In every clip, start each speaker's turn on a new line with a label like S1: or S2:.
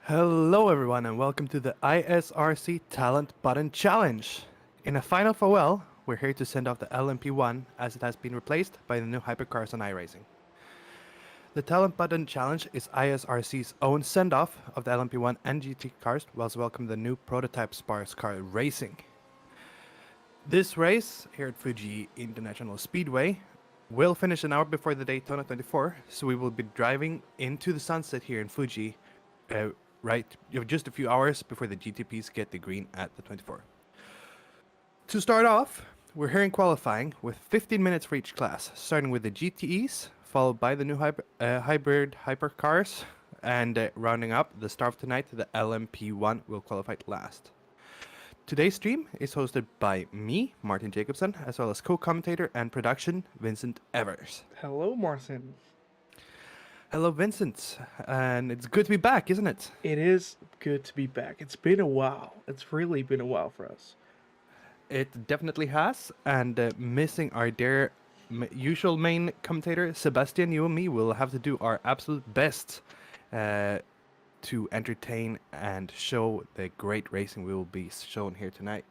S1: Hello, everyone, and welcome to the ISRC Talent Button Challenge. In a final farewell, we're here to send off the LMP1 as it has been replaced by the new hypercars on iRacing. The Talent Button Challenge is ISRC's own send-off of the LMP1 and GT cars, whilst welcoming the new prototype Sparks car racing. This race here at Fuji International Speedway will finish an hour before the Daytona 24, so we will be driving into the sunset here in Fuji just a few hours before the GTPs get the green at the 24. To start off, we're here in qualifying with 15 minutes for each class, starting with the GTEs, followed by the new hybrid hypercars, and rounding up the star of tonight, the LMP1 will qualify last. Today's stream is hosted by me, Martin Jacobson, as well as co-commentator and production, Vincent Evers.
S2: Hello, Martin.
S1: Hello, Vincent, and it's good to be back, isn't it?
S2: It is good to be back. It's been a while. It's really been a while for us.
S1: It definitely has, and missing our dear usual main commentator, Sebastian, you and me will have to do our absolute best to entertain and show the great racing we will be shown here tonight.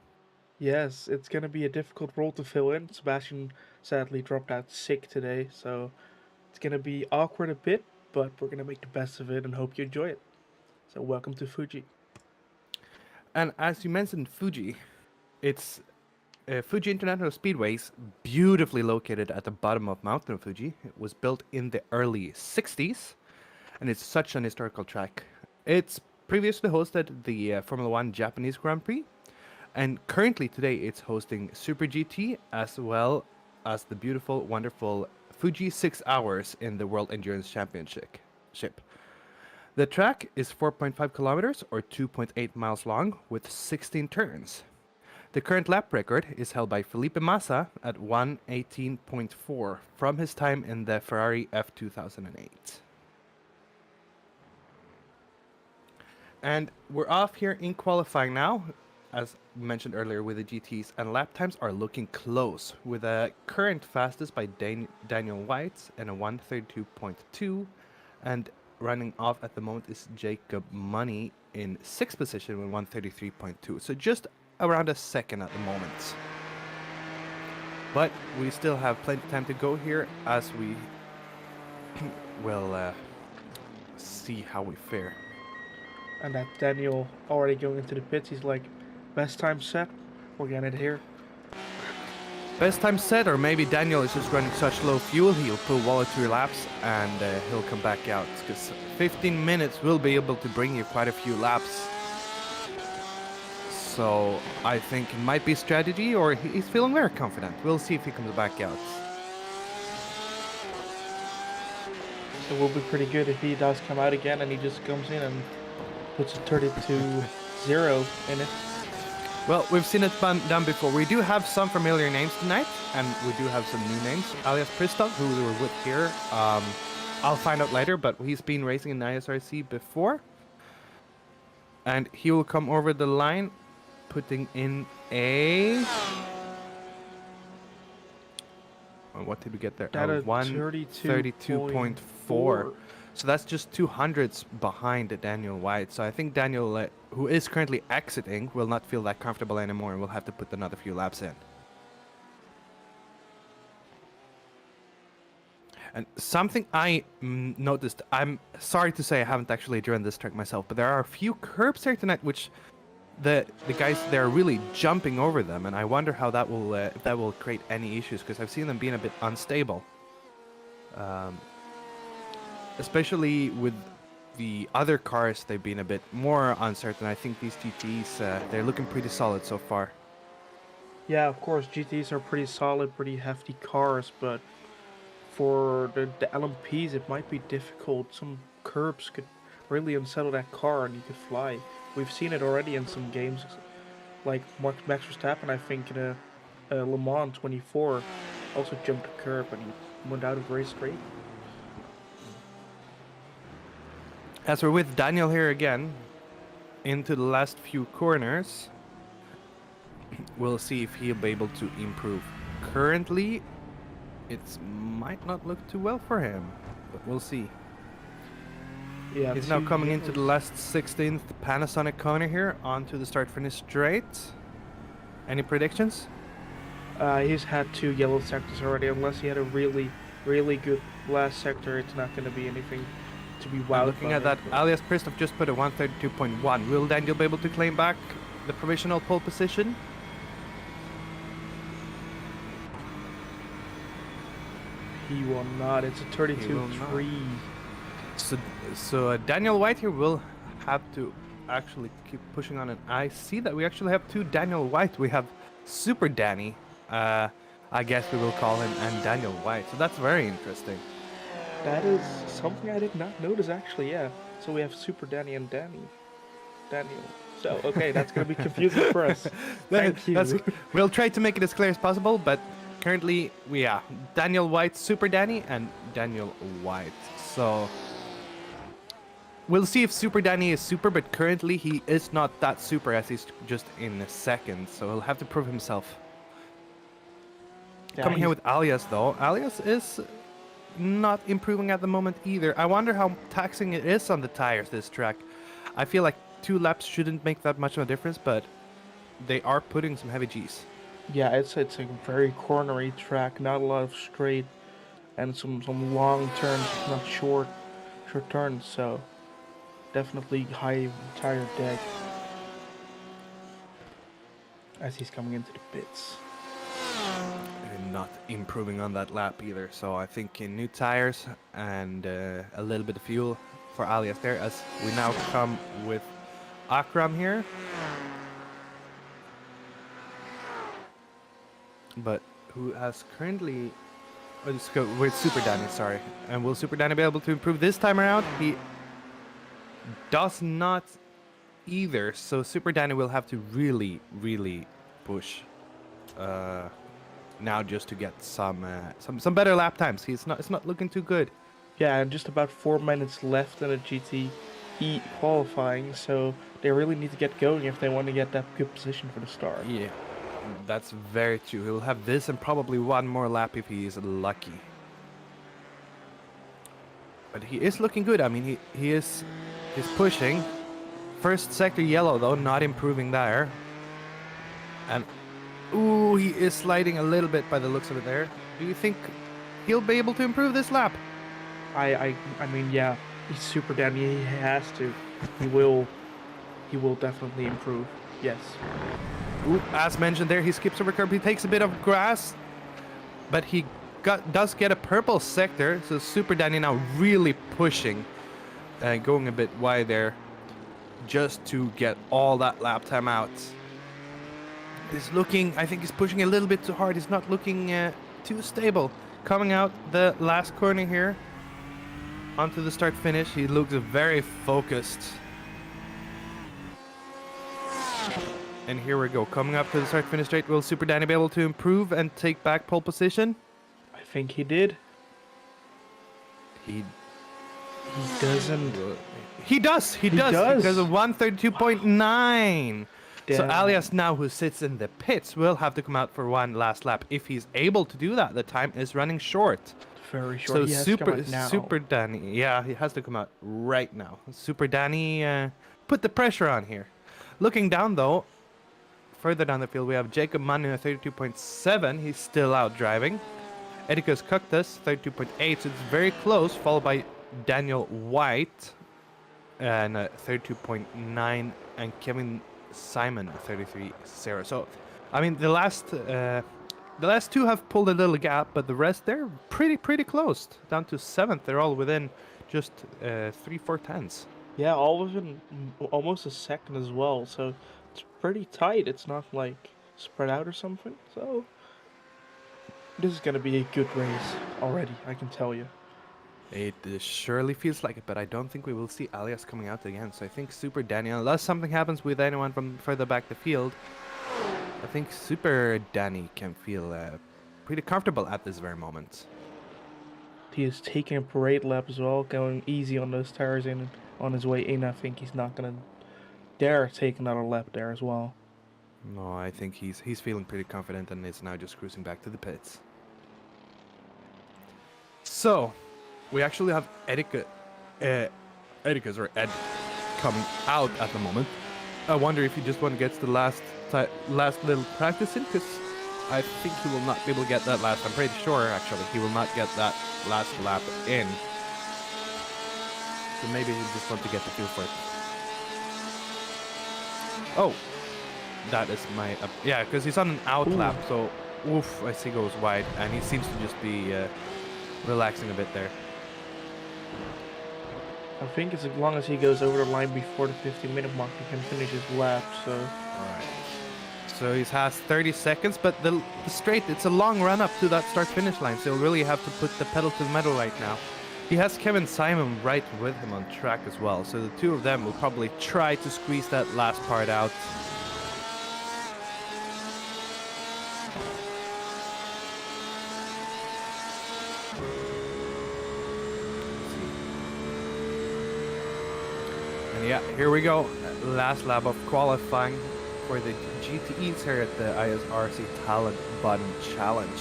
S2: Yes, it's going to be a difficult role to fill in. Sebastian sadly dropped out sick today, so it's going to be awkward a bit, but we're going to make the best of it and hope you enjoy it. So welcome to Fuji.
S1: And as you mentioned, Fuji, it's Fuji International Speedway's beautifully located at the bottom of Mountain Fuji. It was built in the early 60s, and it's such an historical track. It's previously hosted the Formula 1 Japanese Grand Prix, and currently today it's hosting Super GT as well as the beautiful, wonderful Fuji 6 Hours in the World Endurance Championship. The track is 4.5 kilometers or 2.8 miles long with 16 turns. The current lap record is held by Felipe Massa at 1:18.4 from his time in the Ferrari F2008. And we're off here in qualifying now, as mentioned earlier with the GTs, and lap times are looking close, with a current fastest by Daniel White and a 1:32.2, and running off at the moment is Jacob Money in 6th position with 1:33.2, so just around a second at the moment. But we still have plenty of time to go here as we will see how we fare.
S2: And that Daniel already going into the pits, he's like, best time set, we're getting it here.
S1: Best time set, or maybe Daniel is just running such low fuel, he'll pull 1 or 2 laps and he'll come back out, because 15 minutes will be able to bring you quite a few laps. So I think it might be strategy, or he's feeling very confident. We'll see if he comes back out.
S2: It will be pretty good if he does come out again and he just comes in and puts a 32-0 in it.
S1: Well, we've seen it done before. We do have some familiar names tonight, and we do have some new names. Alias Pristov, who we were with here, I'll find out later, but he's been racing in ISRC before. And he will come over the line, putting in a... what did we get there? 1:32.4. So that's just 200s behind Daniel White. So I think Daniel, who is currently exiting, will not feel that comfortable anymore and will have to put another few laps in. And something I noticed, I'm sorry to say I haven't actually driven this track myself, but there are a few curbs here tonight which the guys, they're really jumping over them, and I wonder how that will if that will create any issues, because I've seen them being a bit unstable. Especially with the other cars, they've been a bit more uncertain. I think these GTs, they're looking pretty solid so far.
S2: Yeah, of course, GTs are pretty solid, pretty hefty cars, but for the LMPs, it might be difficult. Some curbs could really unsettle that car and you could fly. We've seen it already in some games, like Max Verstappen, I think, in a Le Mans 24, also jumped a curb and he went out of race straight.
S1: As we're with Daniel here again, into the last few corners, we'll see if he'll be able to improve. Currently, it might not look too well for him, but we'll see.
S2: Yeah,
S1: He's now
S2: two
S1: coming into the
S2: yellows.
S1: last 16th Panasonic corner here onto the start finish straight. Any predictions?
S2: He's had 2 yellow sectors already. Unless he had a really, really good last sector, it's not going to be anything to be
S1: And
S2: wowed
S1: looking
S2: by.
S1: at that,
S2: But
S1: alias Christoph just put a 132.1. Will Daniel be able to claim back the provisional pole position?
S2: he will not. It's a
S1: He will not.
S2: 32-3.
S1: So Daniel White here will have to actually keep pushing on. And I see that we actually have two Daniel White. We have Super Danny, I guess we will call him, and Daniel White. So that's very interesting.
S2: That is something I did not notice actually. Yeah. So we have Super Danny and Daniel. So okay, that's gonna be confusing for us. Thank you.
S1: We'll try to make it as clear as possible, but currently we are Daniel White, Super Danny, and Daniel White. So we'll see if Super Danny is super, but currently he is not that super as he's just in a second. So he'll have to prove himself.
S2: Yeah,
S1: Coming here
S2: he's-
S1: with Alias though, Alias is not improving at the moment either. I wonder how taxing it is on the tires this track. I feel like 2 laps shouldn't make that much of a difference, but they are putting some heavy G's.
S2: yeah, it's a very cornery track, not a lot of straight, and some long turns, not short turns. So definitely high tire deck as he's coming into the pits.
S1: And not improving on that lap either. So I think in new tires and a little bit of fuel for Alias there, as we now come with Akram here. But who has currently... Let's go with Super Danny, sorry. And will Super Danny be able to improve this time around? He does not either. So Super Danny will have to really, really push now just to get some better lap times. It's not looking too good.
S2: Yeah, and just about 4 minutes left in a GTE qualifying, so they really need to get going if they want to get that good position for the start.
S1: Yeah, that's very true. He'll have this and probably one more lap if he is lucky. But he is looking good. I mean, he's pushing. First sector yellow though, not improving there. And ooh, he is sliding a little bit by the looks of it there. Do you think he'll be able to improve this lap?
S2: I mean, yeah, he's Super Danny. He has to. He will definitely improve. Yes.
S1: Ooh, as mentioned there, he skips over curb. He takes a bit of grass, but he does get a purple sector. So Super Danny now really pushing, going a bit wide there, just to get all that lap time out. He's looking, I think he's pushing a little bit too hard. He's not looking too stable. Coming out the last corner here, onto the start finish, he looks very focused. And here we go, coming up to the start finish straight. Will Super Danny be able to improve and take back pole position?
S2: I think he did.
S1: He
S2: doesn't.
S1: He does. He does. Because of 132.9. So
S2: Damn.
S1: Alias now, who sits in the pits, will have to come out for one last lap. If he's able to do that, the time is running short.
S2: Very short.
S1: So
S2: He has to come out now.
S1: Super Danny, yeah, he has to come out right now. Super Danny put the pressure on here. Looking down though, further down the field, we have Jacob Manu at 32.7. He's still out driving. Edicus Cactus 32.8. So it's very close, followed by Daniel White and 32.9, and Kevin Simon 33.0. So, I mean, the last two have pulled a little gap, but the rest they're pretty close, down to 7th. They're all within just 3-4 tenths.
S2: Yeah, all within almost a second as well. So it's pretty tight. It's not like spread out or something. So this is gonna be a good race already. I can tell you.
S1: It surely feels like it, but I don't think we will see Alias coming out again. So I think Super Danny, unless something happens with anyone from further back the field, I think Super Danny can feel pretty comfortable at this very moment.
S2: He is taking a parade lap as well, going easy on those tires and on his way in. I think he's not gonna dare take another lap there as well.
S1: No, I think he's feeling pretty confident and is now just cruising back to the pits. So, we actually have Erika Edicus or Ed coming out at the moment. I wonder if he just want to get the last little practice in, because I think he will not be able to get that last. I'm pretty sure, actually, he will not get that last lap in. So maybe he just want to get the feel for it. Oh, that is my... yeah, because he's on an out lap, so oof, as he goes wide, and he seems to just be relaxing a bit there.
S2: I think as long as he goes over the line before the 15-minute mark, he can finish his lap, so...
S1: Alright. So he has 30 seconds, but the straight, it's a long run up to that start-finish line, so he'll really have to put the pedal to the metal right now. He has Kevin Simon right with him on track as well, so the two of them will probably try to squeeze that last part out. And yeah, here we go. Last lap of qualifying for the GTEs here at the ISRC Talent Button Challenge.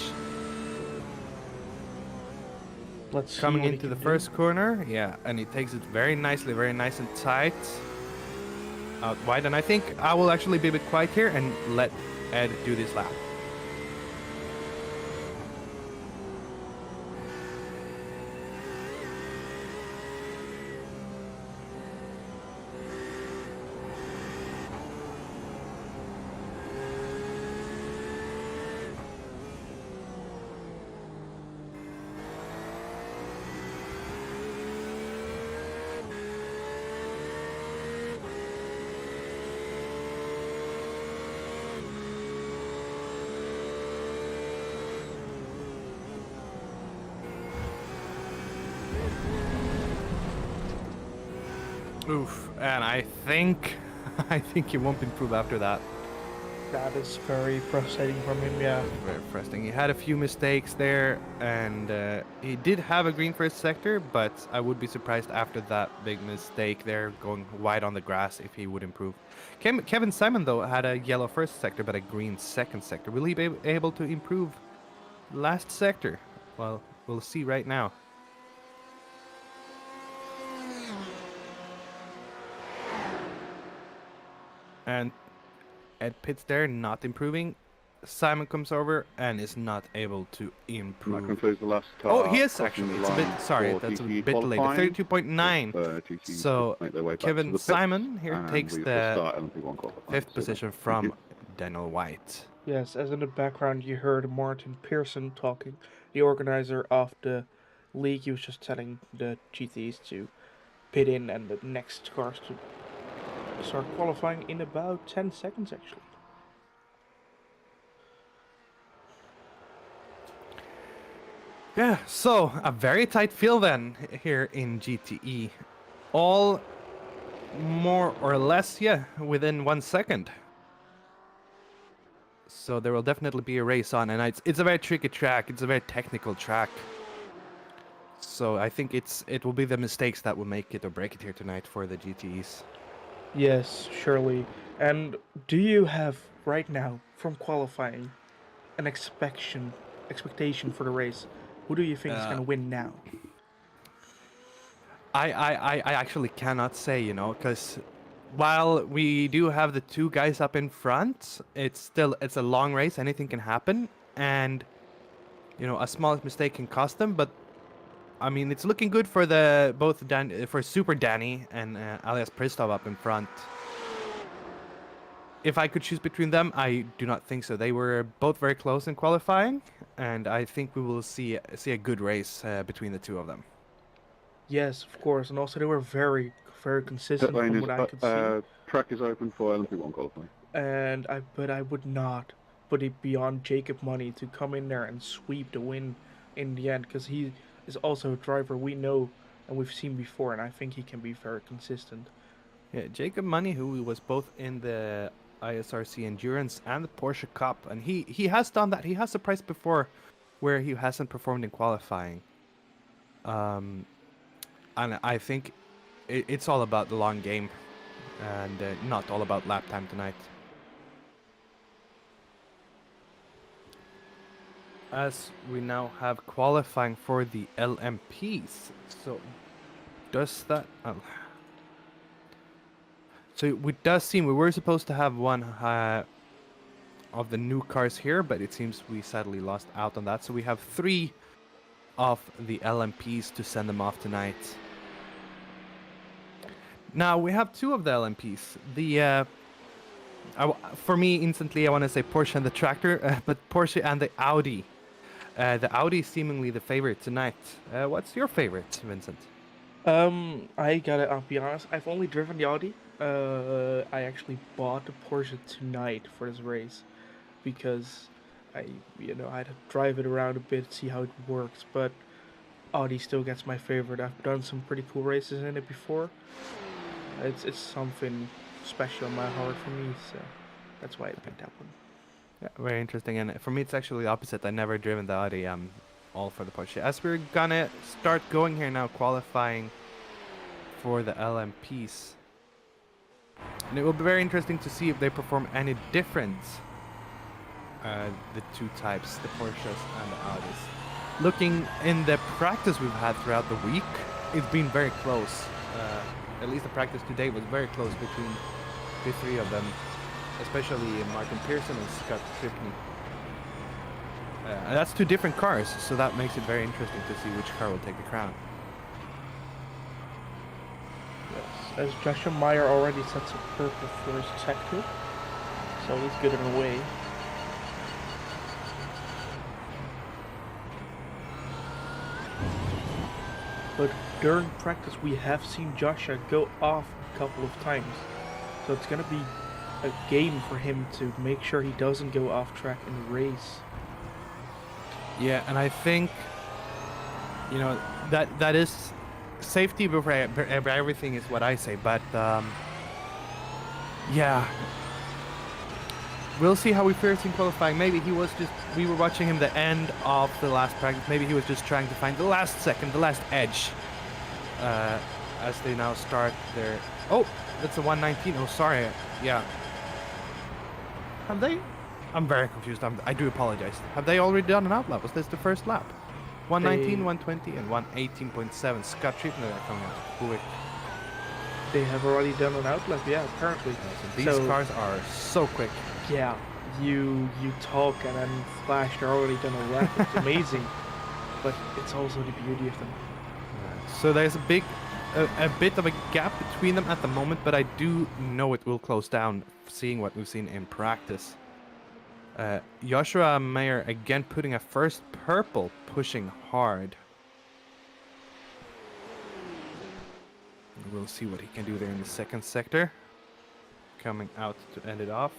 S2: Let's see
S1: Coming
S2: what he
S1: into the
S2: can
S1: first corner, yeah, and he takes it very nicely, very nice and tight. Out wide, and I think I will actually be a bit quiet here and let Ed do this lap. Oof, and I think he won't improve after that.
S2: That is very frustrating from him, yeah.
S1: Very frustrating. He had a few mistakes there, and he did have a green first sector, but I would be surprised after that big mistake there, going wide on the grass, if he would improve. Kevin Simon, though, had a yellow first sector, but a green second sector. Will he be able to improve last sector? Well, we'll see right now. And Ed pits there, not improving. Simon comes over and is not able to improve.
S3: That concludes the last car.
S1: Oh, he is actually. It's a bit, sorry, that's a bit delayed. 32.9. So Kevin Simon here takes the fifth position from Daniel White.
S2: Yes, as in the background you heard Martin Pearson talking, the organizer of the league. He was just telling the GTs to pit in and the next cars to start qualifying in about 10 seconds actually.
S1: Yeah, so a very tight field then here in GTE. All more or less, yeah, within 1 second. So there will definitely be a race on, and it's a very tricky track. It's a very technical track. So I think it will be the mistakes that will make it or break it here tonight for the GTEs.
S2: Yes, surely. And do you have right now from qualifying an expectation for the race? Who do you think is going to win now?
S1: I actually cannot say, you know, because while we do have the two guys up in front, it's a long race. Anything can happen, and you know, a small mistake can cost them. But I mean, it's looking good for for Super Danny and alias Pristov up in front. If I could choose between them, I do not think so. They were both very close in qualifying, and I think we will see a good race between the two of them.
S2: Yes, of course, and also they were very, very consistent from what I could see.
S3: Track is open for LMP1 qualifying.
S2: And I would not put it beyond Jacob Money to come in there and sweep the win in the end, because he is also a driver we know and we've seen before, and I think he can be very consistent.
S1: Yeah, Jacob Money, who was both in the ISRC Endurance and the Porsche Cup, and he has done that. He has surprised before where he hasn't performed in qualifying. And I think it's all about the long game and not all about lap time tonight. As we now have qualifying for the LMPs, so does that... So it does seem we were supposed to have one of the new cars here, but it seems we sadly lost out on that. So we have 3 of the LMPs to send them off tonight. Now we have 2 of the LMPs. For me, instantly, I want to say Porsche and the tractor, but Porsche and the Audi. The Audi is seemingly the favorite tonight. What's your favorite, Vincent?
S2: I'll be honest, I've only driven the Audi. I actually bought the Porsche tonight for this race because I had to drive it around a bit, see how it works, but Audi still gets my favorite. I've done some pretty cool races in it before. It's something special in my heart for me, so that's why I picked that one.
S1: Yeah, very interesting. And for me, it's actually the opposite. I never driven the Audi. I'm all for the Porsche. As we're gonna start going here now, qualifying for the LMPs. And it will be very interesting to see if they perform any different. The 2 types, the Porsches and the Audis. Looking in the practice we've had throughout the week, it's been very close. At least the practice today was very close between the 3 of them, especially Martin Pearson and Scott Tripney. And that's 2 different cars, so that makes it very interesting to see which car will take the crown.
S2: Yes, as Joshua Meyer already sets a purple for his sector, so he's good in a way. But during practice, we have seen Joshua go off a couple of times, so it's gonna be a game for him to make sure he doesn't go off track in the race.
S1: Yeah, and I think, that is safety before everything is what I say, but yeah. We'll see how we fare in qualifying. Maybe we were watching him the end of the last practice. Maybe he was just trying to find the last second, the last edge. As they now start their... Oh, that's a 119. Oh, sorry. Yeah. Have they... I'm very confused. I do apologize. Have they already done an outlap? Was this the first lap? 119, 120, and 118.7. Scott Treatment are coming out quick.
S2: They have already done an outlap, yeah, apparently.
S1: So these cars are so quick.
S2: Yeah, you talk and then flash, they're already done a lap. It's amazing, but it's also the beauty of them.
S1: So there's a bit of a gap between them at the moment, but I do know it will close down, seeing what we've seen in practice. Joshua Meyer again putting a first purple, pushing hard. We'll see what he can do there in the second sector. Coming out to end it off.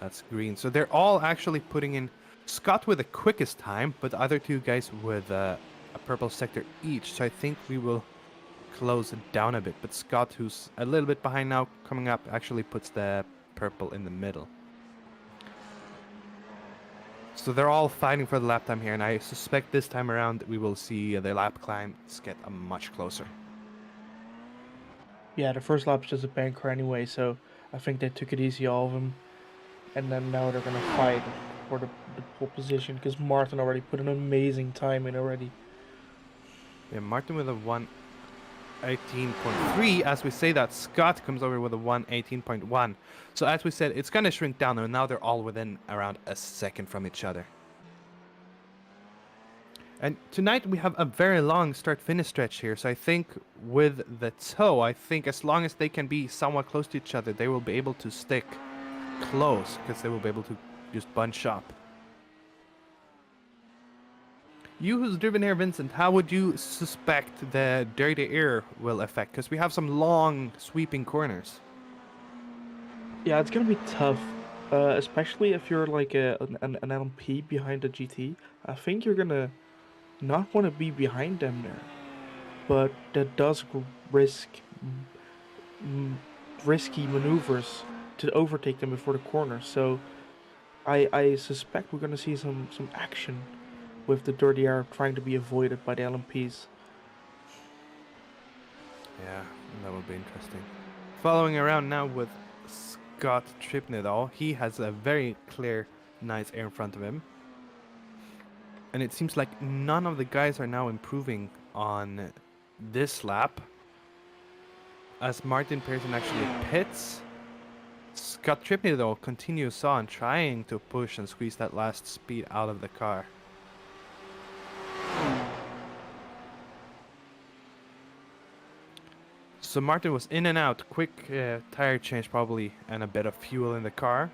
S1: That's green. So they're all actually putting in Scott with the quickest time, but the other 2 guys with a purple sector each. So I think we will close it down a bit. But Scott, who's a little bit behind now, coming up, actually puts the purple in the middle. So they're all fighting for the lap time here, and I suspect this time around we will see the lap climbs get much closer.
S2: Yeah, the first lap's just a banker anyway, so I think they took it easy, all of them. And then now they're going to fight for the pole position, because Martin already put an amazing time in already.
S1: Yeah, Martin with a 118.3. As we say that, Scott comes over with a 118.1. So as we said, it's going to shrink down, and now they're all within around a second from each other. And tonight we have a very long start-finish stretch here, so I think with the toe, I think as long as they can be somewhat close to each other, they will be able to stick close, because they will be able to just bunch up. You who's driven here, Vincent, how would you suspect the dirty air will affect? Because we have some long sweeping corners.
S2: Yeah, it's going to be tough, especially if you're like an LMP behind a GT. I think you're going to not want to be behind them there, but that does risk risky maneuvers to overtake them before the corner. So I suspect we're gonna see some action with the dirty air trying to be avoided by the LMPs.
S1: Yeah, that would be interesting. Following around now with Scott Tripney, though, he has a very clear, nice air in front of him. And it seems like none of the guys are now improving on this lap. as Martin Pearson actually pits. Scott Tripney, though, continues on trying to push and squeeze that last speed out of the car. So Martin was in and out, quick tire change probably, and a bit of fuel in the car.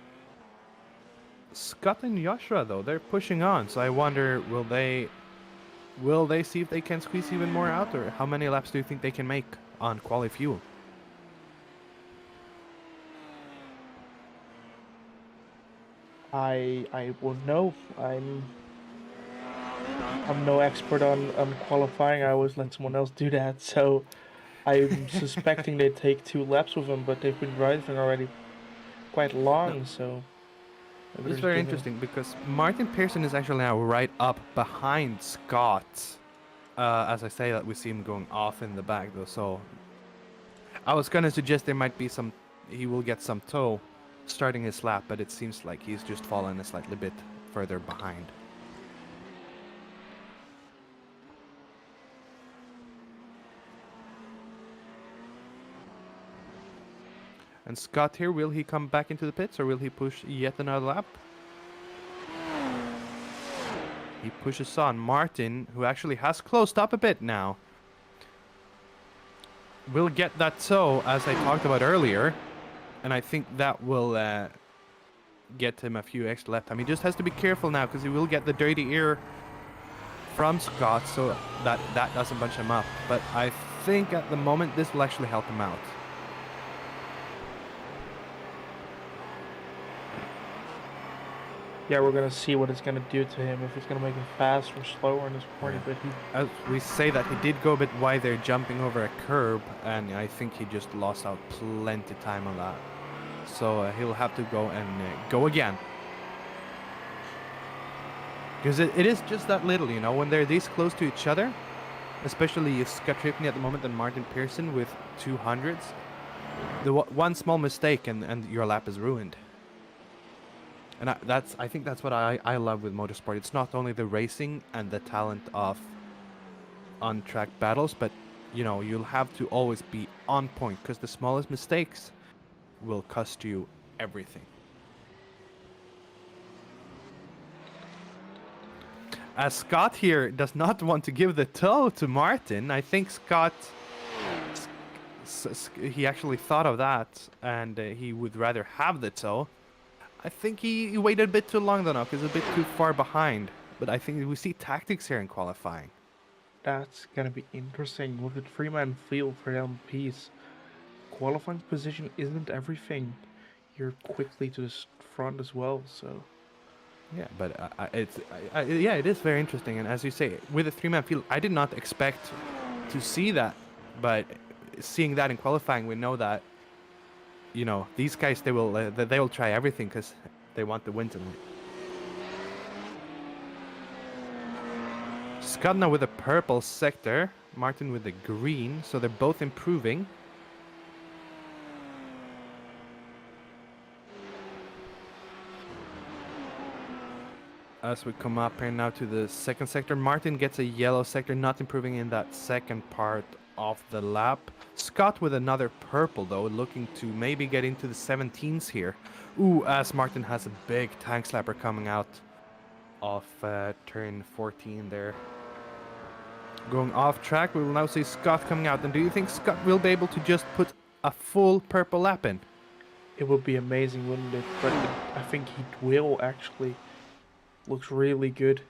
S1: Scott and Joshua, though, they're pushing on, so I wonder, will they see if they can squeeze even more out, or how many laps do you think they can make on quali fuel?
S2: I won't know. I'm no expert on qualifying. I always let someone else do that. So I'm suspecting they take 2 laps with him, but they've been driving already quite
S1: No,
S2: long. So maybe
S1: it's
S2: they're just
S1: very
S2: giving.
S1: interesting because Martin Pearson is actually now right up behind Scott. As I say that, we see him going off in the back though, so I was gonna suggest there might be some, he will get some tow starting his lap, but it seems like he's just fallen a slightly bit further behind. And Scott here, will he come back into the pits or will he push yet another lap? He pushes on. Martin, who actually has closed up a bit now, will get that tow as I talked about earlier. And I think that will get him a few extra lap time. He just has to be careful now because he will get the dirty ear from Scott, so that doesn't bunch him up. But I think at the moment this will actually help him out.
S2: Yeah, we're gonna see what it's gonna do to him. If it's gonna make him fast or slower in this corner.
S1: Yeah.
S2: But he
S1: As we say that, he did go a bit wide there, jumping over a curb, and I think he just lost out plenty time on that. So he'll have to go and go again. Because it is just that little, you know, when they're this close to each other, especially Scott Tripney at the moment and Martin Pearson with 200s, the one small mistake and your lap is ruined. And I think that's what I love with motorsport. It's not only the racing and the talent of on-track battles, but, you know, you'll have to always be on point because the smallest mistakes will cost you everything. As Scott here does not want to give the tow to Martin, I think Scott, he actually thought of that and he would rather have the tow. I think he waited a bit too long though now because he's a bit too far behind. But I think we see tactics here in qualifying.
S2: That's gonna be interesting with the 3-man field for LMPs. Qualifying position isn't everything. You're quickly to the front as well, so.
S1: Yeah, but yeah, it is very interesting. And as you say, with a 3-man field, I did not expect to see that. But seeing that in qualifying, we know that, you know, these guys, they will try everything because they want the win tonight. Scott now with the purple sector, Martin with the green, so they're both improving. As we come up here now to the second sector, Martin gets a yellow sector, not improving in that second part of the lap. Scott with another purple though, looking to maybe get into the 17s here. Ooh, as Martin has a big tank slapper coming out of turn 14 there. Going off track, we will now see Scott coming out. And do you think Scott will be able to just put a full purple lap in?
S2: It would be amazing, wouldn't it? But I think he will actually. Looks really good.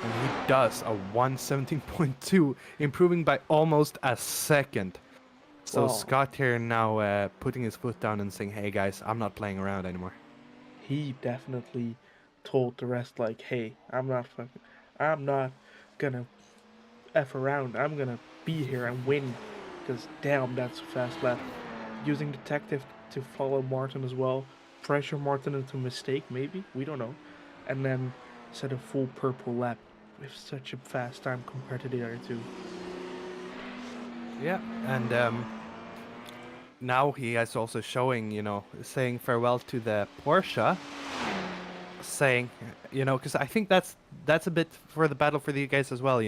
S1: And he does a 117.2, improving by almost a second. So
S2: Wow.
S1: Scott here now putting his foot down and saying, hey guys, I'm not playing around anymore.
S2: He definitely told the rest, like, hey, I'm not gonna F around. I'm gonna be here and win. Because damn, that's a fast lap. Using detective to follow Martin as well. Pressure Martin into a mistake, maybe. We don't know. And then set a full purple lap with such a fast time compared to the other two.
S1: Yeah, and now he is also showing, you know, saying farewell to the Porsche. saying, because I think that's a bit for the battle for you guys as well.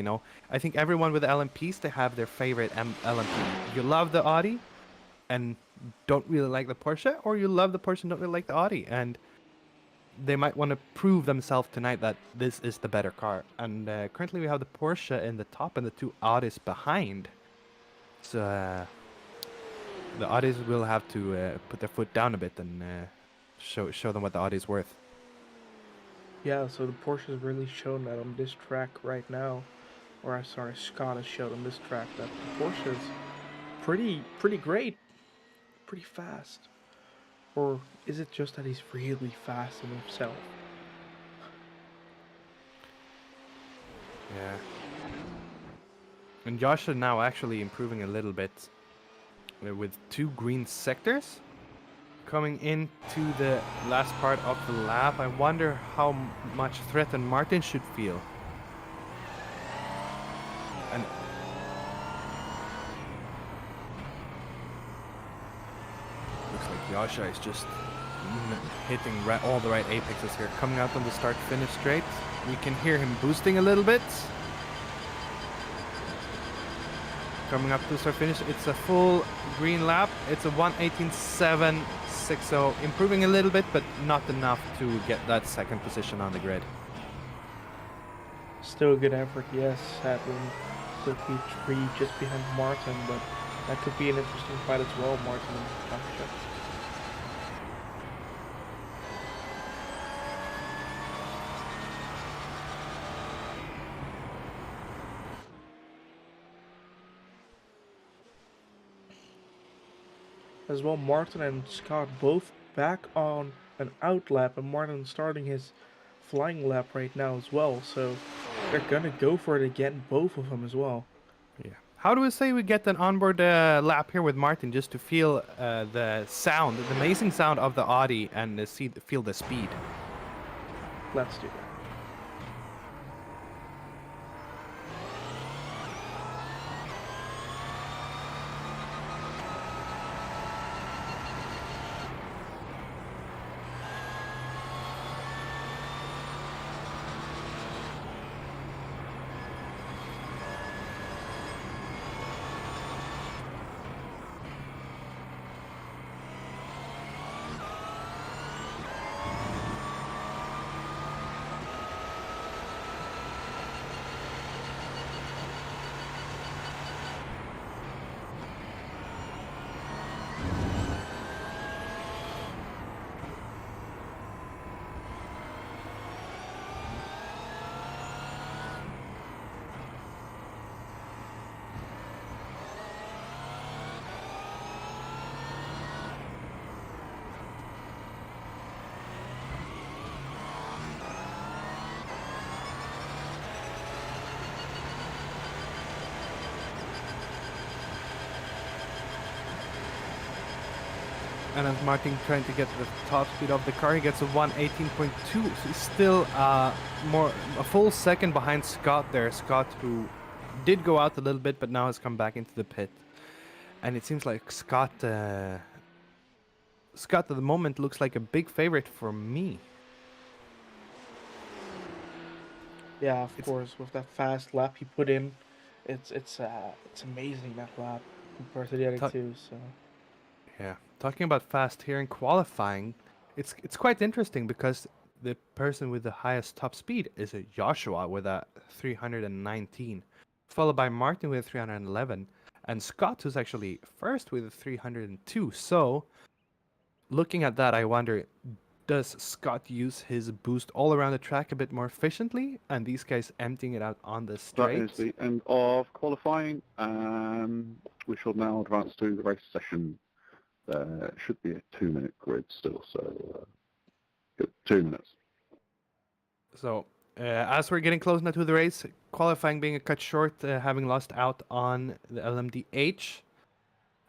S1: I think everyone with LMPs, they have their favorite LMP. You love the Audi, and don't really like the Porsche, or you love the Porsche and don't really like the Audi, and they might want to prove themselves tonight that this is the better car. And currently we have the Porsche in the top and the two Audis behind. So the Audis will have to put their foot down a bit and show them what the Audi's worth.
S2: Yeah, so the Porsche has really shown that on this track right now, or sorry, Scott has shown on this track that the Porsche is pretty great, pretty fast. Or is it just that he's really fast in himself?
S1: Yeah. And Josh is now actually improving a little bit with 2 green sectors. Coming into the last part of the lap, I wonder how much threat and Martin should feel. And looks like Yasha is just hitting all the right apexes here. Coming out on the start-finish straight. We can hear him boosting a little bit. Coming up to the start-finish, it's a full green lap. It's a 1:18.760, improving a little bit, but not enough to get that second position on the grid.
S2: Still a good effort, yes. Sadly, still be 3 just behind Martin, but that could be an interesting fight as well, Martin and Joshua. As well, Martin and Scott both back on an out lap, and Martin starting his flying lap right now as well, so they're gonna go for it again, both of them as well.
S1: Yeah. How do we say we get an onboard lap here with Martin just to feel the sound, the amazing sound of the Audi and feel the speed?
S2: Let's do that.
S1: And as Martin trying to get the top speed of the car, he gets a 1:18.2. So he's still a full second behind Scott there. Scott, who did go out a little bit, but now has come back into the pit. And it seems like Scott at the moment looks like a big favorite for me.
S2: Yeah, of course, with that fast lap he put in, it's amazing, that lap compared to the other two. So
S1: Yeah, talking about fast here in qualifying, it's quite interesting because the person with the highest top speed is a Joshua with a 319, followed by Martin with 311, and Scott who's actually first with a 302. So, looking at that, I wonder, does Scott use his boost all around the track a bit more efficiently, and these guys emptying it out on the
S3: That
S1: straight?
S3: is the end of qualifying. We shall now advance to the race session. There should be a 2-minute grid still, so 2 minutes.
S1: So, as we're getting close now to the race, qualifying being cut short, having lost out on the LMDH.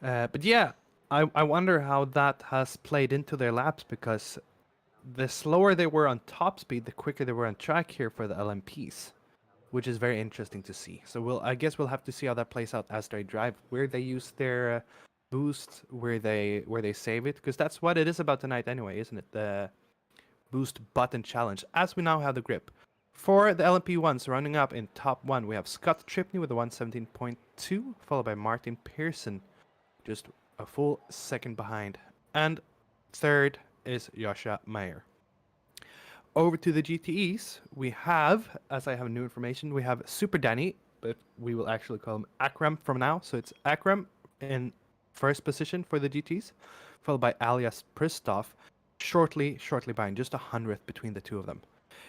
S1: But yeah, I wonder how that has played into their laps, because the slower they were on top speed, the quicker they were on track here for the LMPs, which is very interesting to see. So I guess we'll have to see how that plays out as they drive, where they use their boost, where they save it, because that's what it is about tonight anyway, isn't it? boost button challenge, as we now have the grip. For the LMP1s, rounding up in top 1, we have Scott Tripney with a 117.2, followed by Martin Pearson, just a full second behind. And third is Joshua Meyer. Over to the GTEs, we have, as I have new information, we have Super Danny, but we will actually call him Akram from now. So it's Akram in first position for the GTs, followed by Alias Pristov, shortly behind, just 100th between the two of them.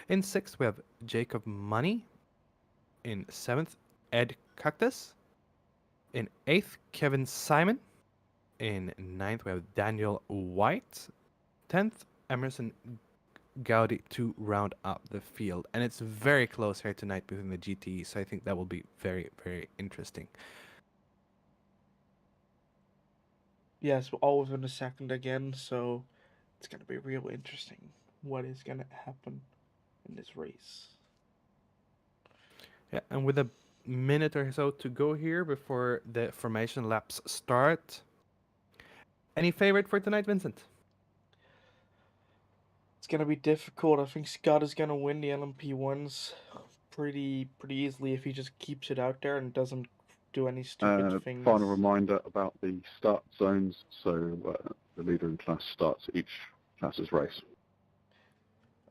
S1: In sixth, we have Jacob Money. In seventh, Ed Cactus. In eighth, Kevin Simon. In ninth, we have Daniel White. 10th, Emerson Gaudi to round up the field. And it's very close here tonight between the GTE, so I think that will be very, very interesting.
S2: Yes, all within a second again, so it's going to be real interesting what is going to happen in this race.
S1: Yeah, and with a minute or so to go here before the formation laps start. Any favorite for tonight, Vincent?
S2: It's going to be difficult. I think Scott is going to win the LMP1s pretty easily if he just keeps it out there and doesn't do any stupid things.
S3: Final reminder about the start zones. So the leader in class starts each class's race.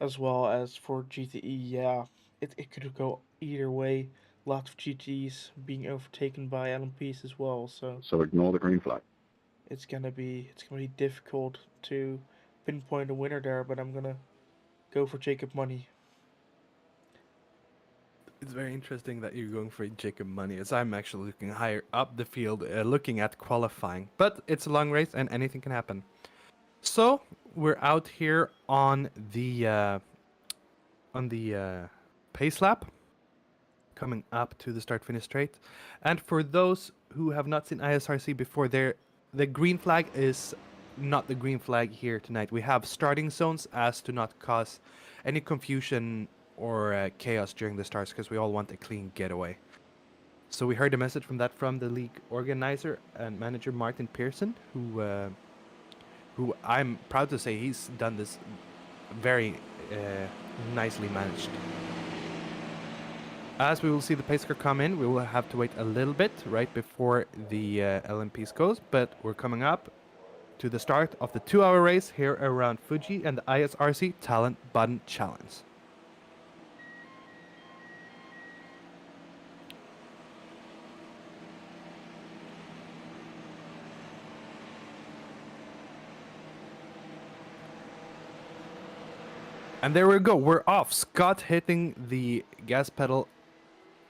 S2: As well as for GTE, yeah, it could go either way. Lots of GTEs being overtaken by LMPs as well,
S3: so ignore the green flag.
S2: It's gonna be difficult to pinpoint a winner there, but I'm gonna go for Jacob Money.
S1: It's very interesting that you're going for Jacob Money, as I'm actually looking higher up the field, looking at qualifying. But it's a long race, and anything can happen. So we're out here on the pace lap, coming up to the start-finish straight. And for those who have not seen ISRC before, the green flag is not the green flag here tonight. We have starting zones as to not cause any confusion or chaos during the starts, because we all want a clean getaway. So we heard a message from the league organizer and manager Martin Pearson, who I'm proud to say he's done this very nicely managed. As we will see the pace car come in, we will have to wait a little bit right before the LMPs goes, but we're coming up to the start of the 2-hour race here around Fuji and the ISRC Talent Button Challenge. And there we go, we're off. Scott hitting the gas pedal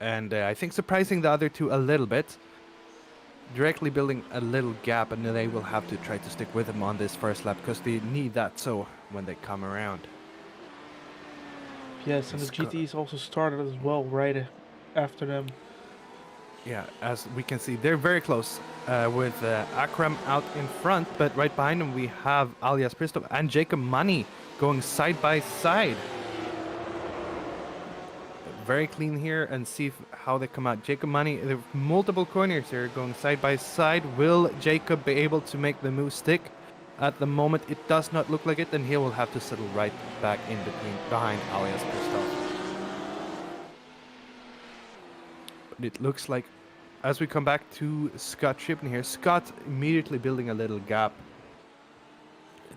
S1: and I think surprising the other two a little bit. Directly building a little gap, and they will have to try to stick with him on this first lap because they need that so when they come around.
S2: Yes, and the GTEs also started as well right after them.
S1: Yeah, as we can see, they're very close with Akram out in front, but right behind them we have Alias Pristov and Jacob Money going side by side. Very clean here, and see how they come out. Jacob Money, there are multiple corners here going side by side. Will Jacob be able to make the move stick? At the moment it does not look like it, and he will have to settle right back in behind Alias Pristov. But it looks like, as we come back to Scott Tripney here, Scott immediately building a little gap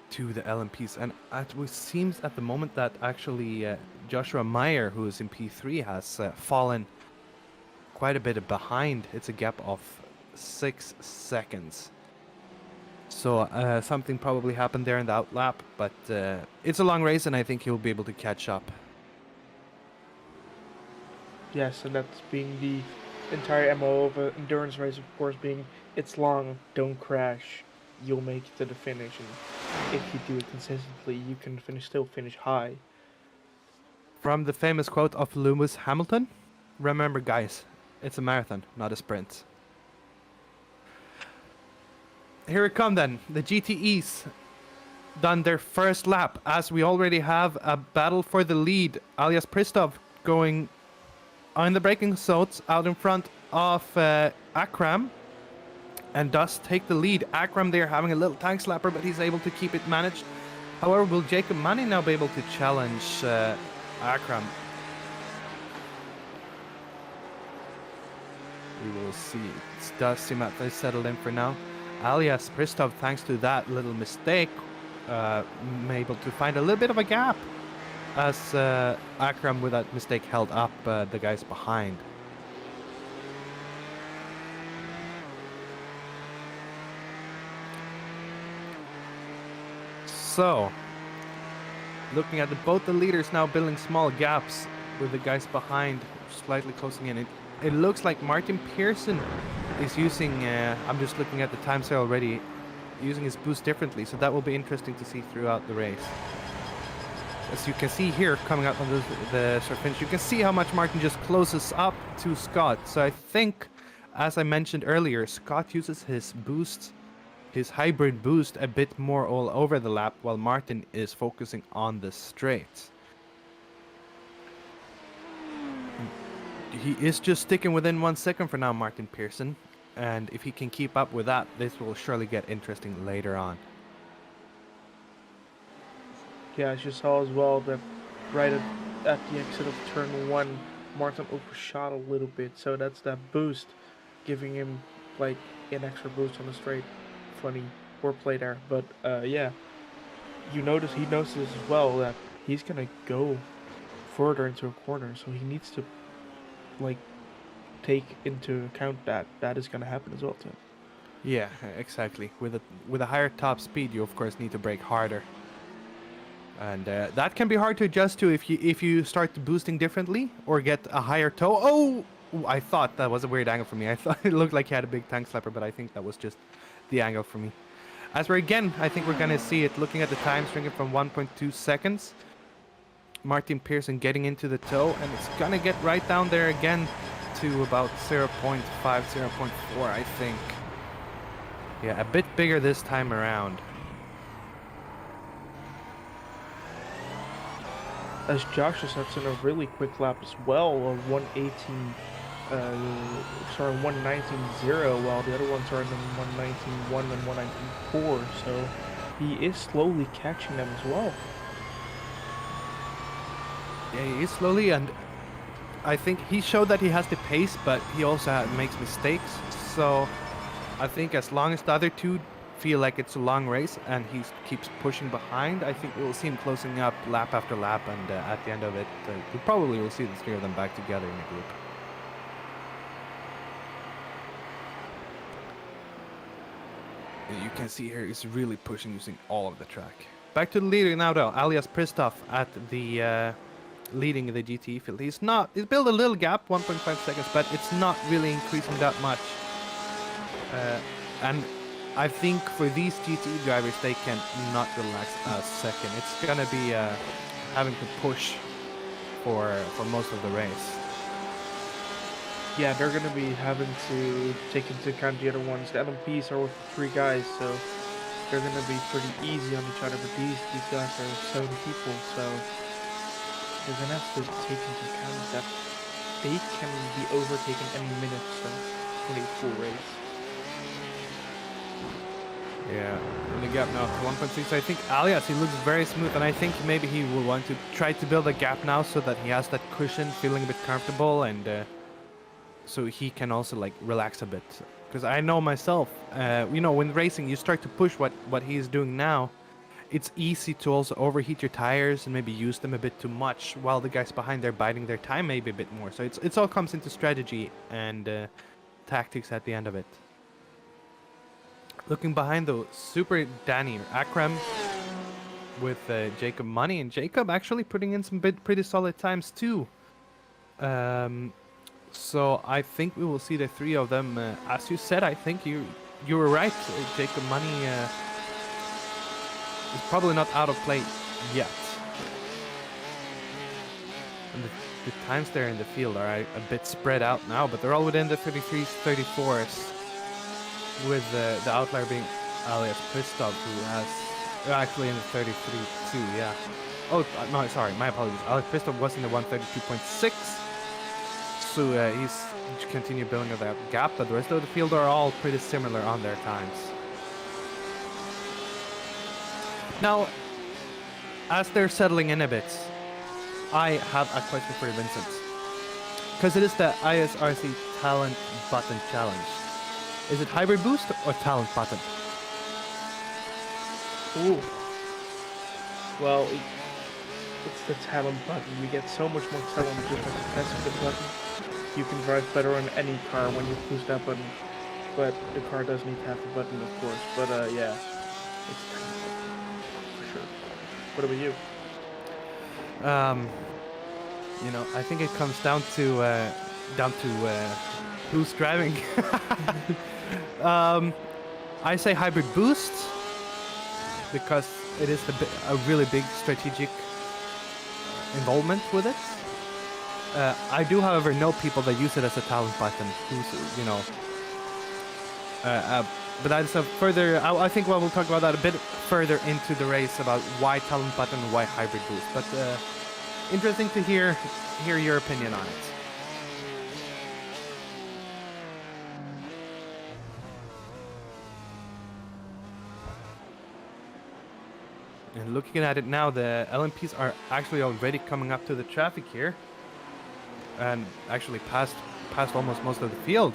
S1: to the LMPs, and it seems at the moment that actually Joshua Meyer, who is in P3, has fallen quite a bit behind. It's a gap of 6 seconds. So something probably happened there in the outlap, but it's a long race and I think he'll be able to catch up.
S2: Yes, and that's being the entire MO of an endurance race, of course, being it's long, don't crash, you'll make it to the finish, and if you do it consistently, you can still finish high.
S1: From the famous quote of Lewis Hamilton, remember guys, it's a marathon, not a sprint. Here it come then, the GTEs done their first lap, as we already have a battle for the lead. Alias Pristov going on the braking zones out in front of Akram, and does take the lead. Akram there having a little tank slapper, but he's able to keep it managed. However, will Jacob Mani now be able to challenge Akram? We will see. It does seem that they settled in for now. Alias Pristov, thanks to that little mistake, able to find a little bit of a gap as Akram, with that mistake, held up the guys behind. So, looking at both the leaders now building small gaps with the guys behind slightly closing in. It looks like Martin Pearson is using, I'm just looking at the times here already, using his boost differently, so that will be interesting to see throughout the race. As you can see here, coming up on the start finish, you can see how much Martin just closes up to Scott. So I think, as I mentioned earlier, Scott uses his boost, his hybrid boost, a bit more all over the lap, while Martin is focusing on the straights. He is just sticking within 1 second for now, Martin Pearson. And if he can keep up with that, this will surely get interesting later on.
S2: Yeah, I just saw as well that right at the exit of turn 1, Martin overshot a little bit. So that's that boost, giving him like an extra boost on the straight. Funny wordplay there. But yeah, he notices as well that he's going to go further into a corner. So he needs to like take into account that is going to happen as well too.
S1: Yeah, exactly. With a higher top speed, you of course need to brake harder, and that can be hard to adjust to if you start boosting differently or get a higher toe. Oh, I thought that was a weird angle for me. I thought it looked like he had a big tank slapper, but I think that was just the angle for me. As we're again, I think we're gonna see it. Looking at the time, stringing from 1.2 seconds. Martin Pearson getting into the toe, and it's gonna get right down there again to about 0.5, 0.4, I think. Yeah, a bit bigger this time around.
S2: As Josh just had in a really quick lap as well, a 119.0, while the other ones are in 119.1 and 119.4, so he is slowly catching them as well.
S1: Yeah, he is slowly, and I think he showed that he has the pace, but he also makes mistakes. So I think as long as the other two feel like it's a long race and he keeps pushing behind, I think we'll see him closing up lap after lap, and at the end of it, we probably will see the three of them back together in a group. And you can see here he's really pushing, using all of the track. Back to the leader now though, alias Pristov at the leading the GT field. He's built a little gap, 1.5 seconds, but it's not really increasing that much. And I think for these GT drivers, they can not relax a second. It's gonna be having to push for most of the race.
S2: Yeah, they're gonna be having to take into account the other ones. The LMPs are with 3 guys, so they're gonna be pretty easy on each other. But these guys are 7 people, so they're gonna have to take into account that they can be overtaken any minute, so it's gonna be a full race.
S1: Yeah, in the gap now to 1.6. I think alias, he looks very smooth, and I think maybe he will want to try to build a gap now so that he has that cushion, feeling a bit comfortable, and so he can also like relax a bit. Because I know myself, you know, when racing, you start to push what he's doing now. It's easy to also overheat your tires and maybe use them a bit too much, while the guys behind there biting their time maybe a bit more. So it's all comes into strategy and tactics at the end of it. Looking behind though, Super Danny or Akram with Jacob Money, and Jacob actually putting in some pretty solid times too. So I think we will see the 3 of them. As you said, I think you were right. Jacob Money is probably not out of play yet. And the times there in the field are a bit spread out now, but they're all within the 33s, 34s. With the outlier being alias Pristov, who has actually in the 33 too, yeah. Oh no, sorry, my apologies. Alias Pristov was in the 132.6, so he's continued building that gap. But the rest of the field are all pretty similar on their times. Now, as they're settling in a bit, I have a question for you, Vincent. Because it is the ISRC Talent Button Challenge. Is it Hybrid Boost or Talent Button?
S2: Ooh. Well, it's the talent button. You get so much more talent just by pressing the button. You can drive better on any car when you push that button. But the car does need to have the button, of course. But yeah, it's talent button for sure. What about you?
S1: I think it comes down to who's driving. I say Hybrid Boost because it is a really big strategic involvement with it. I do, however, know people that use it as a talent button. But that's a further. I think we'll talk about that a bit further into the race about why talent button and why hybrid boost. But interesting to hear your opinion on it. And looking at it now, the LMPs are actually already coming up to the traffic here, and actually passed almost most of the field.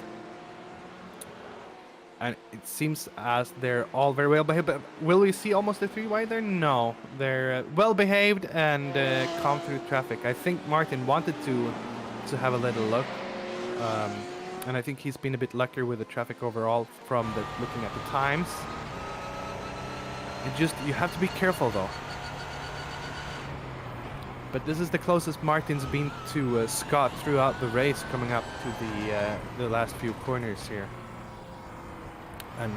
S1: And it seems as they're all very well behaved. But will we see almost a 3 wide there? No, they're well behaved and calm through traffic. I think Martin wanted to have a little look, and I think he's been a bit luckier with the traffic overall from looking at the times. You have to be careful though. But this is the closest Martin's been to Scott throughout the race, coming up to the last few corners here. And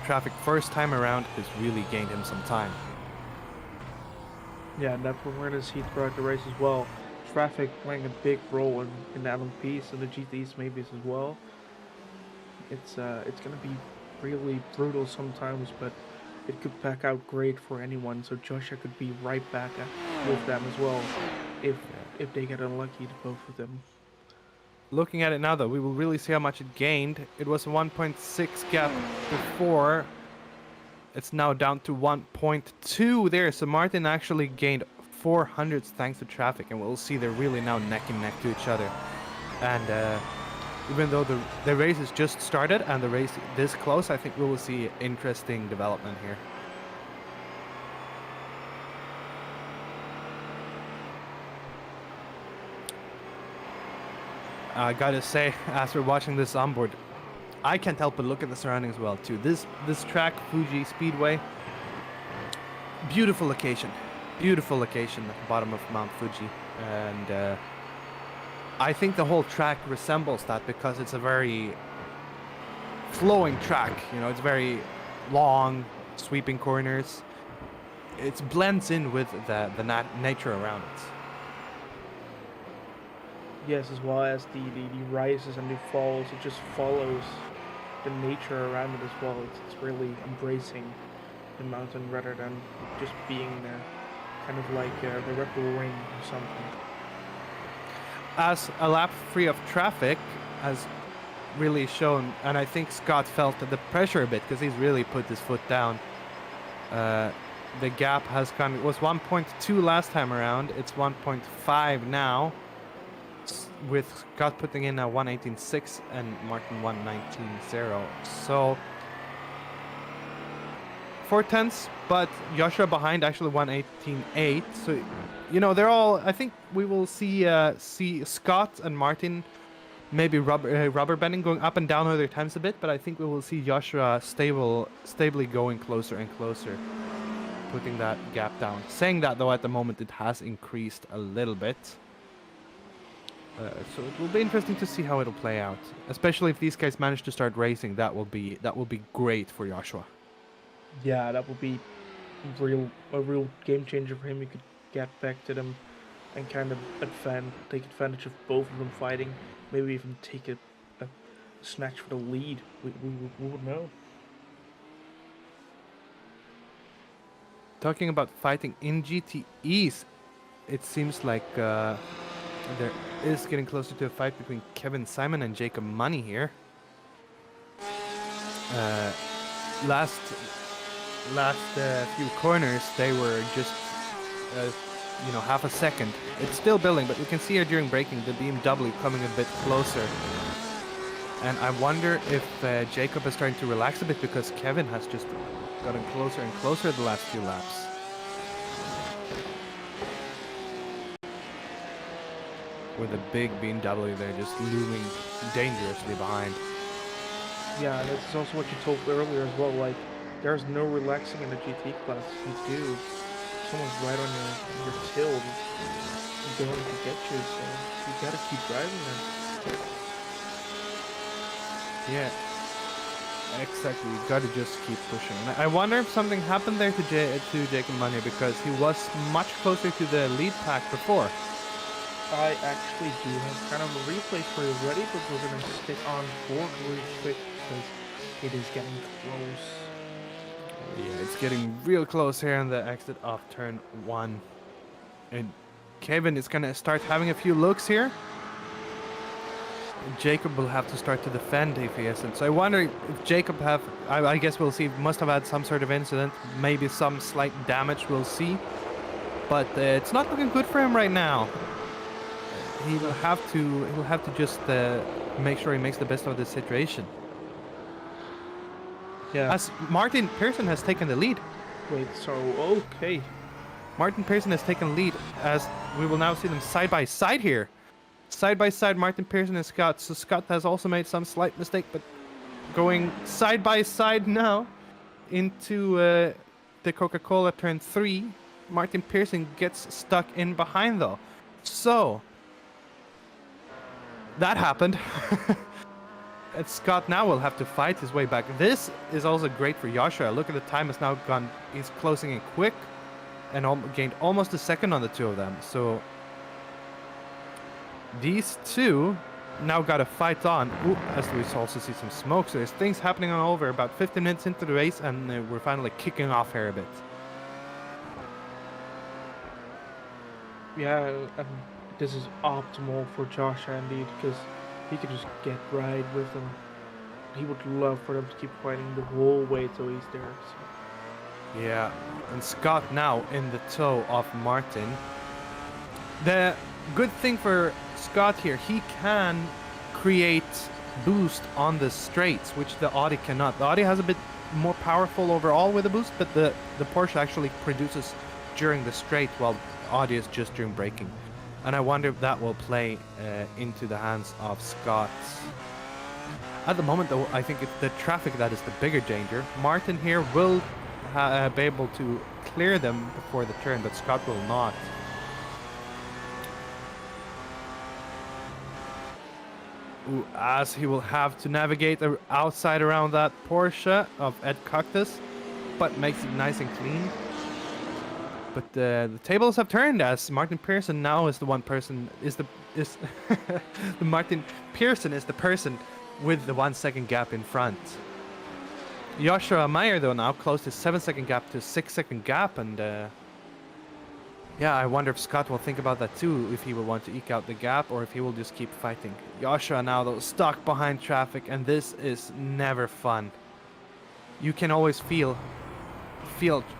S1: traffic first time around has really gained him some time. Yeah,
S2: and that's what we're going to see throughout the race as well. Traffic playing a big role in the LMPs and the GTs maybe as well. It's going to be really brutal sometimes, but it could pack out great for anyone. So Joshua could be right back with them as well if they get unlucky, to both of them.
S1: Looking at it now, though, we will really see how much it gained. It was a 1.6 gap before. It's now down to 1.2 there. So Martin actually gained 400 thanks to traffic, and we'll see they're really now neck and neck to each other. And even though the race has just started and the race this close, I think we will see interesting development here. I gotta say, as we're watching this onboard, I can't help but look at the surroundings well too. This track, Fuji Speedway, beautiful location at the bottom of Mount Fuji, and I think the whole track resembles that because it's a very flowing track. It's very long, sweeping corners. It blends in with the nature around it.
S2: Yes, as well as the rises and the falls, it just follows the nature around it as well. It's really embracing the mountain rather than just being kind of like the Red Bull Ring or something.
S1: As a lap free of traffic has really shown, and I think Scott felt the pressure a bit because he's really put his foot down. The gap has gone. It was 1.2 last time around. It's 1.5 now, with Scott putting in a 118.6 and Martin 119.0. So 4 tenths, but Joshua behind actually 118.8. So they're all. I think we will see Scott and Martin maybe rubber banding, going up and down on their times a bit, but I think we will see Joshua stably going closer and closer, putting that gap down. Saying that though, at the moment it has increased a little bit. So it will be interesting to see how it'll play out, especially if these guys manage to start racing. That will be great for Joshua.
S2: Yeah, that would be a real game changer for him. He could get back to them and kind of take advantage of both of them fighting. Maybe even take a snatch for the lead. We would know.
S1: Talking about fighting in GTEs, it seems like there is getting closer to a fight between Kevin Simon and Jacob Money here. Last few corners, they were just half a second. It's still building, but we can see here during braking the BMW coming a bit closer. And I wonder if Jacob is starting to relax a bit because Kevin has just gotten closer and closer the last few laps. With a big BMW there just looming dangerously behind.
S2: Yeah, that's also what you told earlier as well. Like, there's no relaxing in the GT class. If you do, someone's right on your tail, going to get you. So you gotta keep driving then.
S1: Yeah, exactly. You gotta just keep pushing. And I wonder if something happened there to Jacob Money because he was much closer to the lead pack before.
S2: I actually do have kind of a replay for you ready, but we're gonna stick on board really quick because it is getting close.
S1: Yeah, it's getting real close here on the exit of turn 1. And Kevin is gonna start having a few looks here. Jacob will have to start to defend if he isn't. So I wonder if Jacob I guess we'll see, must have had some sort of incident, maybe some slight damage, we'll see. But it's not looking good for him right now. He'll have to just make sure he makes the best of the situation.
S2: Yeah.
S1: As Martin Pearson has taken the lead.
S2: Wait, so okay.
S1: Martin Pearson has taken lead as we will now see them side by side here. Side by side, Martin Pearson and Scott. So Scott has also made some slight mistake, but going side by side now into the Coca-Cola turn 3. Martin Pearson gets stuck in behind though. So that happened. And Scott now will have to fight his way back. This is also great for Joshua. Look at the time has now gone. He's closing in quick and gained almost a second on the two of them. So these two now got to fight on. Ooh, as we also see some smoke. So there's things happening all over. About 15 minutes into the race, and we're finally kicking off here a bit.
S2: Yeah, this is optimal for Joshua indeed, because he could just get right with them. He would love for them to keep fighting the whole way till he's there. So.
S1: Yeah, and Scott now in the toe of Martin. The good thing for Scott here, he can create boost on the straights, which the Audi cannot. The Audi has a bit more powerful overall with the boost, but the Porsche actually produces during the straight, while Audi is just during braking. And I wonder if that will play into the hands of Scott. At the moment, though, I think it's the traffic that is the bigger danger. Martin here will be able to clear them before the turn, but Scott will not. Ooh, as he will have to navigate outside around that Porsche of Ed Cactus, but makes it nice and clean. But the tables have turned as Martin Pearson now is the Martin Pearson is the person with the 1 second gap in front. Joshua Meyer though now closed his 7 second gap to a 6 second gap, and yeah, I wonder if Scott will think about that too, if he will want to eke out the gap or if he will just keep fighting. Joshua now though stuck behind traffic, and this is never fun. You can always feel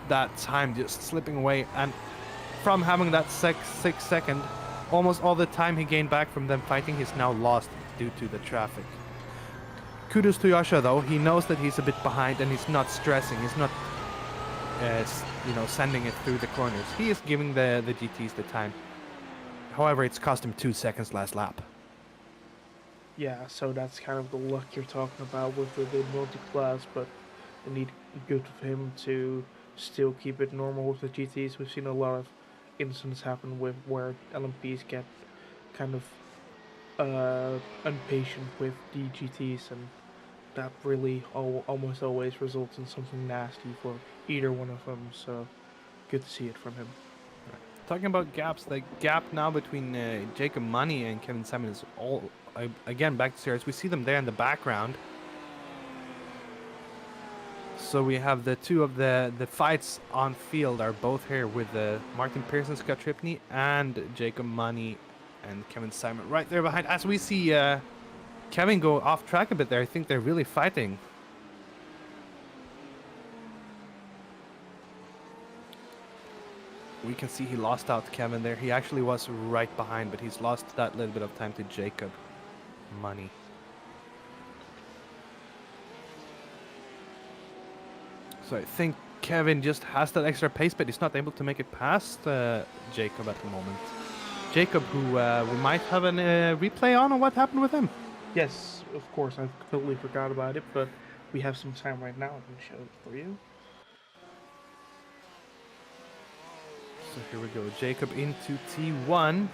S1: that time just slipping away, and from having that 6 second, almost all the time he gained back from them fighting, he's now lost due to the traffic. Kudos to Joshua though, he knows that he's a bit behind and he's not stressing, he's not sending it through the corners. He is giving the GTs the time. However, it's cost him 2 seconds last lap.
S2: Yeah, so that's kind of the luck you're talking about with the multi-class, but indeed good for him to still keep it normal with the GTs. We've seen a lot of incidents happen with where LMPs get kind of impatient with the GTs, and that really almost always results in something nasty for either one of them. So good to see it from him.
S1: Talking about gaps, the gap now between Jacob Money and Kevin Simon is again back to serious. We see them there in the background. So we have the two of the fights on field are both here with Martin Pearson, Scott Tripney, and Jacob Money and Kevin Simon right there behind. As we see Kevin go off track a bit there, I think they're really fighting. we can see he lost out to Kevin there. He actually was right behind, but he's lost that little bit of time to Jacob. Money. So I think Kevin just has that extra pace, but he's not able to make it past Jacob at the moment. Jacob, who we might have a replay on what happened with him.
S2: Yes, of course, I completely forgot about it, but we have some time right now. I can show it for you.
S1: So here we go. Jacob into T1.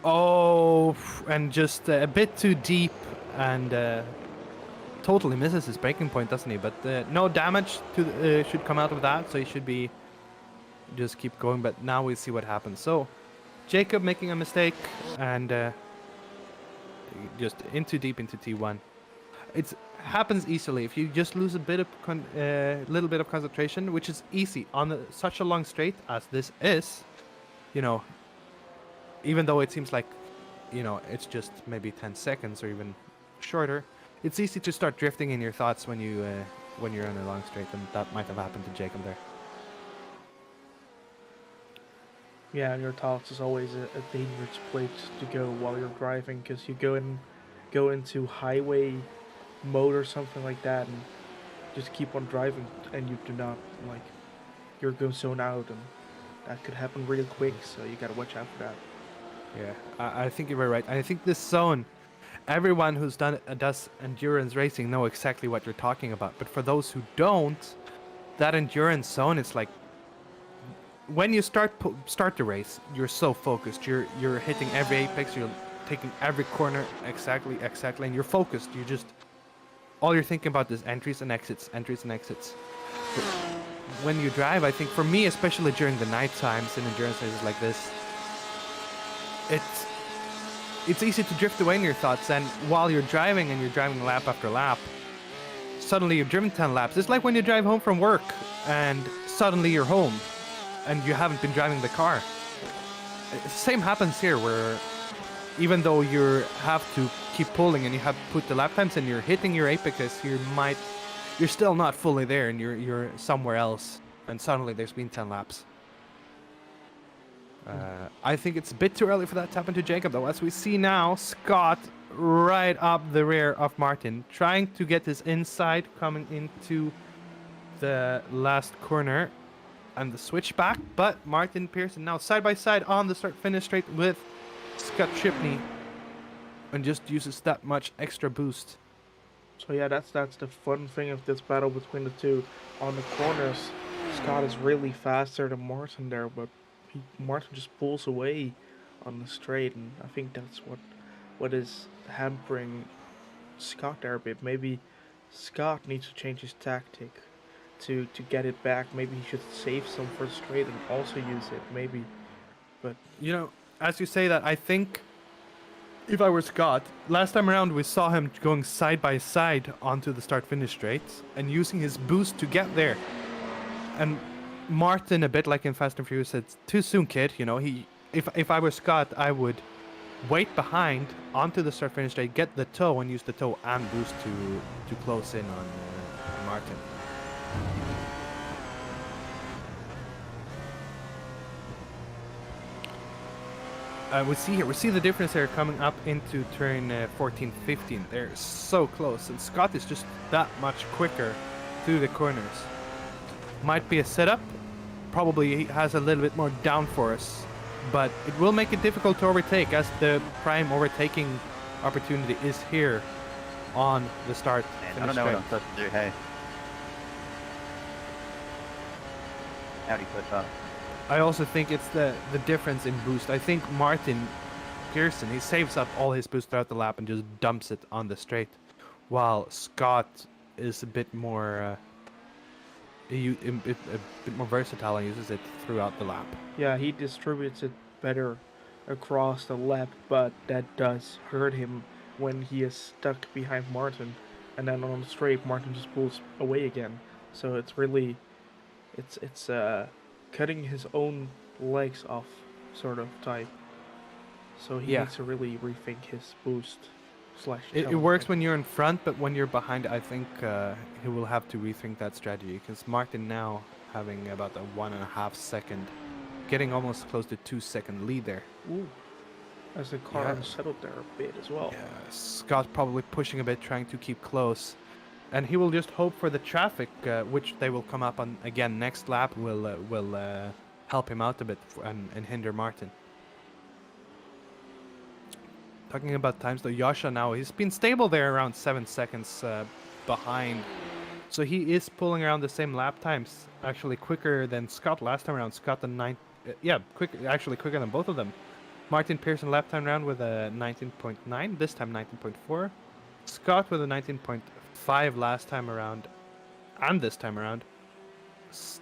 S1: Oh, and just a bit too deep and totally misses his breaking point, doesn't he? But no damage to should come out of that, so he should be just keep going. But now we see what happens. So Jacob making a mistake and just in too deep into T1. It happens easily if you just lose a bit of little bit of concentration, which is easy on such a long straight as this is. You know, even though it seems like, you know, it's just maybe 10 seconds or even shorter, it's easy to start drifting in your thoughts when you're on a long straight, and that might have happened to Jacob there.
S2: Yeah, and your thoughts is always a dangerous place to go while you're driving, because you go into highway mode or something like that, and just keep on driving, and you do not, like, you're going to zone out, and that could happen real quick, so you gotta watch out for that.
S1: Yeah, I think you're very right. I think this zone, everyone who's does endurance racing know exactly what you're talking about. But for those who don't, that endurance zone, it's like when you start the race, you're so focused. You're hitting every apex. You're taking every corner exactly, and you're focused. You just all you're thinking about is entries and exits, entries and exits. But when you drive, I think for me, especially during the night times in endurance races like this, it's easy to drift away in your thoughts, and while you're driving and you're driving lap after lap, suddenly you've driven 10 laps. It's like when you drive home from work and suddenly you're home and you haven't been driving the car. Same happens here, where even though you have to keep pulling and you have put the lap times and you're hitting your apex, you're still not fully there, and you're somewhere else, and suddenly there's been 10 laps. I think it's a bit too early for that to happen to Jacob, though. As we see now, Scott right up the rear of Martin, trying to get his inside coming into the last corner and the switchback. But Martin Pearson now side by side on the start-finish straight with Scott Chipney, and just uses that much extra boost.
S2: So yeah, that's the fun thing of this battle between the two. On the corners, Scott is really faster than Martin there, but Martin just pulls away on the straight, and I think that's what is hampering Scott there a bit. Maybe Scott needs to change his tactic to get it back. Maybe he should save some for the straight and also use it, maybe. But
S1: you know, as you say that, I think if I were Scott, last time around we saw him going side by side onto the start-finish straight and using his boost to get there. And Martin, a bit like in Fast and Furious, said, "Too soon, kid." You know, if I were Scott, I would wait behind onto the start-finish straight, get the toe, and use the toe and boost to close in on Martin. We see the difference here coming up into turn 14, 15. They're so close, and Scott is just that much quicker through the corners. Might be a setup, probably he has a little bit more downforce, but it will make it difficult to overtake, as the prime overtaking opportunity is here on the start.
S4: Man, I don't know what I'm supposed to do, hey. Howdy, push up.
S1: I also think it's the difference in boost. I think Martin Pearson, he saves up all his boost throughout the lap and just dumps it on the straight, while Scott is a bit more a bit more versatile and uses it throughout the lap.
S2: yeah, he distributes it better across the lap, but that does hurt him when he is stuck behind Martin, and then on the straight Martin just pulls away again. So it's really it's cutting his own legs off sort of type. So he needs to really rethink his boost slash
S1: It
S2: challenge.
S1: works when you're in front, but when you're behind, I think he will have to rethink that strategy because Martin now having about a 1.5 second, getting almost close to 2 second lead there.
S2: Ooh, as the car
S1: Yeah.
S2: unsettled there a bit as well.
S1: Yeah, Scott probably pushing a bit, trying to keep close, and he will just hope for the traffic, which they will come up on again next lap. Will help him out a bit and hinder Martin. Talking about times though, Yasha now, he's been stable there around 7 seconds behind. So he is pulling around the same lap times, actually quicker than Scott last time around. Scott the actually quicker than both of them. Martin Pearson lap time round with a 19.9, this time 19.4. Scott with a 19.5 last time around, and this time around.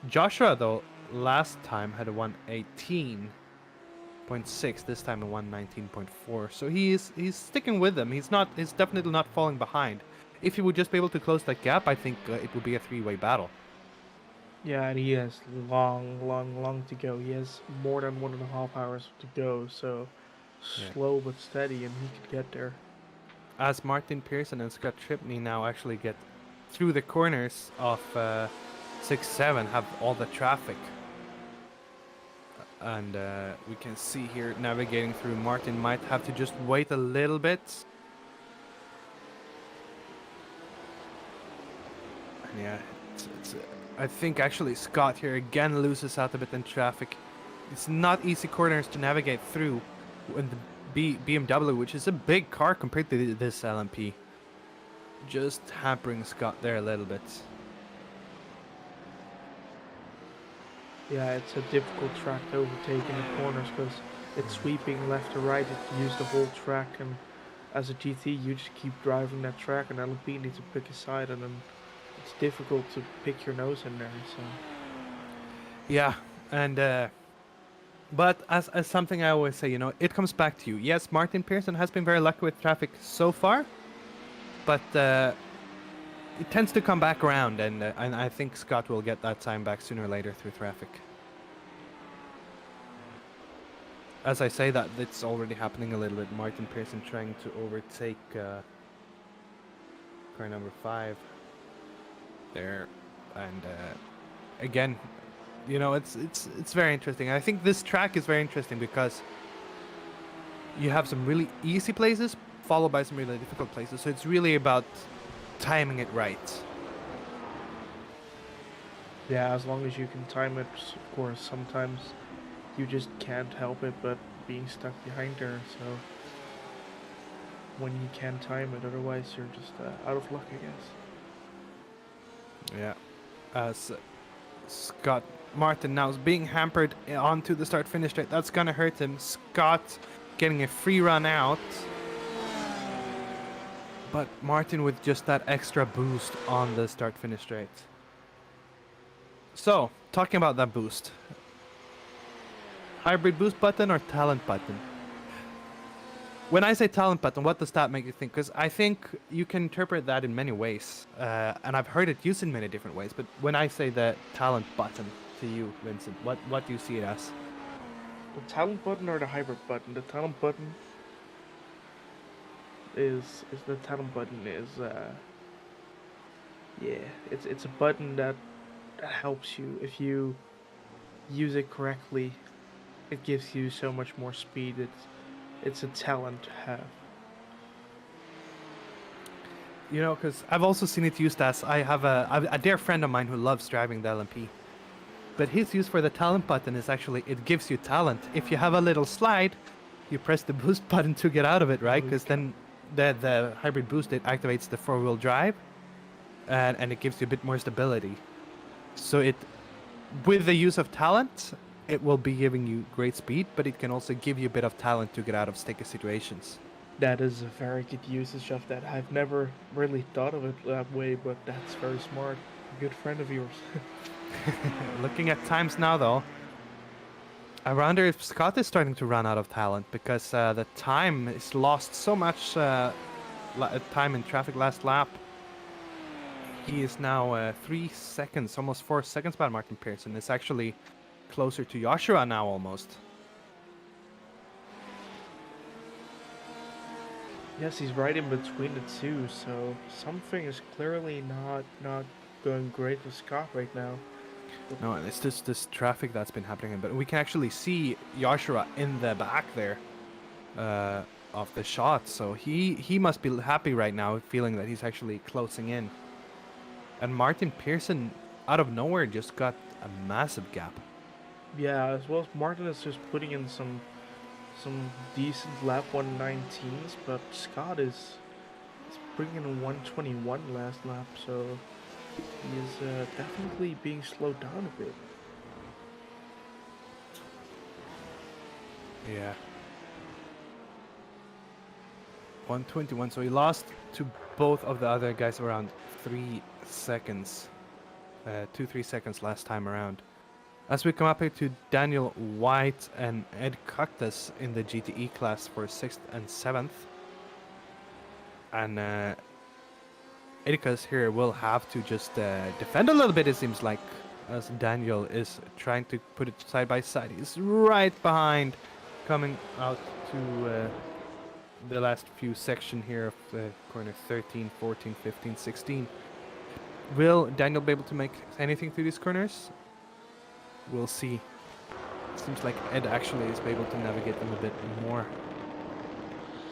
S1: Joshua though, last time had a 118. 0.6 this time and 119.4, so he's sticking with them. He's definitely not falling behind. If he would just be able to close that gap, I think it would be a three-way battle.
S2: Yeah, and he has long to go. He has more than 1.5 hours to go, so
S1: Yeah.
S2: slow but steady, and he could get there.
S1: As Martin Pearson and Scott Tripney now actually get through the corners of 6-7, have all the traffic. And we can see here navigating through. Martin might have to just wait a little bit. And yeah, I think actually Scott here again loses out a bit in traffic. It's not easy corners to navigate through when the BMW, which is a big car compared to this LMP, just hampering Scott there a little bit.
S2: Yeah, it's a difficult track to overtake in the corners because it's sweeping left to right. It used the whole track, and as a GT, you just keep driving that track, and LMP needs to pick a side, and then it's difficult to pick your nose in there. So
S1: Yeah, and but as something I always say, it comes back to you. Yes, Martin Pearson has been very lucky with traffic so far, but it tends to come back around, and I think Scott will get that time back sooner or later through traffic. As I say that, it's already happening a little bit. Martin Pearson trying to overtake car number 5 there, and again, it's very interesting. I think this track is very interesting because you have some really easy places followed by some really difficult places. So it's really about timing it right.
S2: yeah, as long as you can time it, of course, sometimes you just can't help it but being stuck behind there. So when you can time it, otherwise you're just out of luck, I guess.
S1: Yeah. As Scott Martin now is being hampered onto the start-finish straight. That's gonna hurt him. Scott getting a free run out. But Martin with just that extra boost on the start-finish straight. So, talking about that boost. Hybrid boost button or talent button? When I say talent button, what does that make you think? Because I think you can interpret that in many ways. And I've heard it used in many different ways. But when I say the talent button to you, Vincent, what do you see it as?
S2: The talent button or the hybrid button? The talent button is yeah, it's a button that helps you if you use it correctly. It gives you so much more speed. It's a talent to have.
S1: Because I've also seen it used as, I have a dear friend of mine who loves driving the LMP. But his use for the talent button is actually, it gives you talent. If you have a little slide, you press the boost button to get out of it, right? Because then the hybrid boost, it activates the 4-wheel drive, and it gives you a bit more stability. So with the use of talent, it will be giving you great speed, but it can also give you a bit of talent to get out of sticky situations.
S2: That is a very good usage of that. I've never really thought of it that way, but that's very smart. A good friend of yours.
S1: Looking at times now, though, I wonder if Scott is starting to run out of talent because the time is lost so much time in traffic last lap. He is now 3 seconds, almost 4 seconds behind Martin Pearson. It's actually closer to Joshua now almost.
S2: Yes, he's right in between the two, so something is clearly not going great with Scott right now.
S1: No, and it's just this traffic that's been happening. But we can actually see Joshua in the back there uh, of the shot. So he must be happy right now, feeling that he's actually closing in. And Martin Pearson, out of nowhere, just got a massive gap.
S2: Yeah, as well as Martin is just putting in some decent lap 119s, but Scott is bringing in 121 last lap, so he is definitely being slowed down a bit.
S1: Yeah. 121. So he lost to both of the other guys around 3 seconds. 2-3 seconds last time around. As we come up here to Daniel White and Ed Cactus in the GTE class for 6th and 7th. And Edicus here will have to just defend a little bit, it seems like, as Daniel is trying to put it side by side. He's right behind, coming out to the last few section here of corner 13, 14, 15, 16. Will Daniel be able to make anything through these corners? We'll see. Seems like Ed actually is able to navigate them a bit more.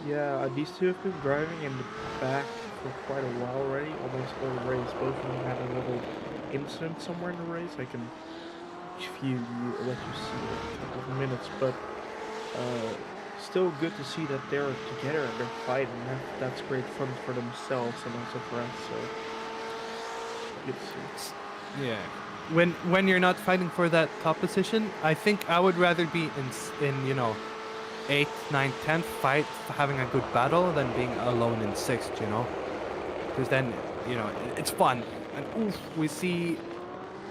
S2: Yeah, these two have been driving in the back for quite a while already, almost all the race. Both of them had a little incident somewhere in the race. I can let you see in a couple of minutes, but still good to see that they're together and they're fighting. That's great fun for themselves and also for us. So good to see.
S1: Yeah. When you're not fighting for that top position, I think I would rather be in you know 8th, 9th, 10th fight, having a good battle than being alone in 6th, you know? Because then, you know, it's fun. And oof, we see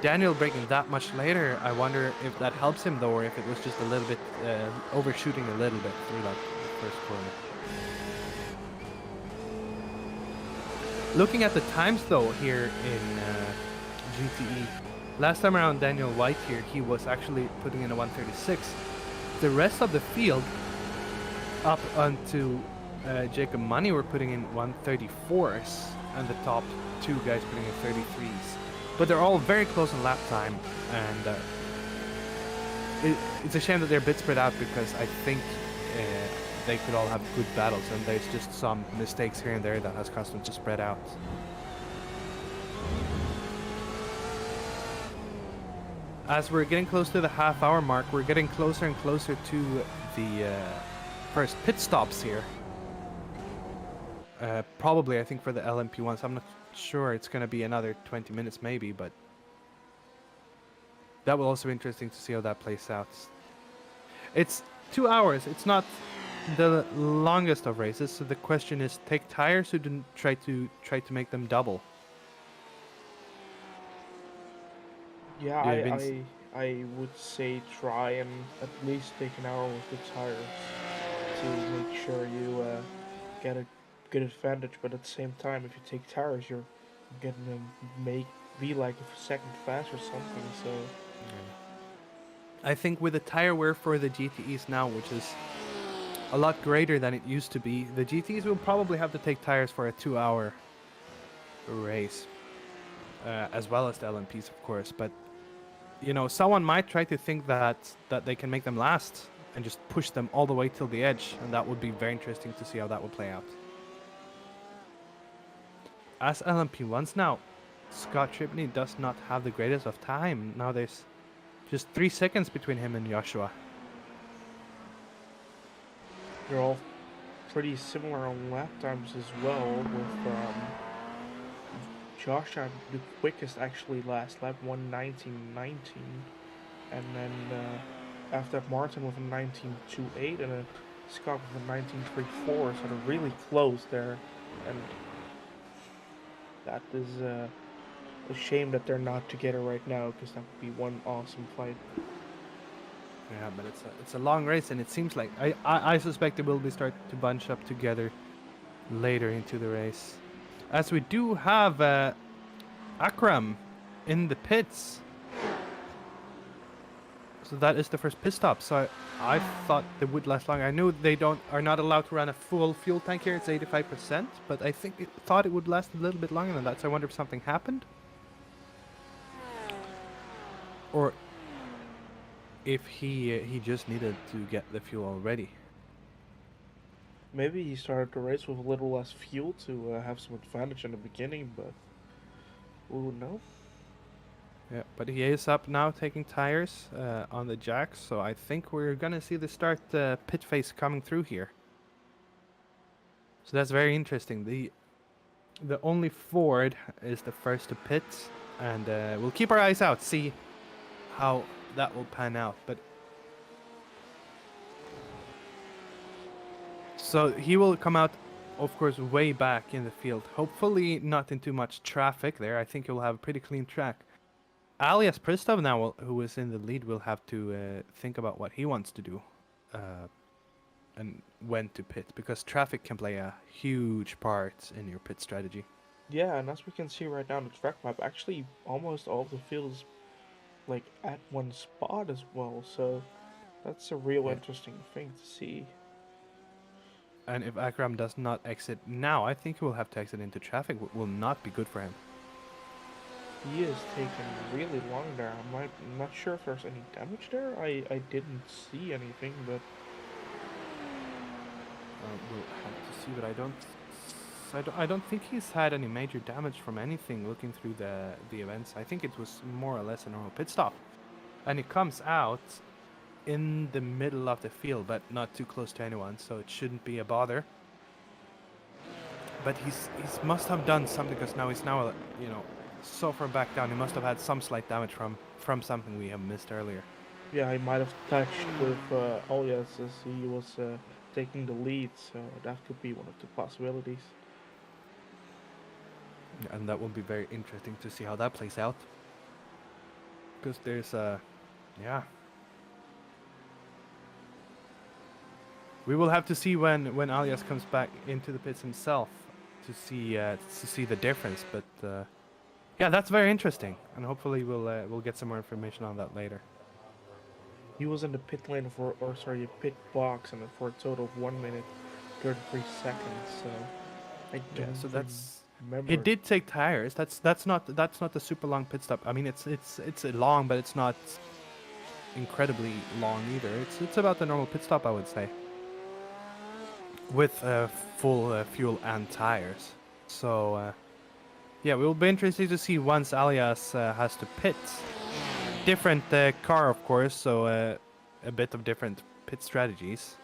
S1: Daniel breaking that much later. I wonder if that helps him though, or if it was just a little bit overshooting a little bit through that first corner. Looking at the times though here in GTE, last time around Daniel White here, he was actually putting in a 136. The rest of the field, up onto Jacob Money, were putting in 134s, and the top two guys putting in 33s. But they're all very close in lap time, and it's a shame that they're a bit spread out because I think they could all have good battles, and there's just some mistakes here and there that has caused them to spread out. As we're getting close to the half-hour mark, we're getting closer and closer to the first pit stops here. Probably, I think, for the LMP ones. I'm not sure. It's going to be another 20 minutes maybe, but that will also be interesting to see how that plays out. It's 2 hours. It's not the longest of races, so the question is, take tires or try to make them double?
S2: Yeah,
S1: Yeah,
S2: I would say try and at least take an hour with the tires to make sure you get a good advantage. But at the same time, if you take tires, you're gonna be like a second fast or something. So
S1: I think with the tire wear for the GTEs now, which is a lot greater than it used to be, the GTEs will probably have to take tires for a 2-hour race, as well as the LMPs, of course. But you know, someone might try to think that they can make them last and just push them all the way till the edge, and that would be very interesting to see how that would play out. As LMP1s now, Scott Tripney does not have the greatest of time. Now there's just 3 seconds between him and Joshua.
S2: they're all pretty similar on lap times as well. With Josh had the quickest actually last lap, 1:19.19, and then after that Martin with a 19.28 and a Scott with a 19.34, so they're really close there, and that is a shame that they're not together right now, because that would be one awesome fight.
S1: Yeah, but it's a long race, and it seems like I suspect they will be start to bunch up together later into the race. As we do have Akram in the pits. So that is the first pit stop. So I thought they would last longer. I knew they are not allowed to run a full fuel tank here. It's 85%, but I thought it would last a little bit longer than that. So I wonder if something happened, or if he just needed to get the fuel already.
S2: Maybe he started the race with a little less fuel to have some advantage in the beginning, but we would know.
S1: Yeah, but he is up now, taking tires on the jacks. So I think we're gonna see the start pit phase coming through here. So that's very interesting. The only Ford is the first to pit, and we'll keep our eyes out, see how that will pan out. But so he will come out, of course, way back in the field. Hopefully not in too much traffic there. I think he'll have a pretty clean track. Alias Pristov now, who is in the lead, will have to think about what he wants to do and when to pit, because traffic can play a huge part in your pit strategy.
S2: Yeah, and as we can see right now on the track map, actually almost all of the field is like at one spot as well, so that's a real interesting thing to see.
S1: And if Akram does not exit now, I think he will have to exit into traffic. Will not be good for him.
S2: He is taking really long there. I'm not sure if there's any damage there. I didn't see anything, but
S1: We'll have to see, but I don't think he's had any major damage from anything. Looking through the events, I think it was more or less a normal pit stop, and he comes out in the middle of the field, but not too close to anyone, so it shouldn't be a bother. But he's must have done something, because he's now so far back down. He must have had some slight damage from something we have missed earlier.
S2: yeah, he might have touched with Alias as he was taking the lead, so that could be one of the possibilities.
S1: And that will be very interesting to see how that plays out, because there's yeah. We will have to see when Alias comes back into the pits himself to see the difference. But yeah, that's very interesting, and hopefully we'll get some more information on that later.
S2: He was in the pit lane pit box, and for a total of 1 minute 33 seconds. So I don't.
S1: So that's.
S2: remember.
S1: He did take tires. That's not a super long pit stop. I mean, it's long, but it's not incredibly long either. It's about the normal pit stop, I would say, with full fuel and tires. So yeah, we'll be interested to see once Alias has to pit. Different car, of course, so a bit of different pit strategies.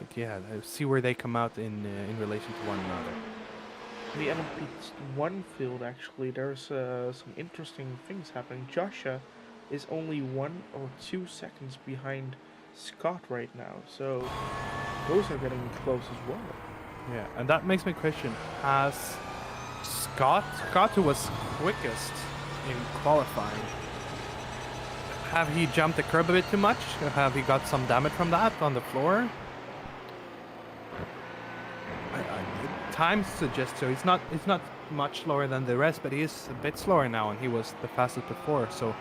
S1: But yeah, see where they come out in relation to one another.
S2: The LMP1 field, actually, there's some interesting things happening. Joshua is only 1 or 2 seconds behind Scott right now, so those are getting close as well.
S1: Yeah, and that makes me question, has Scott, who was quickest in qualifying, have he jumped the curb a bit too much? Have he got some damage from that on the floor? Time suggests so. He's not much slower than the rest, but he is a bit slower now, and he was the fastest before. So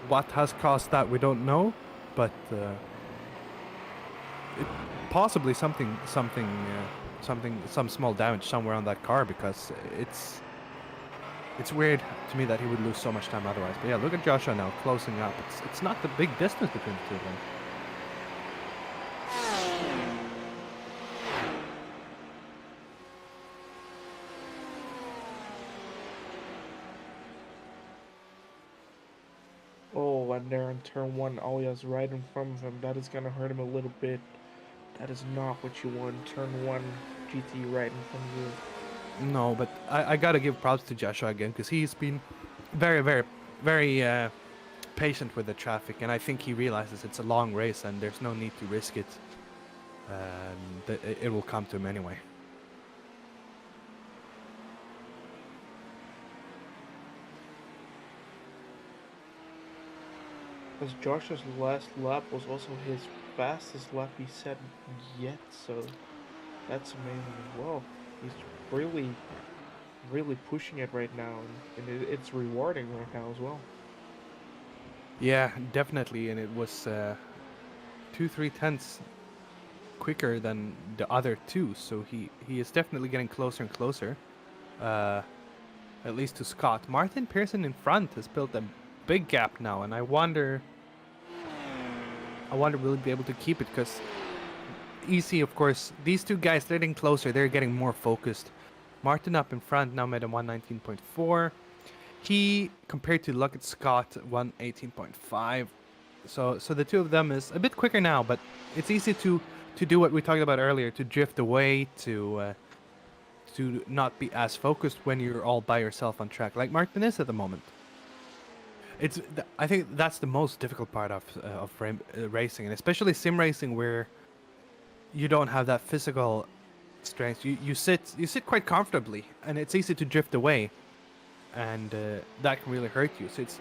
S1: what has caused that, we don't know, but possibly some small damage somewhere on that car, because it's weird to me that he would lose so much time otherwise. But yeah, look at Joshua now closing up. It's not the big distance between the two of them.
S2: Oh, and there in turn 1, Alias right in front of him. That is gonna hurt him a little bit. That is not what you want. Turn 1, GT right in front of you.
S1: No, but I gotta give props to Joshua again, because he's been very, very, very patient with the traffic, and I think he realizes it's a long race and there's no need to risk it. It will come to him anyway.
S2: As Joshua's last lap was also his fastest lap he set yet, so that's amazing as well. He's really really pushing it right now, and it's rewarding right now as well.
S1: Yeah, definitely, and it was 2-3 tenths quicker than the other two, so he is definitely getting closer and closer. At least to Scott. Martin Pearson in front has built a big gap now, and I wonder will he be able to keep it, because easy, of course, these two guys, they're getting closer, they're getting more focused. Martin up in front now made a 119.4. He, compared to Luckett Scott, 118.5. So the two of them is a bit quicker now, but it's easy to do what we talked about earlier, to drift away, to not be as focused when you're all by yourself on track, like Martin is at the moment. I think that's the most difficult part of racing, and especially sim racing, where you don't have that physical strength. You sit quite comfortably, and it's easy to drift away, and that can really hurt you. So it's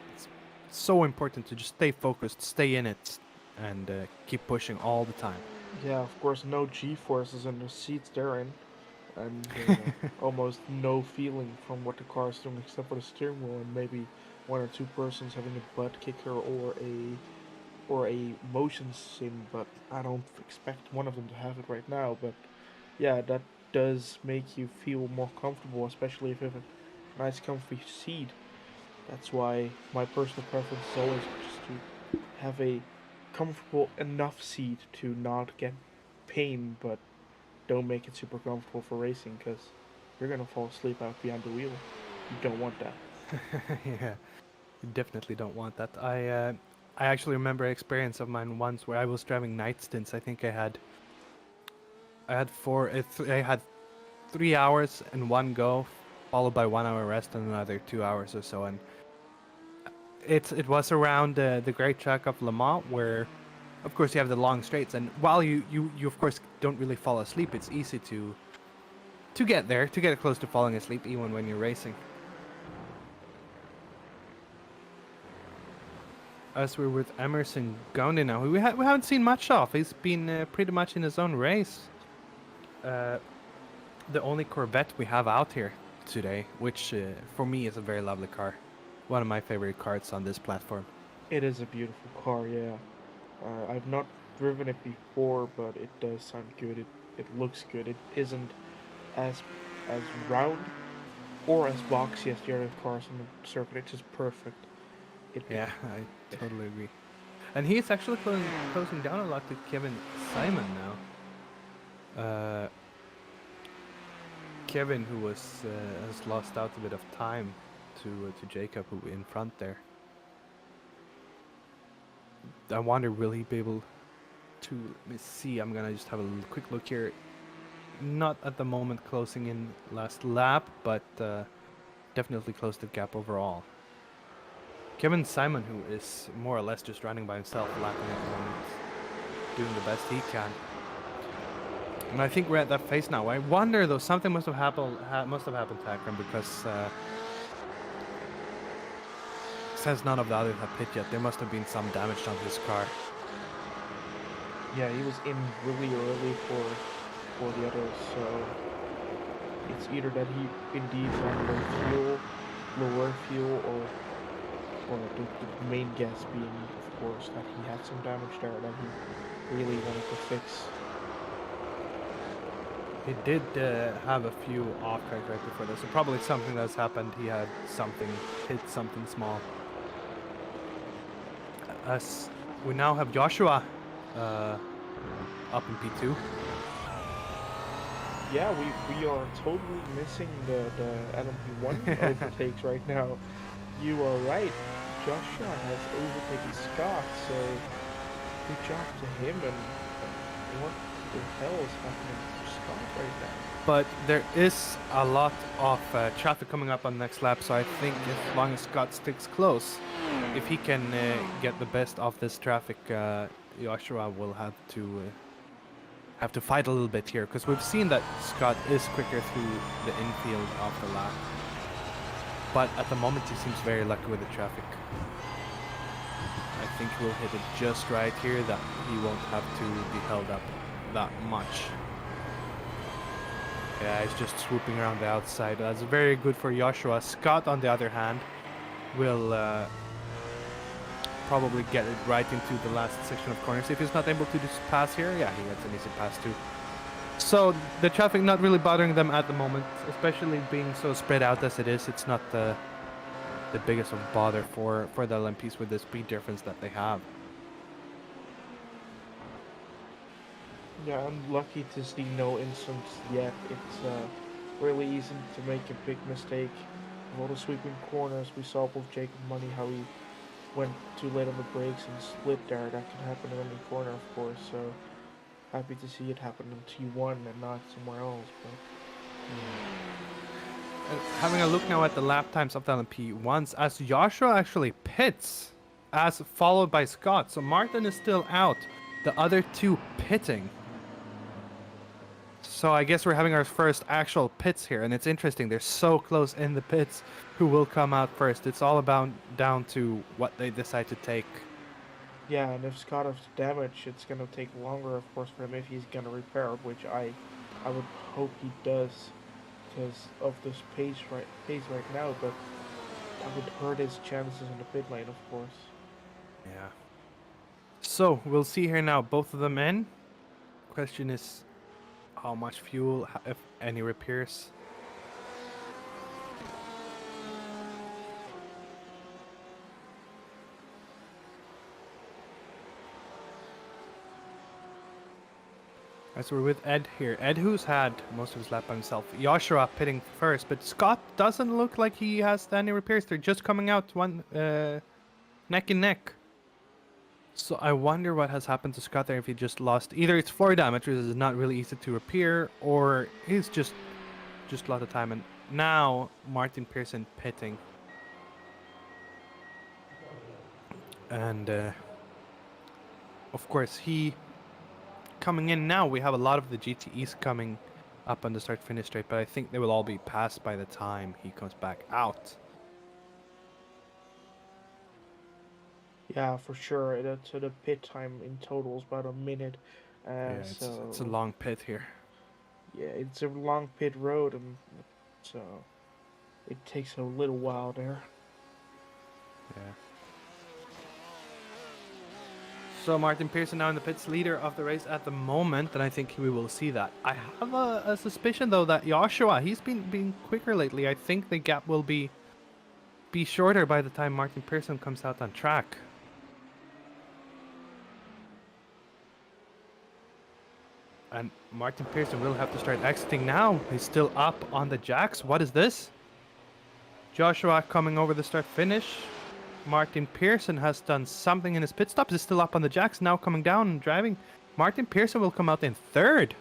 S1: so important to just stay focused, stay in it, and keep pushing all the time.
S2: Yeah, of course, no G-forces in the seats they're in, and almost no feeling from what the car is doing except for the steering wheel, and maybe one or two persons having a butt kicker or a motion sim, but I don't expect one of them to have it right now. But yeah, that does make you feel more comfortable, especially if you have a nice comfy seat. That's why my personal preference is always just to have a comfortable enough seat to not get pain, but don't make it super comfortable for racing, because you're gonna fall asleep out behind the wheel. You don't want that.
S1: Yeah, you definitely don't want that. I actually remember an experience of mine once where I was driving night stints. I think I had 3 hours in one go, followed by 1 hour rest and another 2 hours or so. And it was around the great track of Le Mans, where, of course, you have the long straights. And while you of course don't really fall asleep, it's easy to get there, to get close to falling asleep, even when you're racing. As we're with Emerson Gondi now, we haven't seen much of. He's been pretty much in his own race. The only Corvette we have out here today, which for me is a very lovely car. One of my favorite cars on this platform.
S2: It is a beautiful car, yeah. I've not driven it before, but it does sound good. It looks good. It isn't as round or as boxy as the other cars on the circuit. It's just perfect.
S1: Yeah, I totally agree. And he is actually closing down a lot to Kevin Simon now. Kevin, who has lost out a bit of time to Jacob, who in front there. I wonder, will he be able to? Let me see. I'm gonna just have a quick look here. Not at the moment closing in last lap, but definitely closed the gap overall. Kevin Simon, who is more or less just running by himself, lapping at the moment, doing the best he can. And I think we're at that phase now. I wonder though, something must have happened to Akram, because since none of the others have pit yet, there must have been some damage on his car.
S2: Yeah, he was in really early for the others, so it's either that he indeed ran lower fuel, or the main guess being, of course, that he had some damage there that he really wanted to fix.
S1: He did have a few off tracks right before this, so probably something that's happened. He had hit something small. As we now have Joshua up in P2.
S2: Yeah, we are totally missing the LMP1 overtakes right now. You are right. Joshua has overtaken Scott, so good job to him. And what the hell is happening to Scott right now?
S1: But there is a lot of traffic coming up on the next lap, so I think as long as Scott sticks close, if he can get the best of this traffic, Joshua will have to fight a little bit here, because we've seen that Scott is quicker through the infield of the lap. But at the moment he seems very lucky with the traffic. I think he'll hit it just right here, that he won't have to be held up that much. Yeah, he's just swooping around the outside. That's very good for Joshua. Scott, on the other hand, will probably get it right into the last section of corners. If he's not able to just pass here, yeah, he gets an easy pass too. So the traffic not really bothering them at the moment, especially being so spread out as it is. It's not the biggest of bother for the LMPs with the speed difference that they have.
S2: Yeah, I'm lucky to see no incidents yet. It's really easy to make a big mistake. With all the sweeping corners we saw with Jacob Money, how he went too late on the brakes and slid there. That can happen in any corner, of course. So happy to see it happen in T1 and not somewhere else. But
S1: Having a look now at the lap times of the LMP1s, as Joshua actually pits, as followed by Scott. So Martin is still out. The other two pitting. So I guess we're having our first actual pits here, and it's interesting. They're so close in the pits. Who will come out first? It's all about down to what they decide to take.
S2: yeah, and if Scott has damage, it's gonna take longer, of course, for him if he's gonna repair it, which I would hope he does, because of this pace right now. But that would hurt his chances in the pit lane, of course.
S1: Yeah. So we'll see here now. Both of them in. Question is, how much fuel, if any repairs. As we're with Ed here. Ed, who's had most of his lap by himself. Joshua pitting first, but Scott doesn't look like he has any repairs. They're just coming out one neck and neck. So I wonder what has happened to Scott there, if he just lost. Either it's floor damage, which is not really easy to repair, or he's just a lot of time. And now Martin Pearson pitting. And of course he coming in now. We have a lot of the GTEs coming up on the start-finish straight, but I think they will all be passed by the time he comes back out.
S2: Yeah, for sure. So the pit time in total is about a minute.
S1: Yeah, it's a long pit here.
S2: Yeah, it's a long pit road, and so it takes a little while there.
S1: Yeah. So Martin Pearson now in the pits, leader of the race at the moment, and I think we will see that. I have a suspicion though that Joshua, he's been quicker lately. I think the gap will be shorter by the time Martin Pearson comes out on track. And Martin Pearson will have to start exiting now. He's still up on the jacks. What is this? Joshua coming over the start finish. Martin Pearson has done something in his pit stops. He's still up on the jacks, now coming down and driving. Martin Pearson will come out in third.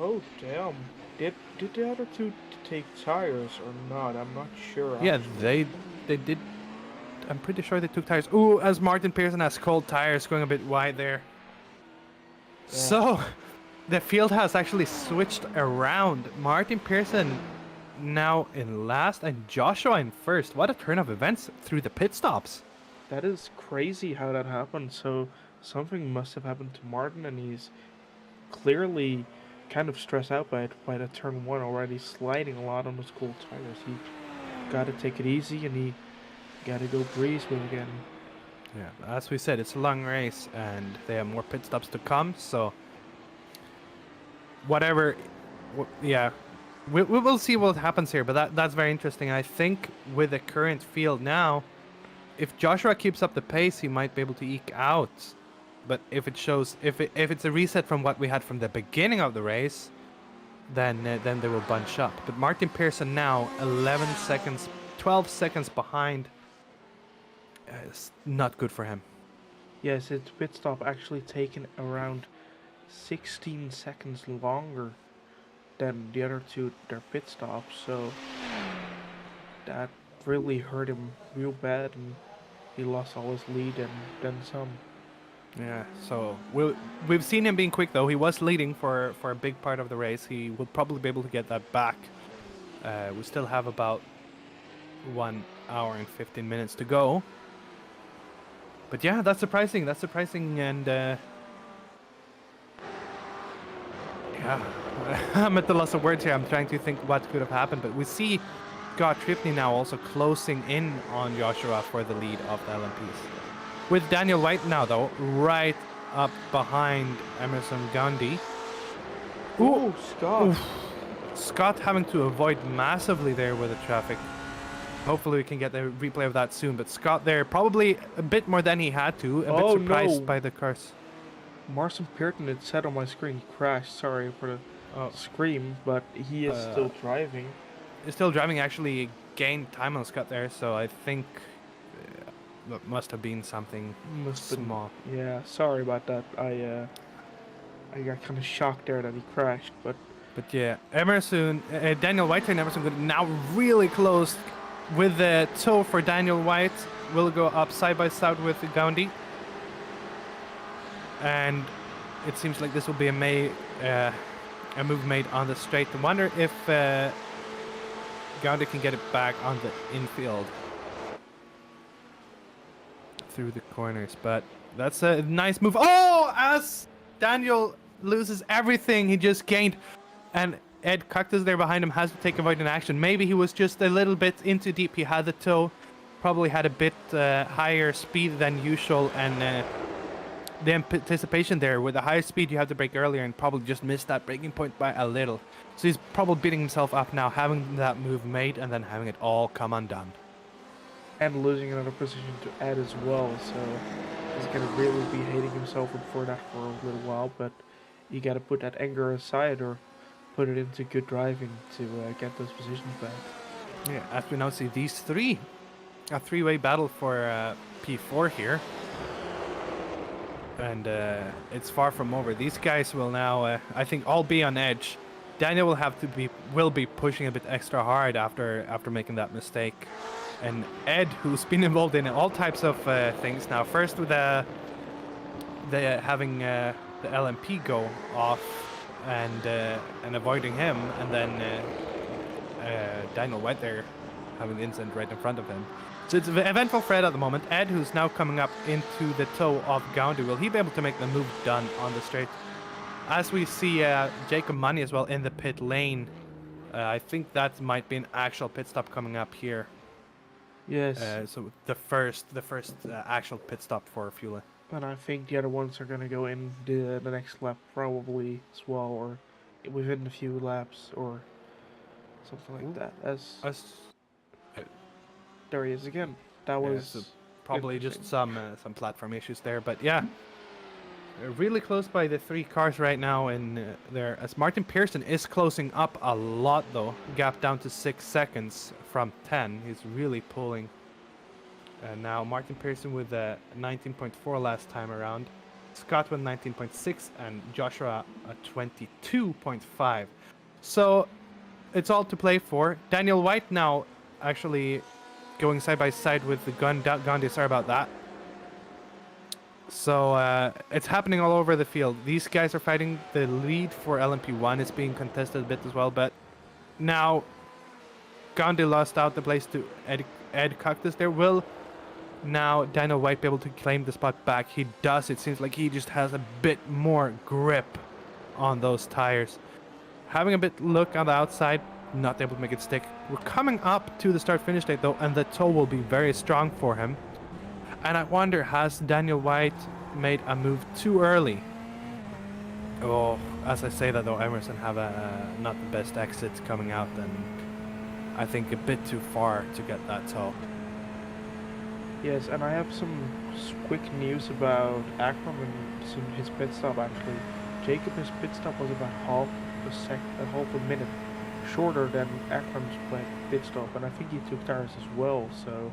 S2: Oh damn! Did the other two take tires or not? I'm not sure.
S1: Yeah,
S2: actually.
S1: they did. I'm pretty sure they took tires. Ooh, as Martin Pearson has cold tires, going a bit wide there.
S2: Yeah.
S1: So, the field has actually switched around. Martin Pearson now in last and Joshua in first. What a turn of events through the pit stops.
S2: That is crazy how that happened. So something must have happened to Martin, and he's clearly kind of stressed out by the turn one already, sliding a lot on those cold tires. He got to take it easy, and he got to go breeze with again.
S1: Yeah, as we said, it's a long race and they have more pit stops to come, so whatever, yeah, we will see what happens here, but that's very interesting. I think with the current field now, if Joshua keeps up the pace, he might be able to eke out, but if it's a reset from what we had from the beginning of the race, then they will bunch up. But Martin Pearson now 12 seconds behind. It's not good for him.
S2: Yes, its pit stop actually taken around 16 seconds longer than the other two, their pit stops, so that really hurt him real bad, and he lost all his lead and then some.
S1: Yeah, so we've seen him being quick though. He was leading for a big part of the race. He will probably be able to get that back. We still have about 1 hour and 15 minutes to go. But yeah, that's surprising. And yeah, I'm at the loss of words here. I'm trying to think what could have happened, but we see Scott Tripney now also closing in on Joshua for the lead of the LMPs. With Daniel White now, though, right up behind Emerson Gandhi.
S2: Ooh, Scott.
S1: Oof. Scott having to avoid massively there with the traffic. Hopefully we can get the replay of that soon, but Scott there probably a bit more than he had to. A bit
S2: Oh,
S1: surprised
S2: no.
S1: by the cars.
S2: Marcin Pearton, it said on my screen, he crashed. Sorry for the
S1: Oh.
S2: scream, but he is still driving.
S1: He's still driving, actually gained time on Scott there, so I think that must have been something
S2: Must been-
S1: small.
S2: Yeah, sorry about that. I got kind of shocked there that he crashed, but
S1: But yeah, Emerson, Daniel White and Emerson Good now really close with the toe for Daniel White. Will go up side by side with Gandhi. And it seems like this will be a move made on the straight. I wonder if Gandhi can get it back on the infield through the corners, but that's a nice move. Oh, as Daniel loses everything he just gained, and Ed Cactus there behind him has to take avoiding action. Maybe he was just a little bit in too deep. He had the toe, probably had a bit higher speed than usual, and the anticipation there with the higher speed you have to brake earlier, and probably just missed that braking point by a little. So he's probably beating himself up now, having that move made and then having it all come undone.
S2: and losing another position to Ed as well, so he's gonna really be hating himself for that for a little while. But you gotta put that anger aside or put it into good driving to get those positions back.
S1: Yeah, as we now see these three, a three-way battle for P4 here. And it's far from over. These guys will now, I think, all be on edge. Daniel will be pushing a bit extra hard after making that mistake. And Ed, who's been involved in all types of things now. First with the having the LMP go off and avoiding him, and then Daniel White there having the incident right in front of him. So it's an eventful Fred at the moment. Ed, who's now coming up into the toe of Gandhi, will he be able to make the move done on the straight? As we see Jacob Money as well in the pit lane, I think that might be an actual pit stop coming up here.
S2: Yes,
S1: So the first actual pit stop for Fueling.
S2: and I think the other ones are gonna go in the next lap probably as well, or within a few laps or something like that. As there he is again. That
S1: Yeah,
S2: was
S1: so probably just
S2: interesting.
S1: some platform issues there, but yeah. They're really close by the three cars right now in there, as Martin Pearson is closing up a lot though. Gap down to 6 seconds from 10. He's really pulling. And now Martin Pearson with 19.4 last time around. Scott with 19.6 and Joshua at 22.5. So it's all to play for. Daniel White now actually going side by side with the Gandhi. Sorry about that. So it's happening all over the field. These guys are fighting the lead for LMP1. It's being contested a bit as well, but now Gandhi lost out the place to Ed Cactus. There will now Daniel White be able to claim the spot back. He does. It seems like he just has a bit more grip on those tires. Having a bit look on the outside, not able to make it stick. We're coming up to the start-finish date though, and the toe will be very strong for him. And I wonder, has Daniel White made a move too early? Oh, as I say that though, Emerson have not the best exits coming out, and I think a bit too far to get that toe.
S2: Yes, and I have some quick news about Akram and his pit stop actually. Jacob's pit stop was about half a minute shorter than Akram's pit stop, and I think he took tires as well, so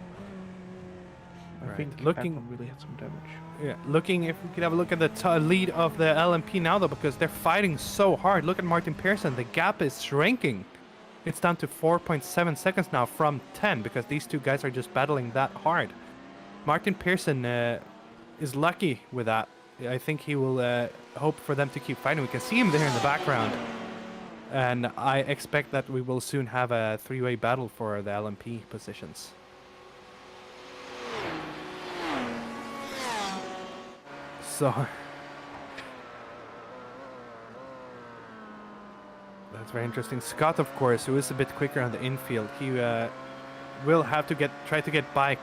S2: I
S1: Right.
S2: think Akram really had some damage.
S1: Yeah, looking if we could have a look at the lead of the LMP now though, because they're fighting so hard. Look at Martin Pearson. The gap is shrinking. It's down to 4.7 seconds now from 10 because these two guys are just battling that hard. Martin Pearson is lucky with that. I think he will hope for them to keep fighting. We can see him there in the background. And I expect that we will soon have a three-way battle for the LMP positions. So That's very interesting. Scott, of course, who is a bit quicker on the infield, he will have to try to get by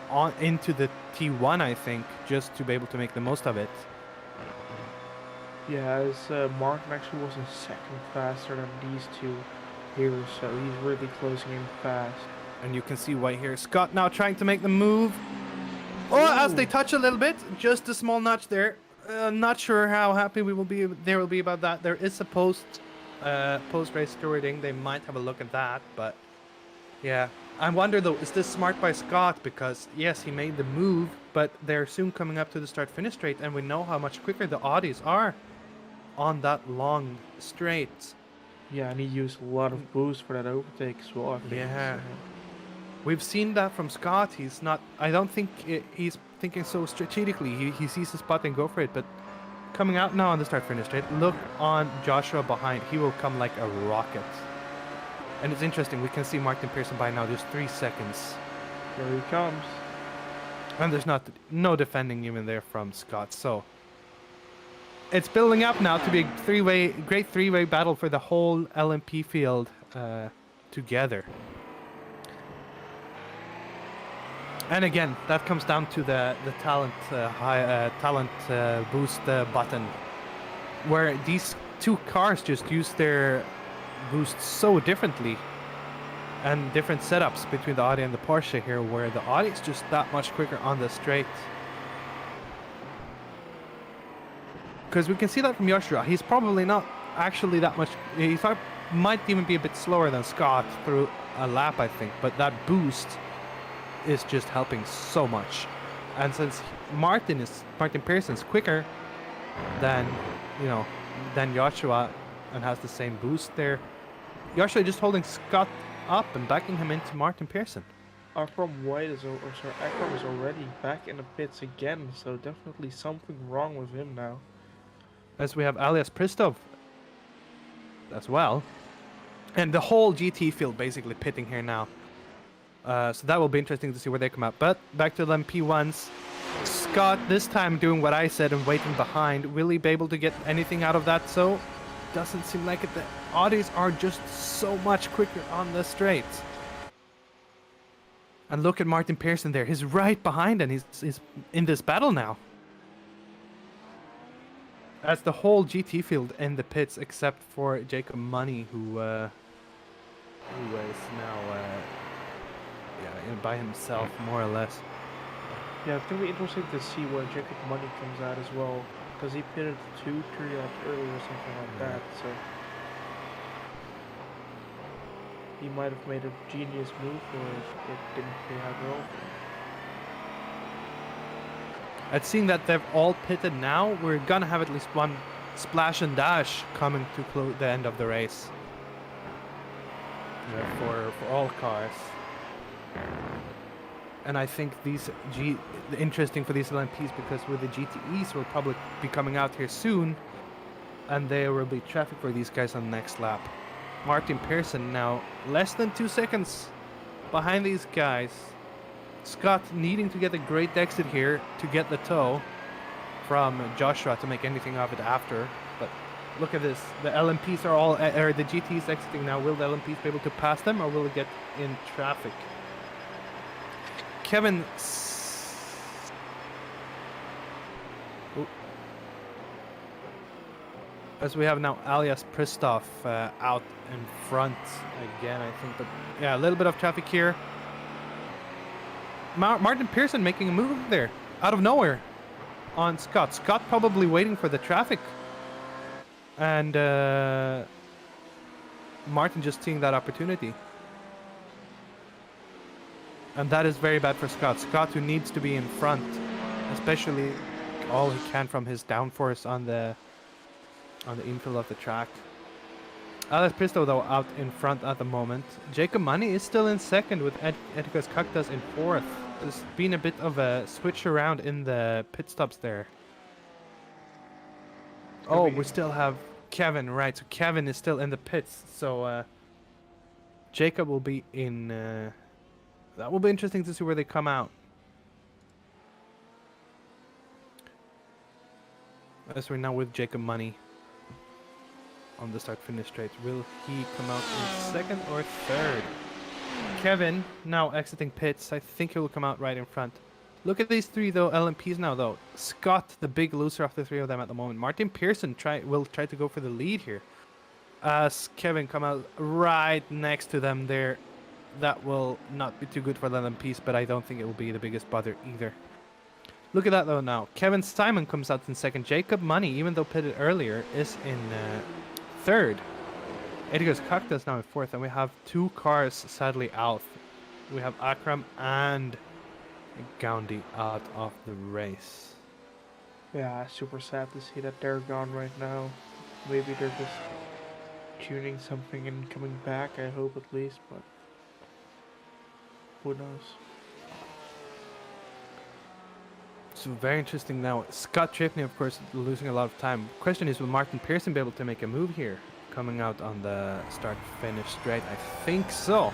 S1: on into the T1, I think, just to be able to make the most of it.
S2: Yeah, as Martin actually was a second faster than these two here, so he's really closing in fast.
S1: And you can see why here. Scott now trying to make the move. Oh, as they touch a little bit, just a small notch there. Not sure how happy we will be. There will be about that. There is a post-race stewarding. They might have a look at that, but yeah. I wonder though, is this smart by Scott? Because yes, he made the move, but they're soon coming up to the start-finish straight, and we know how much quicker the Audis are on that long straight.
S2: Yeah, and he used a lot of boost for that overtake as well, I think.
S1: Yeah.
S2: So.
S1: We've seen that from Scott. He's not. I don't think he's thinking so strategically. He sees the spot and go for it. But coming out now on the start finish straight, look on Joshua behind. He will come like a rocket. And it's interesting. We can see Martin Pearson by now just 3 seconds.
S2: Here he comes.
S1: And there's no defending even there from Scott. So it's building up now to be a great three-way battle for the whole LMP field together. And again, that comes down to the talent boost button, where these two cars just use their boost so differently, and different setups between the Audi and the Porsche here, where the Audi is just that much quicker on the straight. Because we can see that from Joshua, he's probably not actually that much. He might even be a bit slower than Scott through a lap, I think, but that boost is just helping so much. And since Martin Pearson's quicker than Joshua and has the same boost there, Joshua just holding Scott up and backing him into Martin Pearson.
S2: Akram is already back in the pits again, so definitely something wrong with him now.
S1: As we have Alias Pristov as well. And the whole GT field basically pitting here now. So that will be interesting to see where they come out. But back to them P1s. Scott this time doing what I said and waiting behind. Will he be able to get anything out of that? So doesn't seem like it. The Audis are just so much quicker on the straights. And look at Martin Pearson there. He's right behind and he's in this battle now. As the whole GT field in the pits except for Jacob Money, who is now by himself, more or less.
S2: Yeah, it's going to be interesting to see where Jacob Money comes out as well, because he pitted 2-3 laps earlier or something like that, so he might have made a genius move, or it didn't pay out well.
S1: At seeing that they've all pitted now, we're gonna have at least one splash and dash coming to the end of the race for all cars. And I think these interesting for these LMPs, because with the GTEs will probably be coming out here soon, and there will be traffic for these guys on the next lap. Martin Pearson now less than 2 seconds behind these guys. Scott needing to get a great exit here to get the tow from Joshua to make anything of it after. But look at this, the LMPs are all, or the GTs exiting now. Will the LMPs be able to pass them, or will it get in traffic? Kevin. As we have now Alias Pristov out in front again, I think. But yeah, a little bit of traffic here. Martin Pearson making a move there, out of nowhere, on Scott. Scott probably waiting for the traffic. And Martin just seeing that opportunity. And that is very bad for Scott. Scott, who needs to be in front, especially all he can from his downforce on the infield of the track. Alex Pristo, though, out in front at the moment. Jacob Money is still in second, with Edgar's Cactus in fourth. There's been a bit of a switch around in the pit stops there. Oh, we still have Kevin, right? So Kevin is still in the pits. So Jacob will be in... that will be interesting to see where they come out. As we're now with Jacob Money. on the start-finish straight. Will he come out in second or third? Kevin now exiting pits. I think he will come out right in front. Look at these three though, LMPs now though. Scott, the big loser of the three of them at the moment. Martin Pearson will try to go for the lead here. As Kevin come out right next to them there. That will not be too good for the LMPs, but I don't think it will be the biggest bother either. Look at that though now. Kevin Simon comes out in second. Jacob Money, even though pitted earlier, is in third. Edgar's Cactus now in fourth, and we have two cars sadly out. We have Akram and Gandhi out of the race.
S2: Yeah, super sad to see that they're gone right now. Maybe they're just tuning something and coming back, I hope at least, but who knows?
S1: So very interesting now. Scott Tripney, of course, losing a lot of time. Question is, will Martin Pearson be able to make a move here? Coming out on the start-finish straight? I think so.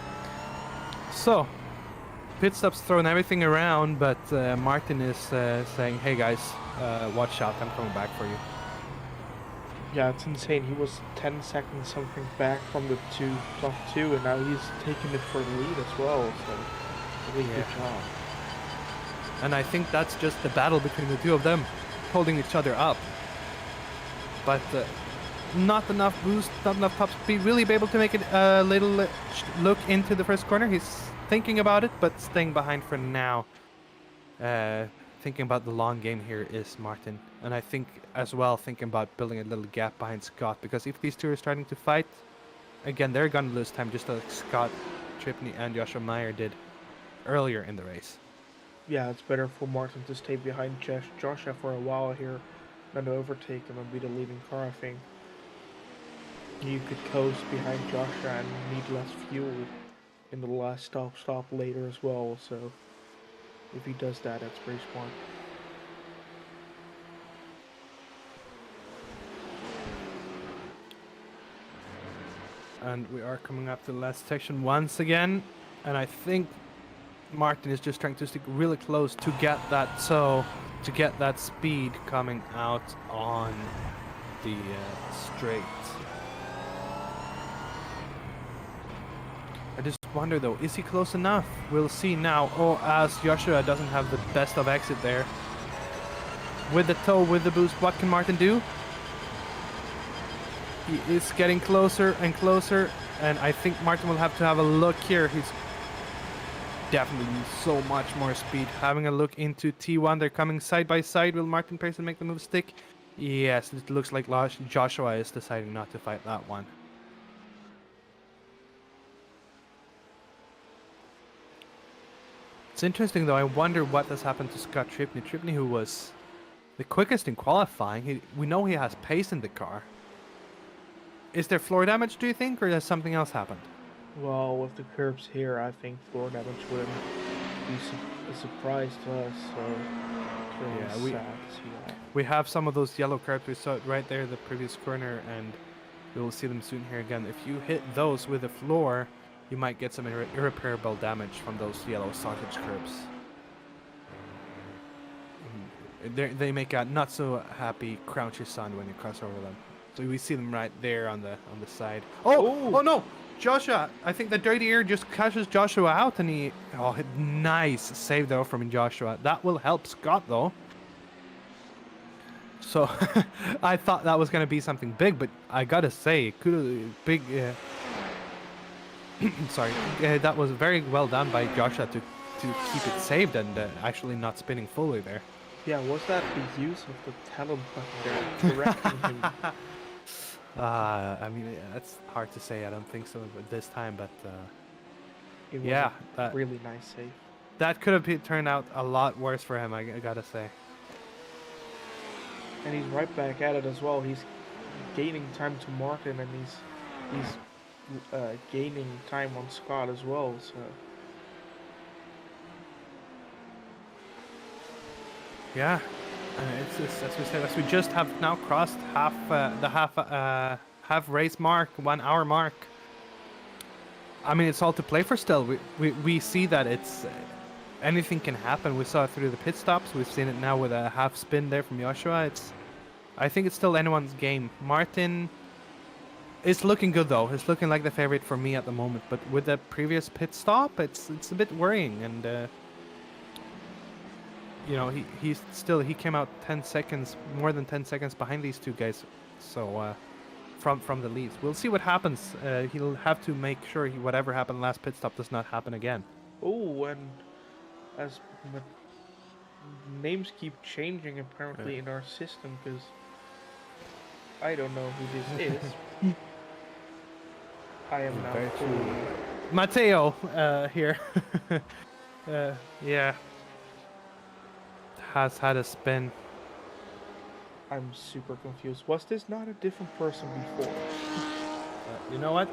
S1: So, pit stop's throwing everything around, but Martin is saying, hey guys, watch out, I'm coming back for you.
S2: Yeah, it's insane. He was 10 seconds something back from the top two, and now he's taking it for the lead as well. So, really good job.
S1: And I think that's just the battle between the two of them, holding each other up. But not enough boost, not enough top speed, really be able to make it a little look into the first corner. He's thinking about it, but staying behind for now. Thinking about the long game here is Martin. And I think as well thinking about building a little gap behind Scott, because if these two are starting to fight, again, they're going to lose time just like Scott Tripney and Joshua Meyer did earlier in the race.
S2: Yeah, it's better for Martin to stay behind Joshua for a while here than to overtake him and be the leading car, I think. You could coast behind Joshua and need less fuel in the last stop later as well, so if he does that, that's pretty smart.
S1: And we are coming up to the last section once again, and I think Martin is just trying to stick really close to get that speed coming out on the straight. I just wonder though, is he close enough? We'll see now. Oh, as Joshua doesn't have the best of exit there. With the toe, with the boost, what can Martin do? He is getting closer and closer, and I think Martin will have to have a look here. He's definitely so much more speed. Having a look into T1, they're coming side by side. Will Martin Pearson make the move stick? Yes, it looks like Joshua is deciding not to fight that one. It's interesting though, I wonder what has happened to Scott Tripney. Tripney, who was the quickest in qualifying, we know he has pace in the car. Is there floor damage, do you think, or has something else happened?
S2: Well, with the curbs here, I think floor damage wouldn't be a surprise to us, so it's really sad to see that.
S1: We have some of those yellow curbs. We saw it right there in the previous corner, and we will see them soon here again. If you hit those with the floor, you might get some irreparable damage from those yellow sausage curbs. They make a not so happy crouchy sun when you cross over them. So we see them right there on the side. Oh no! Joshua, I think the dirty air just catches Joshua out, and he... Oh, nice save though from Joshua. That will help Scott though. So, I thought that was going to be something big, but I gotta say, big... sorry, that was very well done by Joshua to keep it saved and actually not spinning fully there.
S2: Yeah, was that the use of the talent button there correcting him?
S1: I mean, that's hard to say. I don't think so at this time, but
S2: It was
S1: yeah,
S2: a really nice save.
S1: That could have turned out a lot worse for him, I gotta say.
S2: And he's right back at it as well. He's gaining time to Martin, and he's gaining time on Scott as well. So
S1: yeah, it's just, as we said, as we just have now crossed half race mark, 1 hour mark. I mean, it's all to play for still. We see that it's anything can happen. We saw it through the pit stops. We've seen it now with a half spin there from Joshua. I think it's still anyone's game. Martin It's looking good though. It's looking like the favorite for me at the moment. But with the previous pit stop, it's a bit worrying. And you know, he came out 10 seconds, more than 10 seconds behind these two guys. So from the leads, we'll see what happens. He'll have to make sure whatever happened last pit stop does not happen again.
S2: Oh, and as names keep changing apparently in our system, because I don't know who this is. I am now
S1: Very
S2: fully...
S1: true. Matteo here. Yeah. Has had a spin.
S2: I'm super confused. Was this not a different person before?
S1: You know what?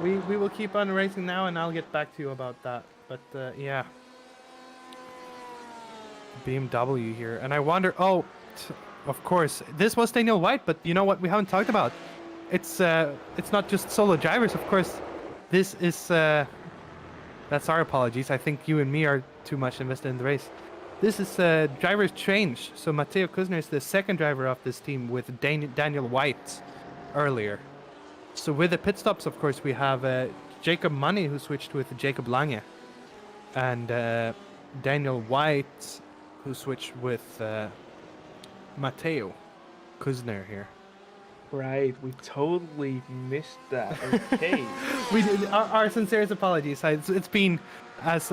S1: We will keep on racing now, and I'll get back to you about that. But yeah, BMW here, and I wonder. Oh, of course, this was Daniel White. But you know what? We haven't talked about. It's not just solo drivers. Of course, this is. That's our apologies. I think you and me are too much invested in the race. This is drivers change. So Matteo Kuzner is the second driver of this team with Daniel White earlier. So with the pit stops, of course, we have Jacob Money, who switched with Jacob Lange, and Daniel White, who switched with Matteo Kuzner here.
S2: Right, we totally missed that. Okay.
S1: We did, our sincerest apologies. It's been, as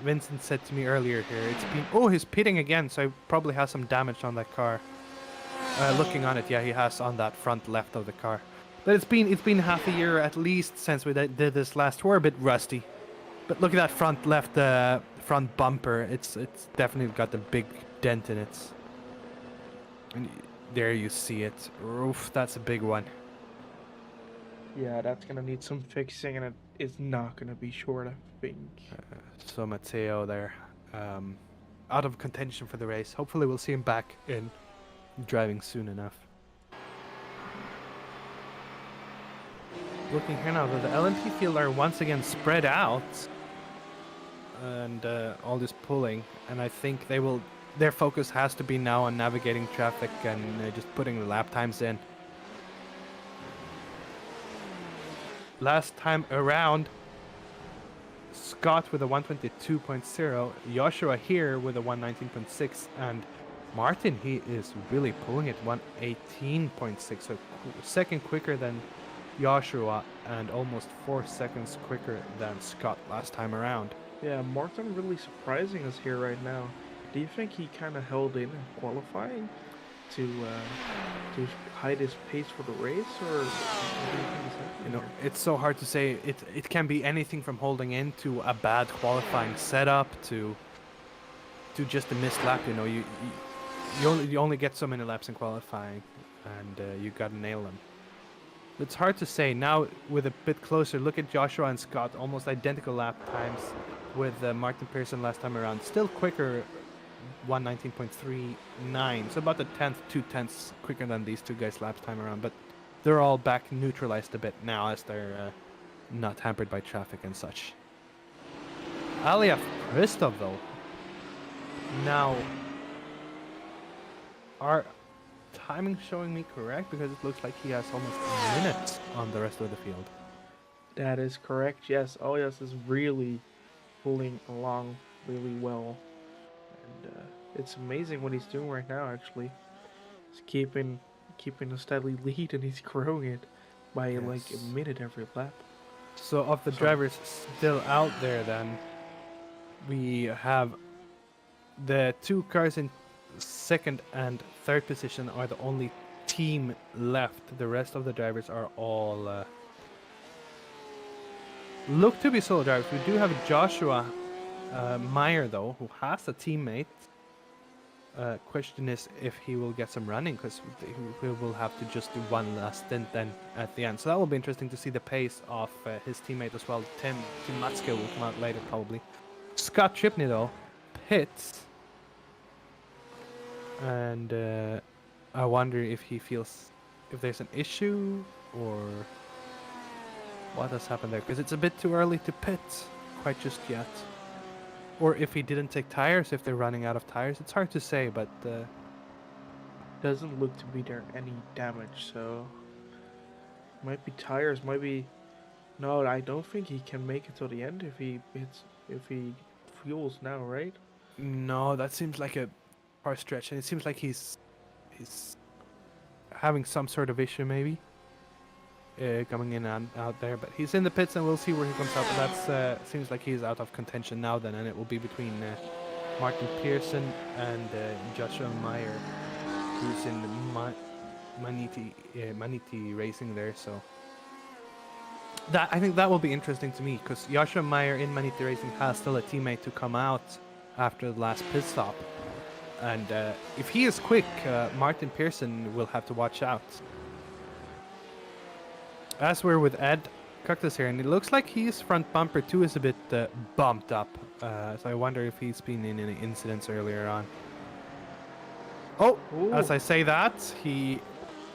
S1: Vincent said to me earlier here, it's been, oh, he's pitting again, so he probably has some damage on that car. Looking on it, yeah, he has on that front left of the car. But it's been half a year at least since we did this last tour, a bit rusty. But look at that front left, front bumper. It's definitely got a big dent in it. And there you see it. Oof, that's a big one.
S2: Yeah, that's gonna need some fixing, and it is not gonna be short, I think.
S1: So Matteo there, out of contention for the race. Hopefully we'll see him back in driving soon enough. Looking here now, the LMP field are once again spread out, and all this pulling, and I think their focus has to be now on navigating traffic and just putting the lap times in. Last time around, Scott with a 122.0, Joshua here with a 119.6, and Martin, he is really pulling it, 118.6, so second quicker than Joshua and almost 4 seconds quicker than Scott last time around.
S2: Yeah, Martin really surprising us here right now. Do you think he kind of held in qualifying to hide his pace for the race, or what do you think is happening?
S1: You know, it's so hard to say. It can be anything from holding in to a bad qualifying setup to just a missed lap. You know, you only get so many laps in qualifying, and you gotta nail them. It's hard to say now with a bit closer. Look at Joshua and Scott, almost identical lap times with Martin Pearson last time around. Still quicker, 119.39, so about a tenth, 2/10 quicker than these two guys last time around. But they're all back neutralized a bit now as they're not hampered by traffic and such. Aliyah Christoph though. Now, are timing showing me correct? Because it looks like he has almost a minute on the rest of the field.
S2: That is correct. Yes, Elias is really pulling along really well, and it's amazing what he's doing right now. Actually, he's keeping a steady lead, and he's growing it by like a minute every lap.
S1: So of the drivers still out there, then we have the two cars in second and third position are the only team left. The rest of the drivers are all look to be solo drivers. We do have Joshua Meyer though, who has a teammate. Question is if he will get some running, because we will have to just do one last stint then at the end. So that will be interesting to see the pace of his teammate as well. Tim Matsko will come out later probably. Scott Tripney though pits, and I wonder if he feels if there's an issue or what has happened there, because it's a bit too early to pit quite just yet. Or if he didn't take tires, if they're running out of tires. It's hard to say, but
S2: doesn't look to be there any damage, so might be tires, might be. No, I don't think he can make it till the end if he fuels now, right?
S1: No, that seems like a far stretch, and it seems like he's having some sort of issue maybe. Coming in and out there, but he's in the pits and we'll see where he comes out. But that's seems like he's out of contention now then, and it will be between Martin Pearson and Joshua Meyer, who's in the Maniti Racing there. So that I think that will be interesting to me, because Joshua Meyer in Maniti Racing has still a teammate to come out after the last pit stop, and if he is quick, Martin Pearson will have to watch out. As we're with Ed Cactus here, and it looks like his front bumper too is a bit bumped up. So I wonder if he's been in any incidents earlier on. Oh,
S2: Ooh.
S1: as I say that, he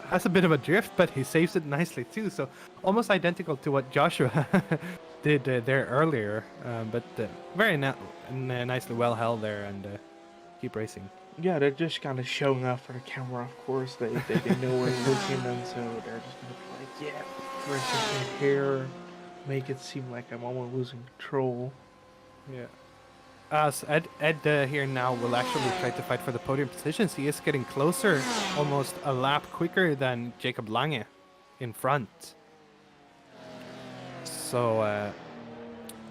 S1: has a bit of a drift, but he saves it nicely too. So almost identical to what Joshua did there earlier, but very nicely well held there, and keep racing.
S2: Yeah, they're just kind of showing off for the camera, of course. They know we're looking, and so they're just gonna be like, yeah, we're sitting here, make it seem like I'm almost losing control.
S1: Yeah. As Ed here now will actually try to fight for the podium positions. He is getting closer, almost a lap quicker than Jacob Lange in front. So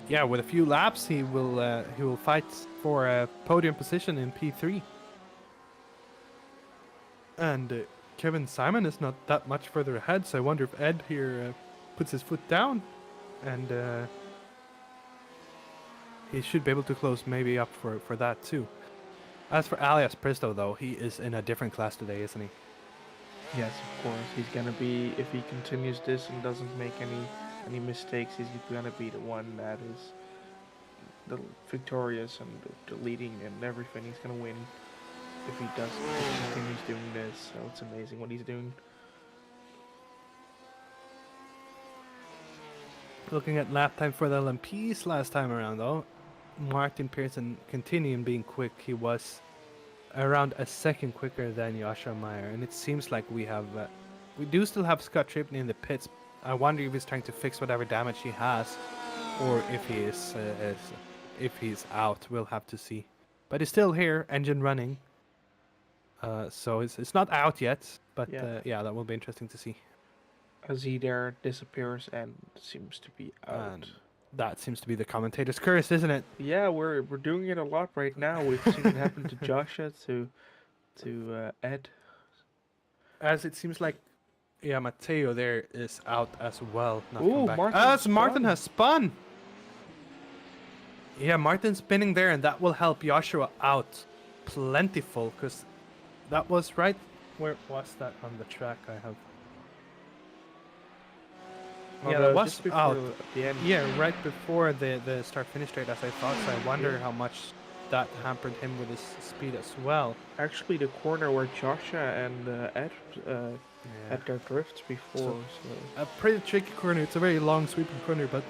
S1: yeah, with a few laps, he will fight for a podium position in P3. And Kevin Simon is not that much further ahead, so I wonder if Ed here puts his foot down, and he should be able to close maybe up for that too. As for Alias Pristo, though, he is in a different class today, isn't he?
S2: Yes, of course. He's gonna be, if he continues this and doesn't make any mistakes, he's gonna be the one that is the victorious and the leading and everything. He's gonna win if he continues doing this. So it's amazing what he's doing.
S1: Looking at lap time for the LMPs last time around, though, Martin Pearson continuing being quick. He was around a second quicker than Joshua Meyer, and it seems like we do still have Scott Trippney in the pits. I wonder if he's trying to fix whatever damage he has, or if he's out. We'll have to see. But he's still here, engine running. So it's not out yet, but yeah, that will be interesting to see.
S2: As he there disappears and seems to be out.
S1: And that seems to be the commentator's curse, isn't it?
S2: Yeah, we're doing it a lot right now. We've seen it happen to Joshua, to Ed.
S1: As it seems like, yeah, Matteo there is out as well. Not
S2: Ooh,
S1: come back.
S2: Martin
S1: As Martin
S2: spun.
S1: has spun. Yeah, Martin's spinning there, and that will help Joshua out plentiful, because that was right. Where was that on the track? I have. Yeah, that was
S2: just before
S1: out.
S2: the end.
S1: Yeah, right before the start-finish straight, as I thought. So I wonder how much that hampered him with his speed as well.
S2: Actually, the corner where Joshua and Ed had their drifts before. So
S1: a pretty tricky corner. It's a very long sweeping corner, but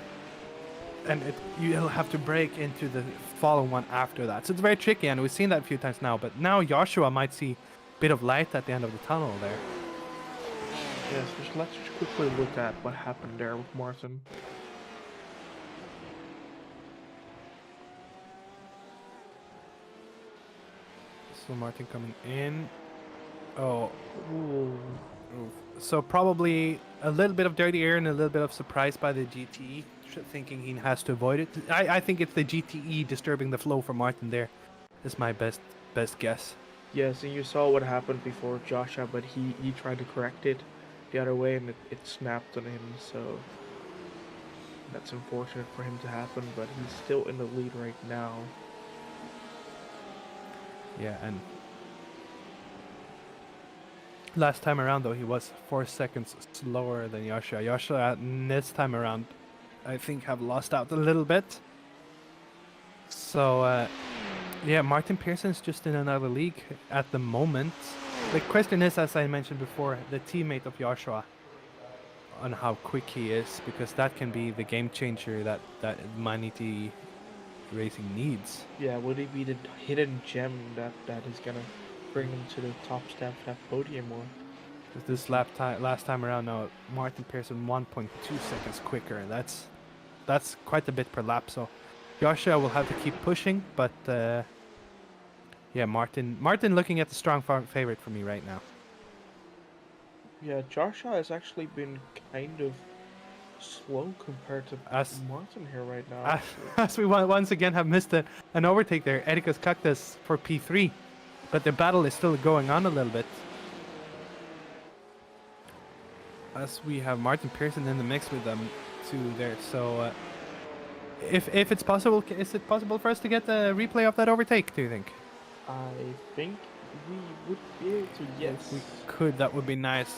S1: you'll have to break into the following one after that. So it's very tricky, and we've seen that a few times now. But now Joshua might see a bit of light at the end of the tunnel there.
S2: yes, let's just quickly look at what happened there with Martin.
S1: So Martin coming in. Oh,
S2: Ooh.
S1: so probably a little bit of dirty air and a little bit of surprise by the GTE, thinking he has to avoid it. I think it's the GTE disturbing the flow for Martin there. Is my best guess.
S2: Yes, and you saw what happened before Joshua, but he tried to correct it the other way, and it snapped on him, so that's unfortunate for him to happen, but he's still in the lead right now.
S1: Yeah, and last time around, though, he was 4 seconds slower than Joshua. Joshua, this time around, I think, have lost out a little bit. So, yeah, Martin Pearson's just in another league at the moment. The question is, as I mentioned before, the teammate of Joshua, on how quick he is, because that can be the game changer that Maniti Racing needs.
S2: Yeah, would he be the hidden gem that is gonna bring him to the top step of that podium or
S1: With this last time around, now Martin Pearson 1.2 seconds quicker, and that's quite a bit per lap. So Joshua will have to keep pushing, but yeah, Martin looking at the strong favorite for me right now.
S2: yeah, Joshua has actually been kind of slow compared to
S1: As-
S2: Martin here right now.
S1: As, as we once again have missed an overtake there, Ericus Cactus for P3, but the battle is still going on a little bit. As we have Martin Pearson in the mix with them too there, so if it's possible, is it possible for us to get a replay of that overtake? Do you think?
S2: I think we would be able to, yes.
S1: If we could, that would be nice.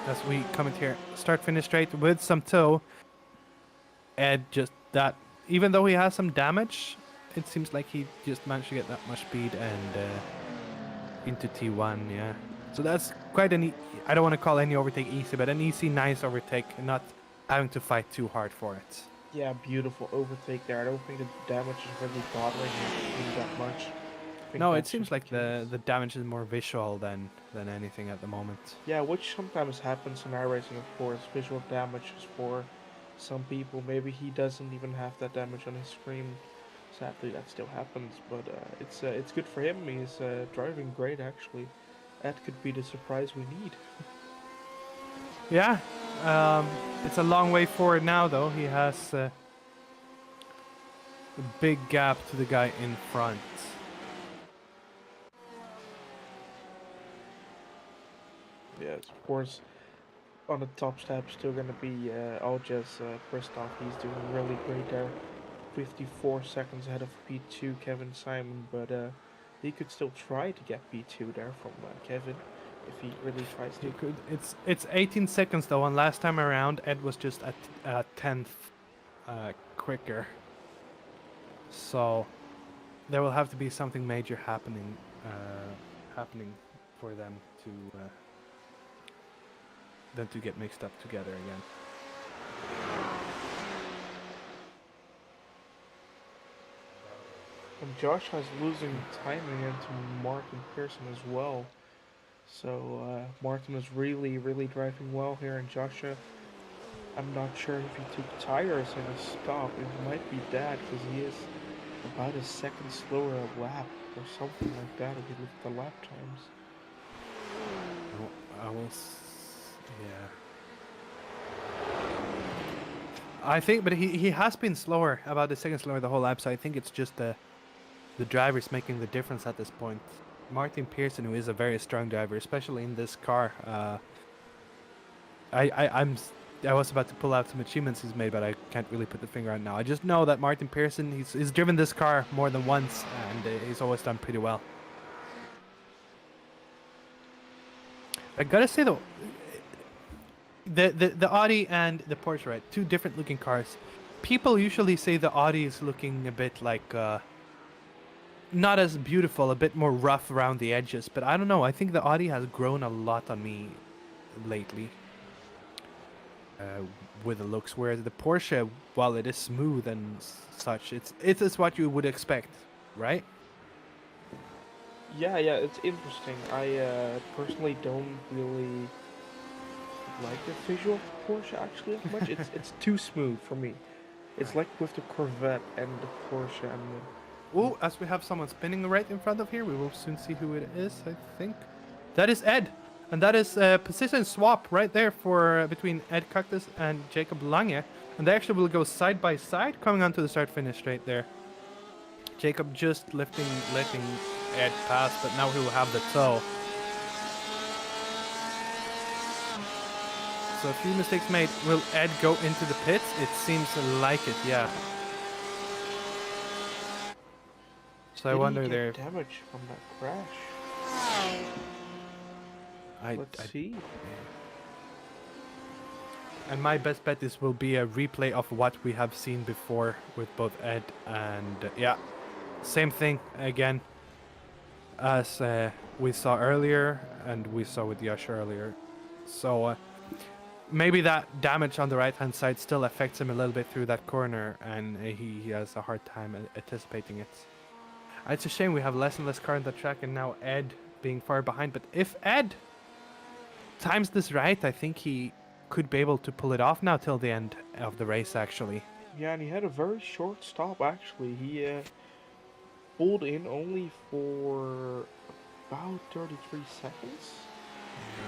S1: As we come in here, start finish straight with some toe. Ed just that, even though he has some damage, it seems like he just managed to get that much speed and into T1, yeah. So that's quite an, I don't want to call any overtake easy, but an easy, nice overtake, and not having to fight too hard for it.
S2: Yeah, beautiful overtake there. I don't think the damage is really bothering him that much. I think
S1: No, it
S2: that's
S1: seems
S2: just
S1: like
S2: case.
S1: the damage is more visual than anything at the moment.
S2: Yeah, which sometimes happens in iRacing, of course. Visual damage is for some people. Maybe he doesn't even have that damage on his screen. Sadly, that still happens, but it's good for him. He's driving great, actually. That could be the surprise we need.
S1: Yeah, it's a long way forward now, though. He has a big gap to the guy in front.
S2: Yes, of course. On the top step, still gonna be Aljas Christoph. He's doing really great there. 54 seconds ahead of P2 Kevin Simon, but he could still try to get P2 there from Kevin if he really tries to.
S1: He could. It's 18 seconds though, and last time around Ed was just a tenth quicker. So there will have to be something major happening for them to get mixed up together again.
S2: And Josh is losing time again to Martin Pearson as well. So Martin is really driving well here, and Joshua, I'm not sure if he took tires in a stop. It might be that, because he is about a second slower a lap or something like that if you look at the lap times.
S1: Yeah. I think, but he has been slower, about a second slower the whole lap, so I think it's just the drivers making the difference at this point. Martin Pearson, who is a very strong driver, especially in this car. I was about to pull out some achievements he's made, but I can't really put the finger on now. I just know that Martin Pearson, he's driven this car more than once, and he's always done pretty well. I gotta say though, the Audi and the Porsche, right? Two different looking cars. People usually say the Audi is looking a bit like not as beautiful, a bit more rough around the edges. But I don't know. I think the Audi has grown a lot on me lately with the looks. Whereas the Porsche, while it is smooth and such, it's what you would expect, right?
S2: Yeah, it's interesting. I personally don't really like the visual of the Porsche actually as much. It's too smooth for me. It's like with the Corvette and the Porsche and the...
S1: Oh, as we have someone spinning right in front of here, we will soon see who it is, I think. That is Ed. And that is a position swap right there for between Ed Cactus and Jacob Lange. And they actually will go side by side coming onto the start finish straight there. Jacob just letting Ed pass, but now he will have the toe. So a few mistakes made. Will Ed go into the pits? It seems like it, yeah. So I wonder
S2: Did he
S1: there.
S2: get damage from that crash? Let's see.
S1: And my best bet is will be a replay of what we have seen before with both Ed and yeah, same thing again as we saw earlier and we saw with Yash earlier. So maybe that damage on the right hand side still affects him a little bit through that corner, and he has a hard time anticipating it. It's a shame we have less and less car on the track, and now Ed being far behind. But if Ed times this right, I think he could be able to pull it off now till the end of the race, actually.
S2: Yeah, and he had a very short stop actually. He pulled in only for about 33 seconds.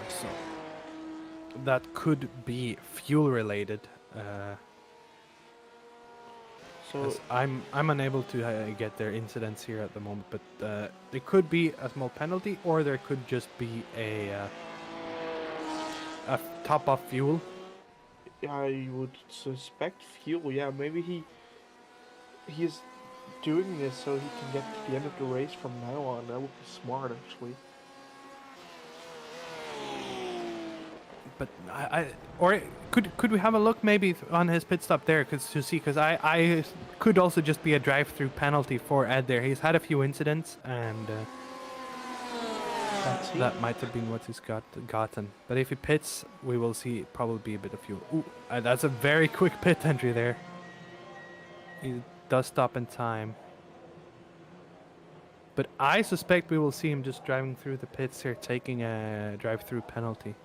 S1: So that could be fuel related.
S2: So
S1: As I'm unable to get their incidents here at the moment, but there could be a small penalty, or there could just be a top off fuel.
S2: I would suspect fuel. Yeah, maybe he is doing this so he can get to the end of the race from now on. That would be smart, actually.
S1: But or could we have a look maybe on his pit stop there, because I could also just be a drive-through penalty for Ed there. He's had a few incidents, and
S2: Let's see.
S1: that might have been what he's gotten. But if he pits, we will see probably a bit of fuel. Ooh, that's a very quick pit entry there. He does stop in time. But I suspect we will see him just driving through the pits here, taking a drive-through penalty.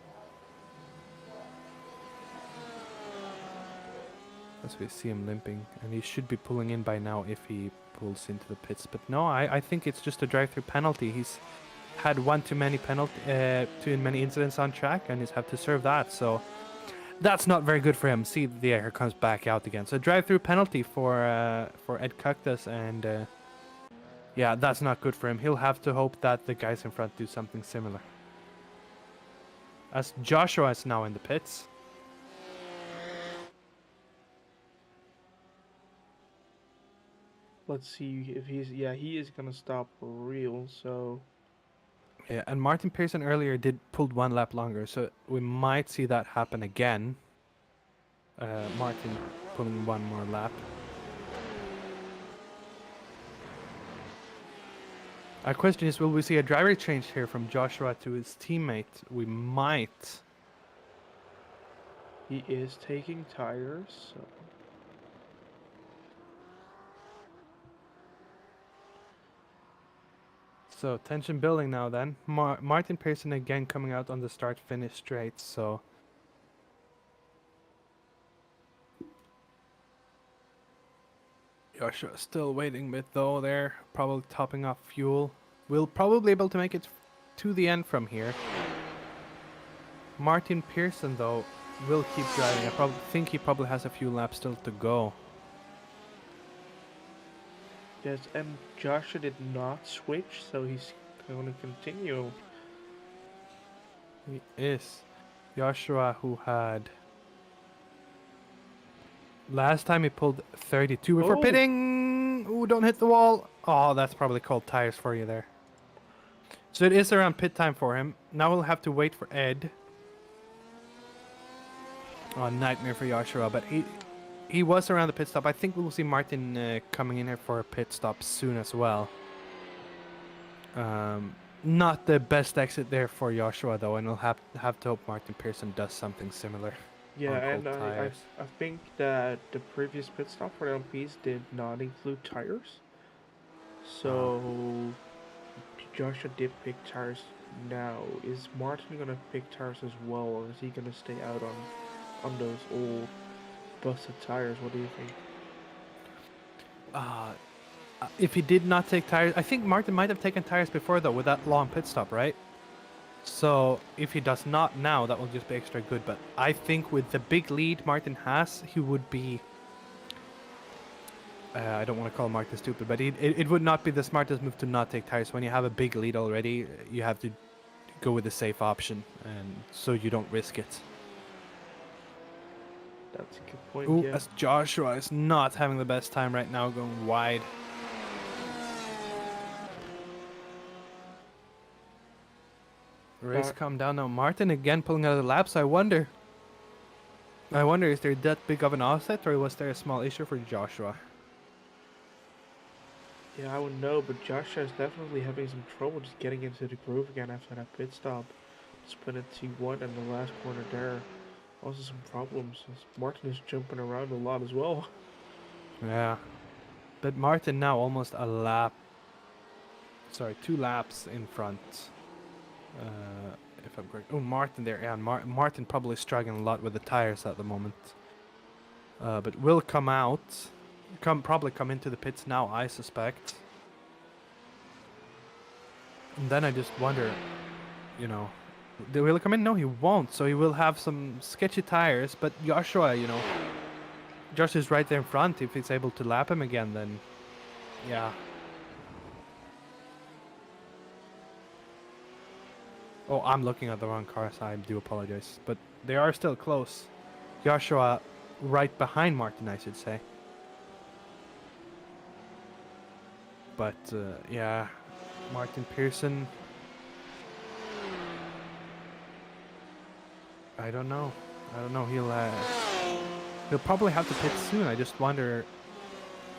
S1: As we see him limping, and he should be pulling in by now if he pulls into the pits. But no, I think it's just a drive-through penalty. He's had one too many too many incidents on track, and he's have to serve that. So that's not very good for him. See, the air comes back out again. So drive-through penalty for Ed Cactus, and yeah, that's not good for him. He'll have to hope that the guys in front do something similar. As Joshua is now in the pits.
S2: Let's see if he's... Yeah, he is gonna stop for real, so...
S1: Yeah, and Martin Pearson earlier did pulled one lap longer, so we might see that happen again. Martin pulling one more lap. Our question is, will we see a driver change here from Joshua to his teammate? We might.
S2: He is taking tires, so...
S1: So tension building now then. Martin Pearson again coming out on the start-finish straight, so... Joshua still waiting a bit though there, probably topping off fuel. We'll probably be able to make it to the end from here. Martin Pearson though will keep driving. I think he probably has a few laps still to go.
S2: Yes, and Joshua did not switch, so he's going to continue.
S1: He is. Joshua, who had... Last time he pulled 32 before
S2: Oh.
S1: pitting. Ooh, don't hit the wall. Oh, that's probably called tires for you there. So it is around pit time for him. Now we'll have to wait for Ed. Oh, nightmare for Joshua, but he was around the pit stop. I think we'll see Martin coming in here for a pit stop soon as well. Not the best exit there for Joshua though, and we'll have to hope Martin Pearson does something similar.
S2: Yeah,
S1: on cold
S2: and I
S1: tires.
S2: think that the previous pit stop for the LMPs did not include tires. So Joshua did pick tires now. Is Martin gonna pick tires as well, or is he gonna stay out on those old busted tires? What do you think?
S1: If he did not take tires, I think Martin might have taken tires before though with that long pit stop, right? So if he does not now, that will just be extra good. But I think with the big lead Martin has, he would be... I don't want to call Martin stupid, but it would not be the smartest move to not take tires. When you have a big lead already, you have to go with the safe option, and so you don't risk it.
S2: That's a good point.
S1: Ooh,
S2: Yeah.
S1: as Joshua is not having the best time right now, going wide. Race calm down now. Martin again pulling out of the laps. I wonder, is there that big of an offset, or was there a small issue for Joshua?
S2: Yeah, I would know, but Joshua is definitely having some trouble just getting into the groove again after that pit stop. Spin at T1 and the last corner there. Also some problems. Martin is jumping around a lot as well.
S1: Yeah. But Martin now almost a lap. Sorry, 2 laps in front. If I'm correct. Oh, Martin there. Yeah, Martin probably struggling a lot with the tires at the moment. But will come out. Probably come into the pits now, I suspect. And then I just wonder, you know, will he come in? No, he won't. So he will have some sketchy tires. But Joshua, Josh is right there in front. If he's able to lap him again, then yeah. Oh, I'm looking at the wrong car, so I do apologize. But they are still close. Joshua right behind Martin, I should say. But yeah, Martin Pearson. I don't know. He'll probably have to pit soon. I just wonder,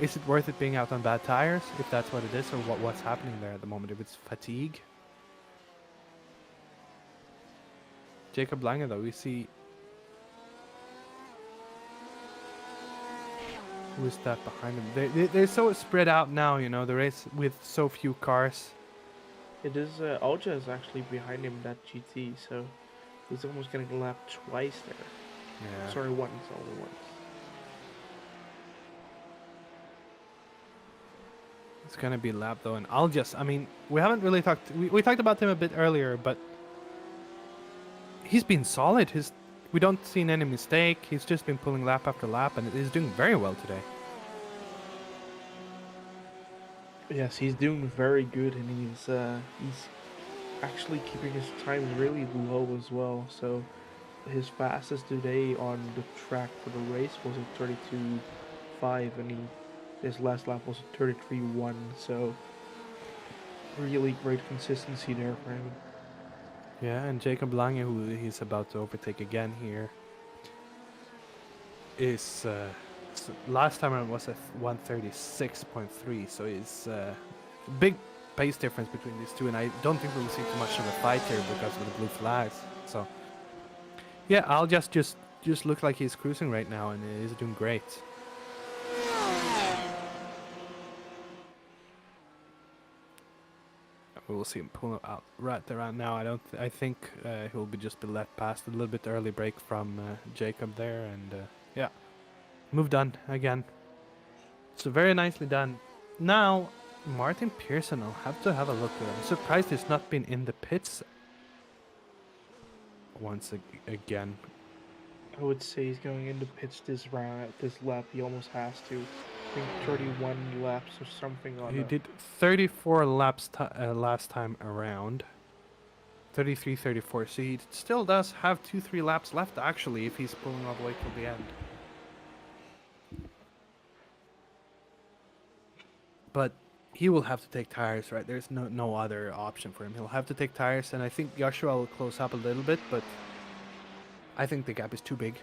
S1: is it worth it being out on bad tires? If that's what it is, or what's happening there at the moment? If it's fatigue. Jacob Lange, though, we see. Who is that behind him? They're so spread out now, the race with so few cars.
S2: It is, Alja is actually behind him, that GT, so he's almost getting lapped twice there.
S1: Yeah.
S2: Sorry, only once.
S1: It's gonna be lap though, and we haven't really talked. We talked about him a bit earlier, but he's been solid. We don't see any mistake. He's just been pulling lap after lap, and he's doing very well today.
S2: Yes, he's doing very good, and he's actually keeping his times really low as well. So his fastest today on the track for the race was a 32.5, and his last lap was a 33.1. So really great consistency there for him.
S1: Yeah, and Jacob Lange, who he's about to overtake again here, is last time around was at 136.3, so it's big pace difference between these two, and I don't think we'll see too much of a fight here because of the blue flags. So yeah, I'll just look like he's cruising right now, and he's doing great. We will see him pull out right around now. I think he'll just be let past. A little bit early break from Jacob there, and yeah, moved on again. So very nicely done. Now Martin Pearson, I'll have to have a look at him. I'm surprised he's not been in the pits once again.
S2: I would say he's going into pits this lap. He almost has to. I think 31 laps or something on.
S1: He did 34 laps last time around. 33, 34. So he still does have 2-3 laps left actually if he's pulling all the way till the end. But he will have to take tires, right? There's no other option for him. He'll have to take tires, and I think Joshua will close up a little bit, but I think the gap is too big.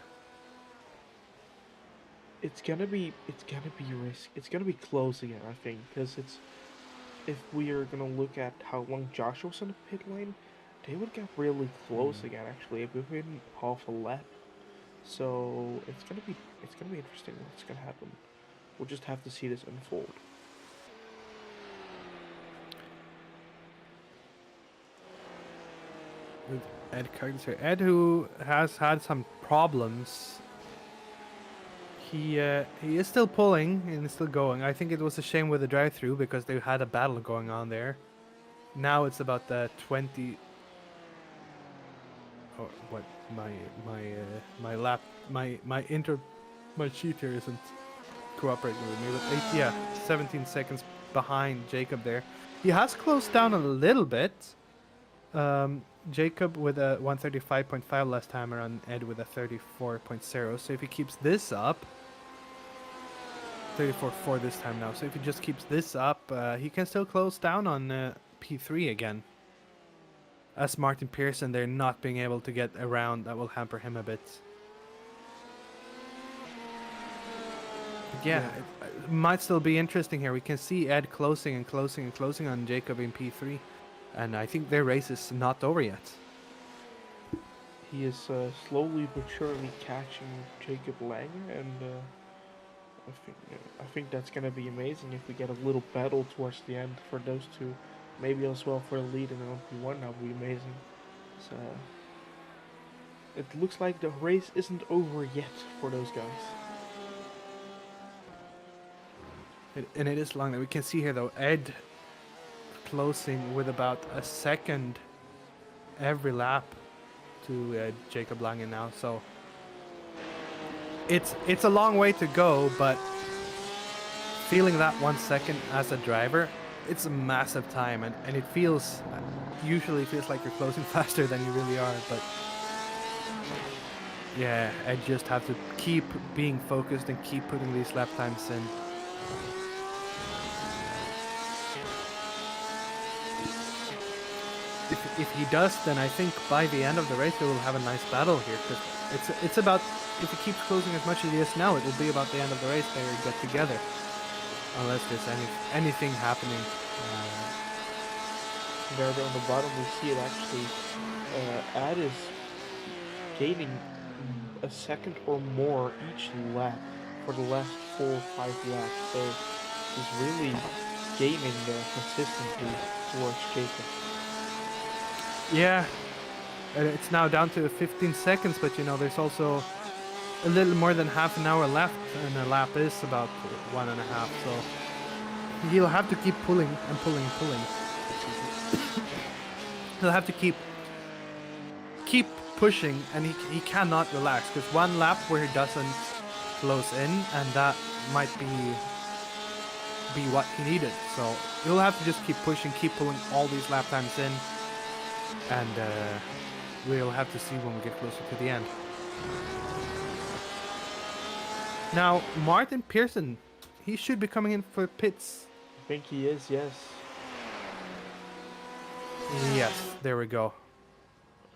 S2: It's gonna be risk. It's gonna be close again, I think, because if we are gonna look at how long Joshua's in the pit lane, they would get really close again. Actually, if we've been half a lap, so it's gonna be interesting what's gonna happen. We'll just have to see this unfold.
S1: With Ed Coggins here. Ed, who has had some problems. He is still pulling and still going. I think it was a shame with the drive-through because they had a battle going on there. Now it's about the 20. Oh, what my sheet here isn't cooperating with me. But 17 seconds behind Jacob there. He has closed down a little bit. Jacob with a 135.5 last time around, Ed with a 34.0. So if he keeps this up, 34.4 this time now. So if he just keeps this up, he can still close down on P3 again. As Martin Pearson, they're not being able to get around. That will hamper him a bit. But yeah, it might still be interesting here. We can see Ed closing and closing and closing on Jacob in P3. And I think their race is not over yet.
S2: He is slowly but surely catching Jacob Lange, and I think that's gonna be amazing if we get a little battle towards the end for those two. maybe as well for the lead in LMP1, that would be amazing. So it looks like the race isn't over yet for those guys.
S1: And it is long. We can see here though, Ed closing with about a second every lap to Jacob Lange now. So it's a long way to go, but feeling that 1 second as a driver, it's a massive time, and it feels usually feels like you're closing faster than you really are, but yeah, I just have to keep being focused and keep putting these lap times in. If he does, then I think by the end of the race we will have a nice battle here, because it's about, if he keeps closing as much as he is now, it will be about the end of the race they get together, unless there's anything happening.
S2: There on the bottom we see it actually. Ad is gaining a second or more each lap for the last 4 or 5 laps. So he's really gaining there consistently towards Jacob.
S1: Yeah, it's now down to 15 seconds, but you know, there's also a little more than half an hour left, and a lap is about 1.5, so he'll have to keep pulling and pulling and pulling. He'll have to keep pushing, and he cannot relax, because one lap where he doesn't close in, and that might be what he needed. So he'll have to just keep pushing, keep pulling all these lap times in, and we'll have to see when we get closer to the end. Now, Martin Pearson, he should be coming in for pits.
S2: I think he is, yes.
S1: Yes, there we go.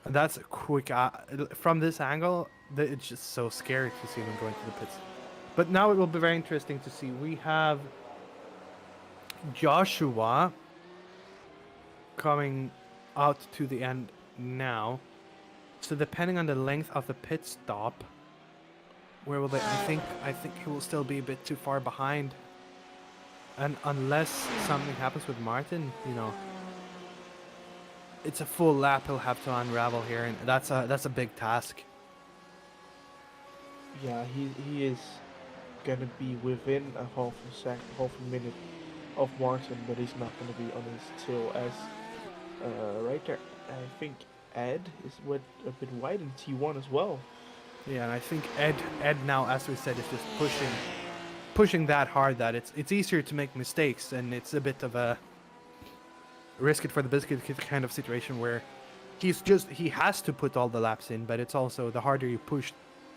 S1: That's a quick. From this angle, it's just so scary to see him going to the pits. But now it will be very interesting to see. We have Joshua coming out to the end now. So depending on the length of the pit stop, where will they? I think he will still be a bit too far behind. And unless something happens with Martin, you know, it's a full lap he'll have to unravel here, and that's a big task.
S2: Yeah, he is gonna be within a half a minute of Martin, but he's not gonna be on his tail as right there. I think Ed is a bit wide in T1 as well.
S1: Yeah, and I think Ed now, as we said, is just pushing that hard that it's easier to make mistakes, and it's a bit of a risk it for the biscuit kind of situation where he has to put all the laps in, but it's also the harder you push,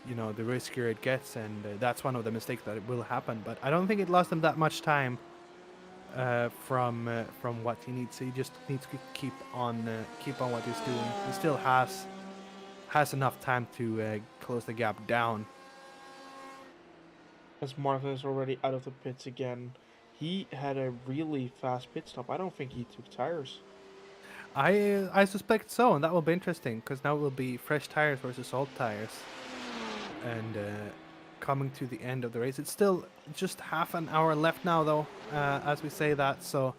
S1: you know, the riskier it gets, and that's one of the mistakes that will happen. But I don't think it lost him that much time from what he needs. He just needs to keep on what he's doing. He still has enough time to close the gap down.
S2: As Martin is already out of the pits again. He had a really fast pit stop. I don't think he took tires.
S1: I suspect so, and that will be interesting, because now it will be fresh tires versus old tires. And coming to the end of the race, it's still just half an hour left now, though, as we say that. So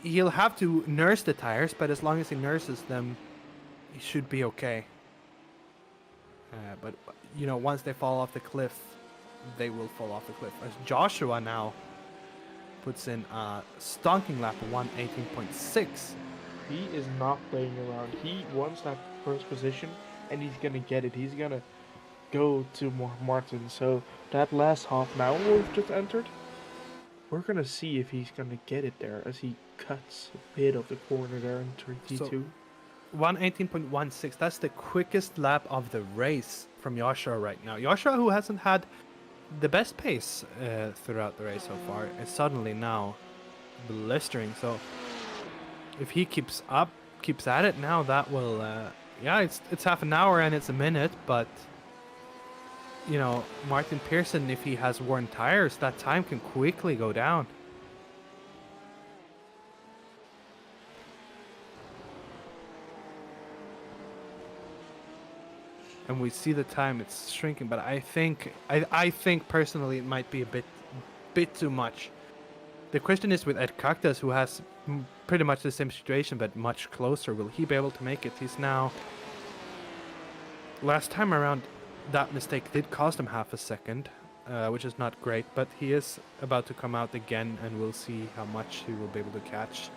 S1: he'll have to nurse the tires, but as long as he nurses them, he should be okay. But you know, once they fall off the cliff, they will fall off the cliff. As Joshua now puts in a stonking lap of 1:18.6.
S2: He is not playing around. He wants that first position, and he's gonna get it. He's gonna go to Martin. So that last half an hour we've just entered, we're gonna see if he's gonna get it there as he cuts a bit of the corner there in T2.
S1: So 1:18.16. That's the quickest lap of the race from Joshua right now. Joshua, who hasn't had the best pace throughout the race so far, is suddenly now blistering. So if he keeps at it now, that will yeah, it's half an hour and it's a minute, but you know, Martin Pearson, if he has worn tires, that time can quickly go down. And we see the time, it's shrinking, but I think personally it might be a bit too much. The question is with Ed Cactus, who has pretty much the same situation but much closer. Will he be able to make it? He's now... Last time around, that mistake did cost him half a second, which is not great, but he is about to come out again, and we'll see how much he will be able to catch.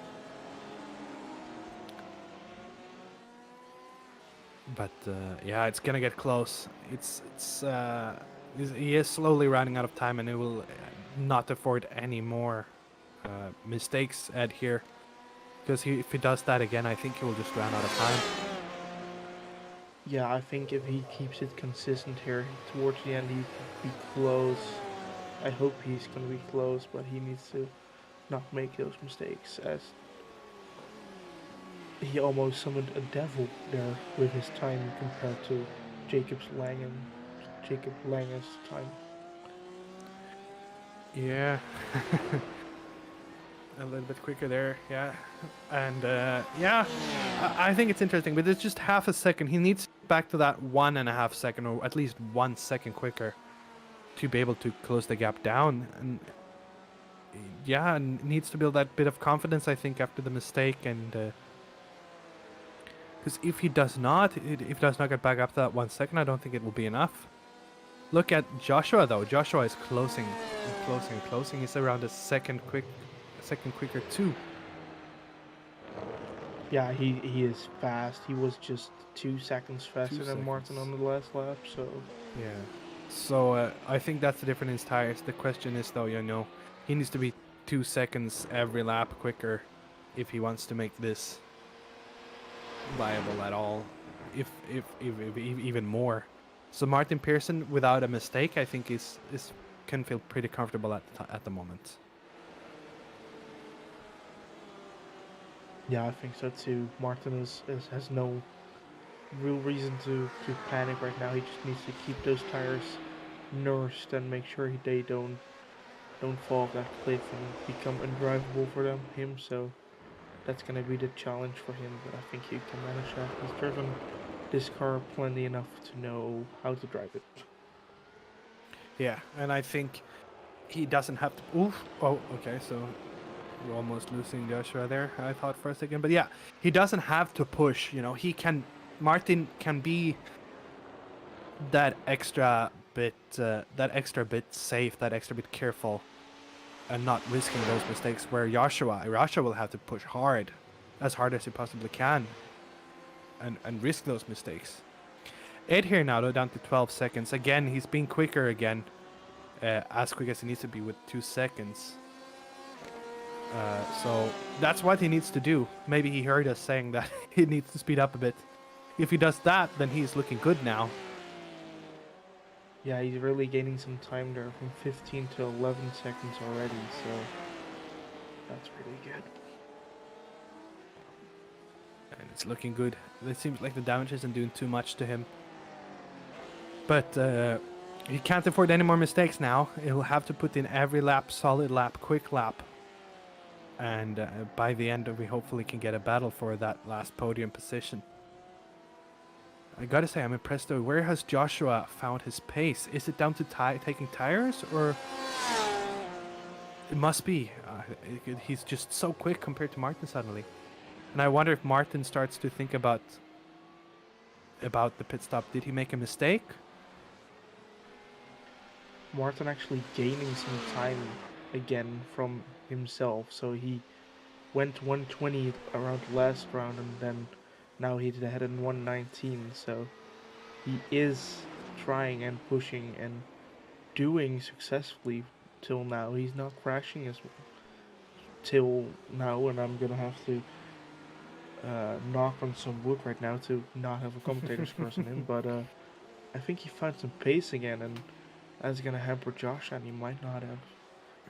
S1: But yeah, it's gonna get close. He is slowly running out of time, and he will not afford any more mistakes Ed here, because if he does that again, I think he will just run out of time.
S2: Yeah, I think if he keeps it consistent here, towards the end he could be close. I hope he's going to be close, but he needs to not make those mistakes, as he almost summoned a devil there with his time compared to Jacob Lange's time.
S1: Yeah. A little bit quicker there, yeah. And yeah, I think it's interesting, but it's just half a second. He needs to get back to that 1.5 second, or at least 1 second quicker, to be able to close the gap down. And yeah, and needs to build that bit of confidence, I think, after the mistake. And because if he does not get back up to that 1 second, I don't think it will be enough. Look at Joshua though. Joshua is closing and closing and closing. He's around a second quicker too.
S2: Yeah, he is fast. He was just 2 seconds faster than Martin on the last lap, so...
S1: Yeah. So I think that's the difference in his tires. The question is though, he needs to be 2 seconds every lap quicker if he wants to make this viable at all. If even more. So Martin Pearson, without a mistake, I think can feel pretty comfortable at the moment.
S2: Yeah, I think so too. Martin has no real reason to panic right now. He just needs to keep those tires nursed and make sure they don't fall off that cliff and become undrivable for him. So that's gonna be the challenge for him. But I think he can manage that. He's driven this car plenty enough to know how to drive it.
S1: Yeah, and I think he doesn't have to... Oof. Oh, okay, so we're almost losing Joshua there, I thought for a second. But yeah, he doesn't have to push, Martin can be that extra bit safe, that extra bit careful, and not risking those mistakes, where Joshua will have to push as hard as he possibly can, and risk those mistakes. Ed here now, though, down to 12 seconds. Again, he's being quicker again, as quick as he needs to be with 2 seconds. So that's what he needs to do. Maybe he heard us saying that he needs to speed up a bit. If he does that, then he's looking good now.
S2: Yeah, he's really gaining some time there, from 15 to 11 seconds already, so that's really good.
S1: And it's looking good. It seems like the damage isn't doing too much to him. But he can't afford any more mistakes now. He'll have to put in every lap, solid lap, quick lap. And by the end, we hopefully can get a battle for that last podium position. I gotta say, I'm impressed though. Where has Joshua found his pace? Is it down to taking tires, or it must be? He's just so quick compared to Martin suddenly. And I wonder if Martin starts to think about the pit stop. Did he make a mistake?
S2: Martin actually gaining some time again from himself, so he went 120 around last round, and then now he's ahead in 119, so he is trying and pushing and doing successfully till now. He's not crashing as till now, and I'm gonna have to knock on some wood right now to not have a commentator's person in, but I think he found some pace again, and that's gonna hamper Josh, and he might not have.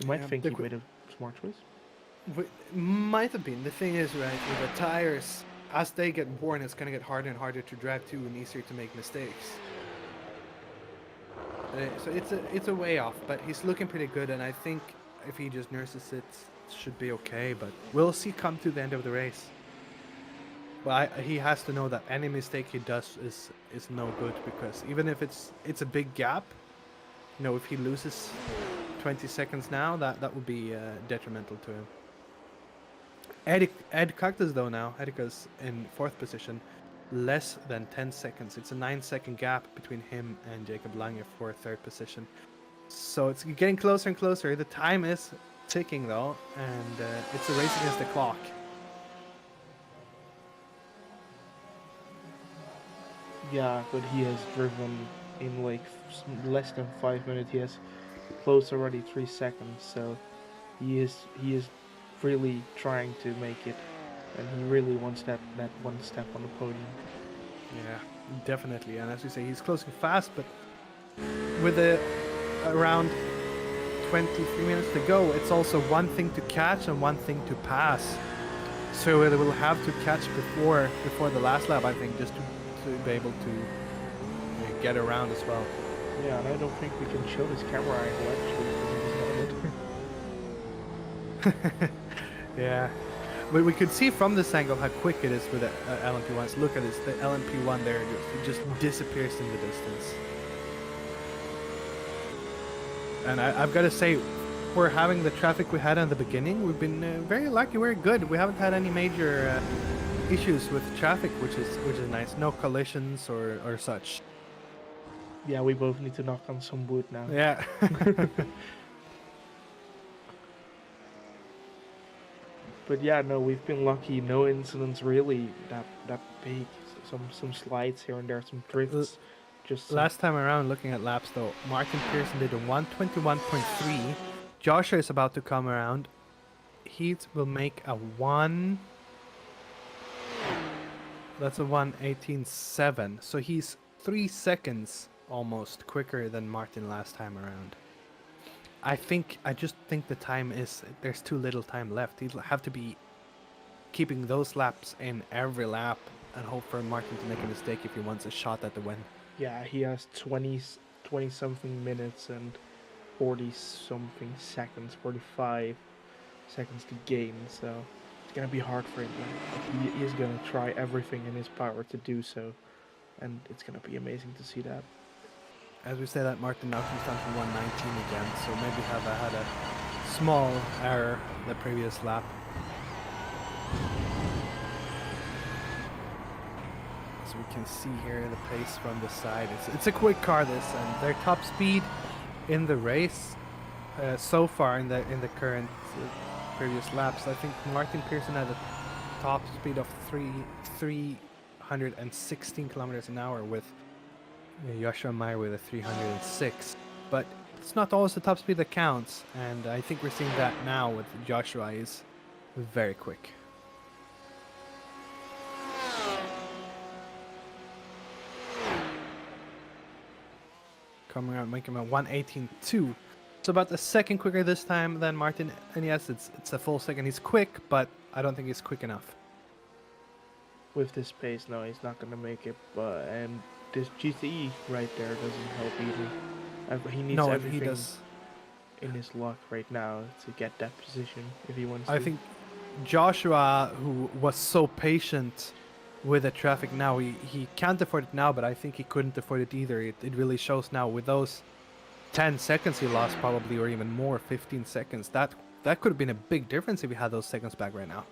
S2: You might think he made a smart choice.
S1: Might have been. The thing is, right, with the tires, as they get worn, it's going to get harder and harder to drive too, and easier to make mistakes. So it's a way off, but he's looking pretty good, and I think if he just nurses it, it should be okay. But we'll see come to the end of the race. But he has to know that any mistake he does is no good, because even if it's a big gap, if he loses 20 seconds now, that would be detrimental to him. Ed Cactus though now, Edica's in 4th position, less than 10 seconds. It's a 9-second gap between him and Jacob Lange for 3rd position. So it's getting closer and closer. The time is ticking though, and it's a race against the clock.
S2: Yeah, but he has driven in like less than 5 minutes. He has closed already 3 seconds, so he is really trying to make it, and he really wants that one step on the podium.
S1: Yeah, definitely. And as you say, he's closing fast, but with around 23 minutes to go, it's also one thing to catch and one thing to pass. So it will have to catch before the last lap, I think, just to be able to get around as well.
S2: Yeah, and I don't think we can show this camera angle actually.
S1: Yeah, but we could see from this angle how quick it is with the LMP1s. Look at this, the LMP1 there, it just disappears in the distance. And I've got to say, for having the traffic we had in the beginning, we've been very lucky, very good. We haven't had any major issues with traffic, which is nice. No collisions or such.
S2: Yeah, we both need to knock on some wood now.
S1: Yeah.
S2: But yeah, no, we've been lucky. No incidents really that big. Some slides here and there, some drifts. Just
S1: last time around, looking at laps though, Martin Pearson did a 1:21.3. Joshua is about to come around. He will make a 1. That's a 1:18.7. So he's 3 seconds almost quicker than Martin last time around. I just think the time is, there's too little time left. He'll have to be keeping those laps in every lap and hope for Martin to make a mistake if he wants a shot at the win.
S2: Yeah, he has 20 something minutes and 40 something seconds, 45 seconds to gain, so it's gonna be hard for him. He is gonna try everything in his power to do so, and it's gonna be amazing to see that.
S1: As we say that, Martin now comes down to 119 again, so maybe had a small error the previous lap. So we can see here the pace from the side. It's a quick car, this, and their top speed in the race so far in the current previous laps. I think Martin Pearson had a top speed of 316 kilometers an hour with Joshua Meyer with a 306, but it's not always the top speed that counts, and I think we're seeing that now with Joshua. Is very quick. Coming out, making him a 1:18.2, so about a second quicker this time than Martin. And yes, it's a full second. He's quick, but I don't think he's quick enough.
S2: With this pace, no, he's not gonna make it. And this GTE right there doesn't help either. He needs everything in his luck right now to get that position if he wants to.
S1: I think Joshua, who was so patient with the traffic now, he can't afford it now, but I think he couldn't afford it either. It really shows now with those 10 seconds he lost probably, or even more, 15 seconds. That could have been a big difference if he had those seconds back right now.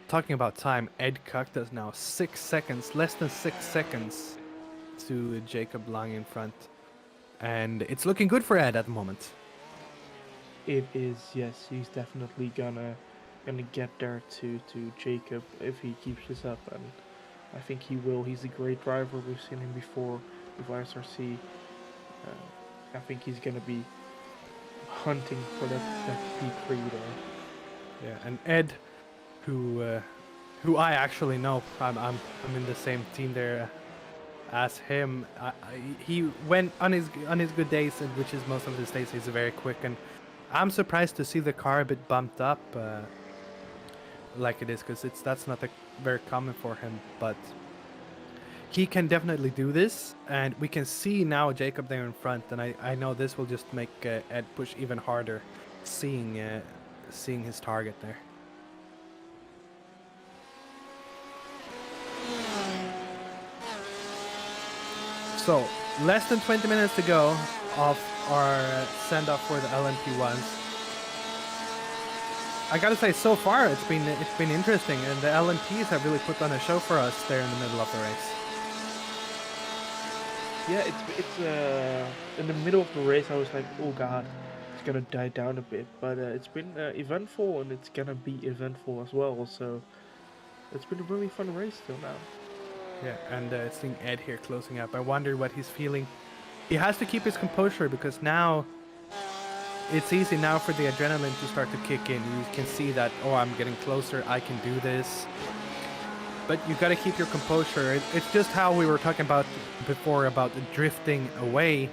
S1: Talking about time, Ed Cactus now 6 seconds, less than 6 seconds to Jacob Lange in front. And it's looking good for Ed at the moment.
S2: It is, yes. He's definitely gonna get there to Jacob if he keeps this up, and I think he will. He's a great driver. We've seen him before with ISRC. I think he's gonna be hunting for that P3 there.
S1: Yeah, and Ed, who I actually know, I'm in the same team there as him. He went on his good days, which is most of his days, he's very quick, and I'm surprised to see the car a bit bumped up like it is, because that's not very common for him, but he can definitely do this, and we can see now Jacob there in front, and I know this will just make Ed push even harder, seeing his target there. So less than 20 minutes to go of our send-off for the LMP1s. I gotta say, so far it's been interesting, and the LMPs have really put on a show for us there in the middle of the race.
S2: Yeah, it's in the middle of the race. I was like, oh god, it's gonna die down a bit, but it's been eventful, and it's gonna be eventful as well. So it's been a really fun race till now.
S1: Yeah, and seeing Ed here closing up, I wonder what he's feeling. He has to keep his composure because now it's easy now for the adrenaline to start to kick in. You can see that, oh, I'm getting closer, I can do this. But you gotta keep your composure. It's just how we were talking about before about drifting away.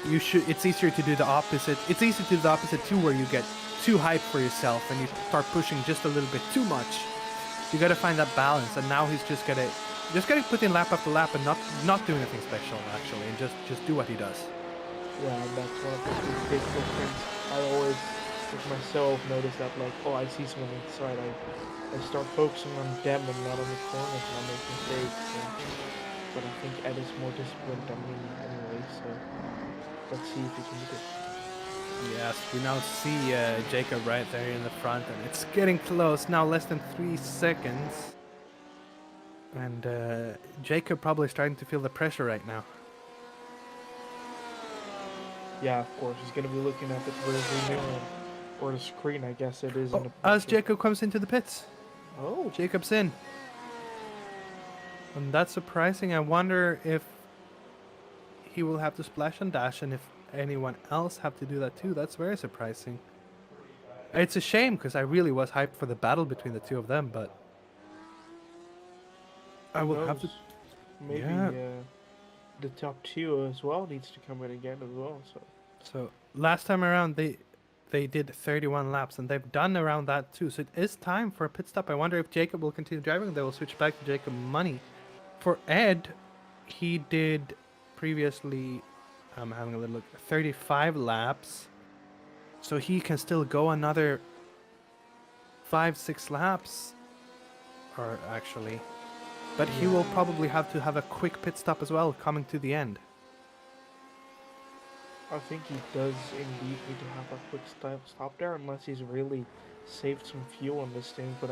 S1: It's easier to do the opposite. It's easy to do the opposite too, where you get too hyped for yourself and you start pushing just a little bit too much. You gotta find that balance, and now he's just gotta put in lap after lap and not do anything special actually, and just do what he does.
S2: Yeah, and that's one of the big things. I always, with myself, notice that like, oh, I see someone inside, I start focusing on them and not on the corners, and I make mistakes. But I think Ed is more disciplined than me anyway, so let's see if he can do it.
S1: Yes, we now see Jacob right there in the front, and it's getting close now, less than 3 seconds. And Jacob probably starting to feel the pressure right now.
S2: Yeah, of course, he's gonna be looking at the rear mirror or the screen, I guess it is.
S1: Oh,
S2: in the
S1: as
S2: picture.
S1: Jacob comes into the pits.
S2: Oh,
S1: Jacob's in. And that's surprising. I wonder if he will have to splash and dash, and if anyone else have to do that too. That's very surprising. It's a shame because I really was hyped for the battle between the two of them, but I will have to.
S2: maybe
S1: Yeah.
S2: The top two as well needs to come in again as well.
S1: So last time around they did 31 laps, and they've done around that too. So it is time for a pit stop. I wonder if Jacob will continue driving. They will switch back to Jacob Money. For Ed, he did previously. I'm having a little look. 35 laps, so he can still go another 5-6 laps, or actually, but he will probably have to have a quick pit stop as well, coming to the end.
S2: I think he does indeed need to have a quick stop there, unless he's really saved some fuel on this thing. But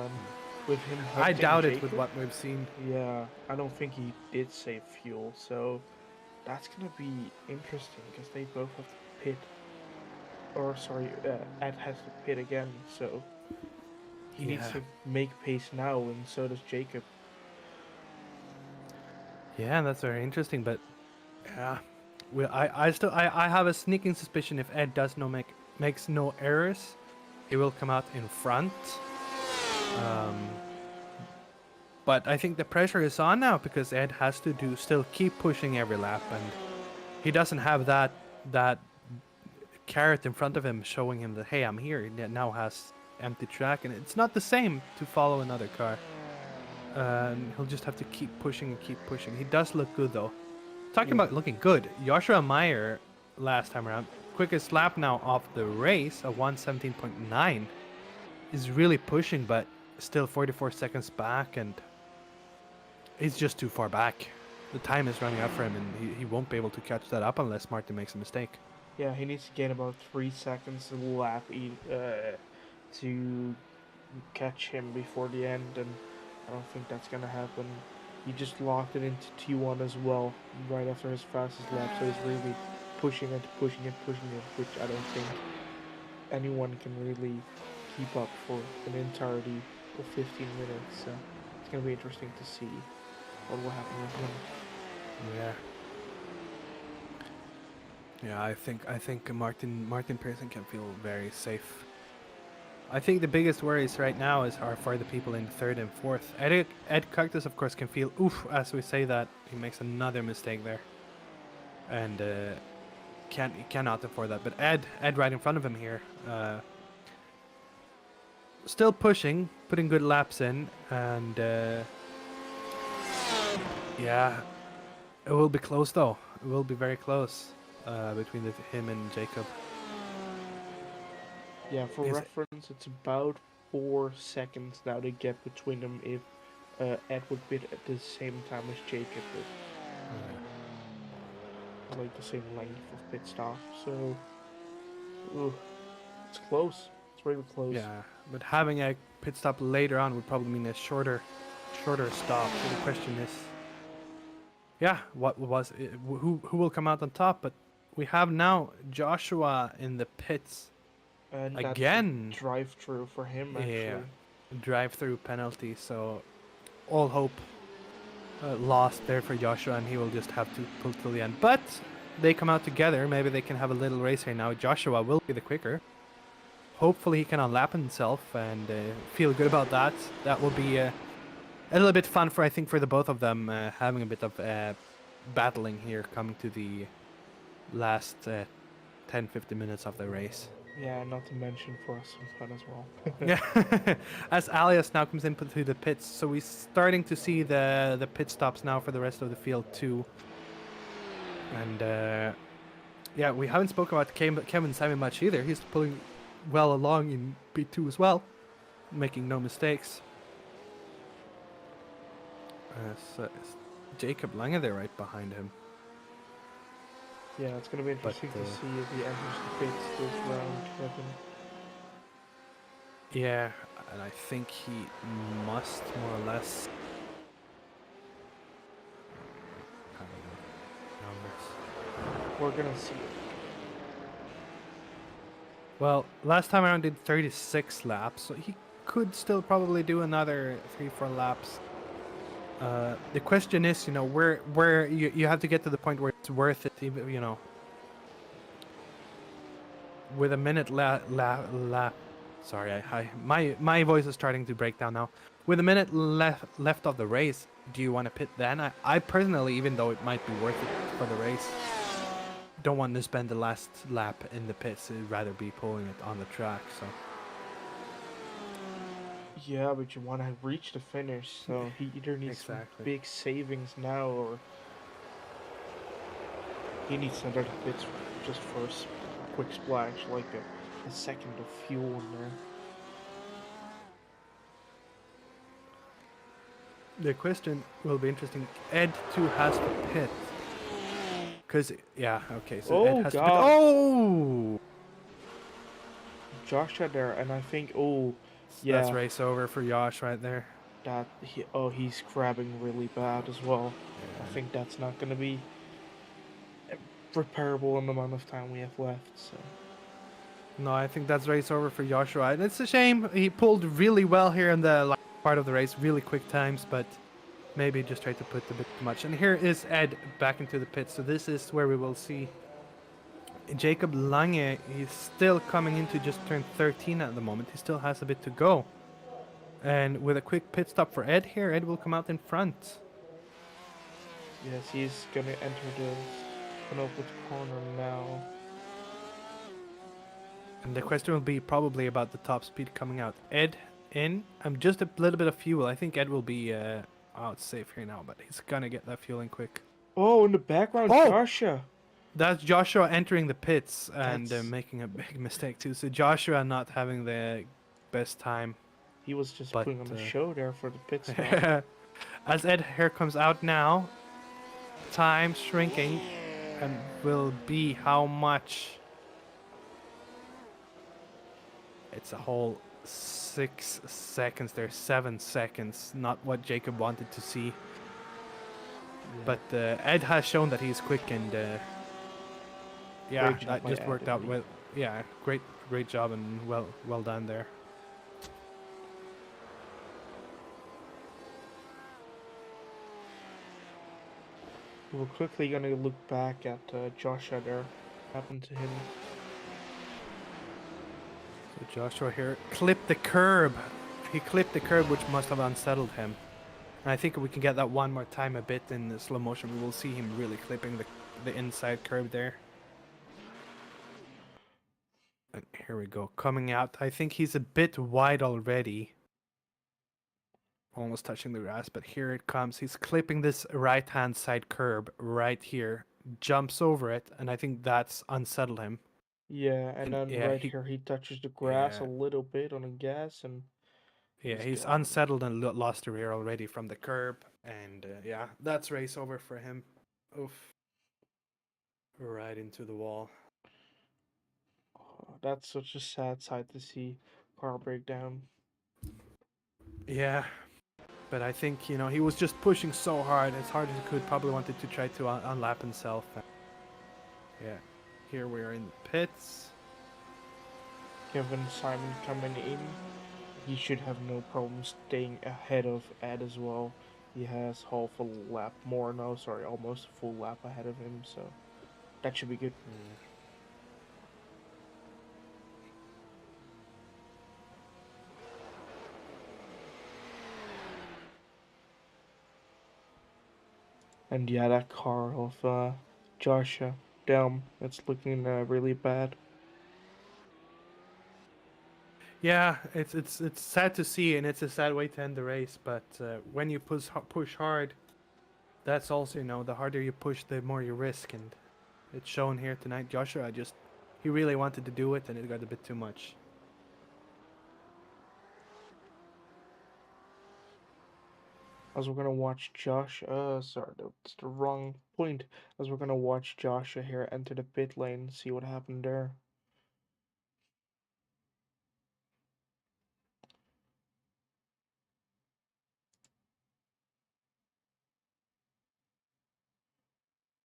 S2: with him,
S1: I
S2: hunting
S1: doubt it
S2: Jacob,
S1: with what we've seen.
S2: Yeah, I don't think he did save fuel, so that's gonna be interesting because they both have to pit. Or sorry, Ed has to pit again, so he needs to make pace now, and so does Jacob.
S1: Yeah, that's very interesting, but yeah, I have a sneaking suspicion if Ed makes no errors, he will come out in front. But I think the pressure is on now because Ed has to still keep pushing every lap, and he doesn't have that carrot in front of him showing him that, hey, I'm here. He now has empty track, and it's not the same to follow another car. He'll just have to keep pushing and keep pushing. He does look good though. Talking about looking good, Joshua Meyer last time around, quickest lap now of the race, a 1:17.9, is really pushing, but still 44 seconds back, and he's just too far back. The time is running out for him, and he won't be able to catch that up unless Martin makes a mistake.
S2: Yeah, he needs to gain about 3 seconds a lap to catch him before the end, and I don't think that's gonna happen. He just locked it into T1 as well, right after his fastest lap, so he's really pushing it, which I don't think anyone can really keep up for an entirety of 15 minutes, so it's gonna be interesting to see what will happen with him.
S1: Yeah. Yeah, I think Martin Pearson can feel very safe. I think the biggest worries right now are for the people in third and fourth. Ed Cactus, of course, can feel oof as we say that. He makes another mistake there, and cannot afford that. But Ed right in front of him here, still pushing, putting good laps in, and yeah, it will be close though. It will be very close between him and Jacob.
S2: Yeah, for reference, it's about 4 seconds now to get between them if Ed would bid at the same time as Jacob would. like the same length of pit stop. So, ooh, it's close. It's really close.
S1: Yeah, but having a pit stop later on would probably mean a shorter stop. So the question is, yeah, what was it, who will come out on top? But we have now Joshua in the pits
S2: And that's a
S1: again.
S2: drive-through for him,
S1: Yeah,
S2: actually.
S1: drive-through penalty. So all hope lost there for Joshua, and he will just have to pull till the end. But they come out together. Maybe they can have a little race here now. Joshua will be the quicker. Hopefully he can unlap himself and feel good about that. That will be a little bit fun for, I think, for the both of them, having a bit of battling here coming to the last 10-15 minutes of the race.
S2: Yeah, not to mention for us some fun as well.
S1: Yeah, as Alias now comes in to the pits, so we're starting to see the pit stops now for the rest of the field too. And yeah, we haven't spoken about Kevin Simon much either. He's pulling well along in P2 as well, making no mistakes. So it's Jacob Lange there right behind him.
S2: Yeah, it's gonna be interesting to see if he enters the pits this round, Kevin.
S1: Yeah, and I think he must more or less. Numbers.
S2: We're gonna see it.
S1: Well, last time around did 36 laps, so he could still probably do another 3-4 laps. The question is, you know, where you have to get to the point where it's worth it, even, you know, with a minute sorry, my voice is starting to break down now. With a minute left of the race, do you want to pit then? I personally, even though it might be worth it for the race, don't want to spend the last lap in the pits. I'd rather be pulling it on the track. So
S2: Yeah, but you want to reach the finish, so he either needs some big savings now, or he needs to enter the pits just for a quick splash, like a second of fuel in there.
S1: The question will be interesting. Ed too has to pit. Cause yeah, okay, so Ed has to pit. Oh!
S2: Joshua there, and I think yeah,
S1: that's race over for Josh right there.
S2: He's grabbing really bad as well. Yeah. I think that's not gonna be repairable in the amount of time we have left. So
S1: no, I think that's race over for Joshua. And it's a shame. He pulled really well here in the last part of the race, really quick times, but maybe just tried to put a bit too much. And here is Ed back into the pit. So this is where we will see Jacob Lange. He's still coming into just turned 13 at the moment. He still has a bit to go. And with a quick pit stop for Ed here, Ed will come out in front.
S2: Yes, he's gonna enter the Canopus corner now.
S1: And the question will be probably about the top speed coming out. Ed in. I'm just a little bit of fuel. I think Ed will be out safe here now, but he's gonna get that fuel in quick.
S2: Oh, in the background, Joshua.
S1: That's Joshua entering the pits and making a big mistake too. So Joshua not having the best time.
S2: He was just putting on a show there for the pit stop.
S1: As Ed here comes out now, time shrinking, and will be how much? It's a whole 6 seconds there, 7 seconds. Not what Jacob wanted to see. Yeah. But Ed has shown that he's quick, and yeah, that just worked out well. Yeah, great job, and well done there.
S2: We're quickly gonna look back at Joshua there. What happened to him?
S1: So Joshua here clipped the curb. He clipped the curb, which must have unsettled him. And I think if we can get that one more time a bit in the slow motion, we will see him really clipping the inside curb there. And here we go, coming out. I think he's a bit wide already. Almost touching the grass, but here it comes. He's clipping this right-hand side curb right here. Jumps over it, and I think that's unsettled him.
S2: Yeah, and then here he touches the grass a little bit on the gas, and
S1: he's unsettled and lost the rear already from the curb, and yeah, that's race over for him. Oof. Right into the wall.
S2: Oh, that's such a sad sight to see. Car breakdown.
S1: Yeah, but I think, you know, he was just pushing so hard, as hard as he could, probably wanted to try to unlap himself. Yeah, here we are in the pits.
S2: Kevin Simon coming in. He should have no problem staying ahead of Ed as well. He has half a lap more, no, sorry, almost a full lap ahead of him, so that should be good. And yeah, that car of Joshua, damn, it's looking really bad.
S1: Yeah, it's sad to see, and it's a sad way to end the race. But when you push hard, that's also, you know, the harder you push, the more you risk, and it's shown here tonight. Joshua just, he really wanted to do it, and it got a bit too much.
S2: As we're gonna watch sorry, that's the wrong point. As we're gonna watch Joshua here enter the pit lane, see what happened there.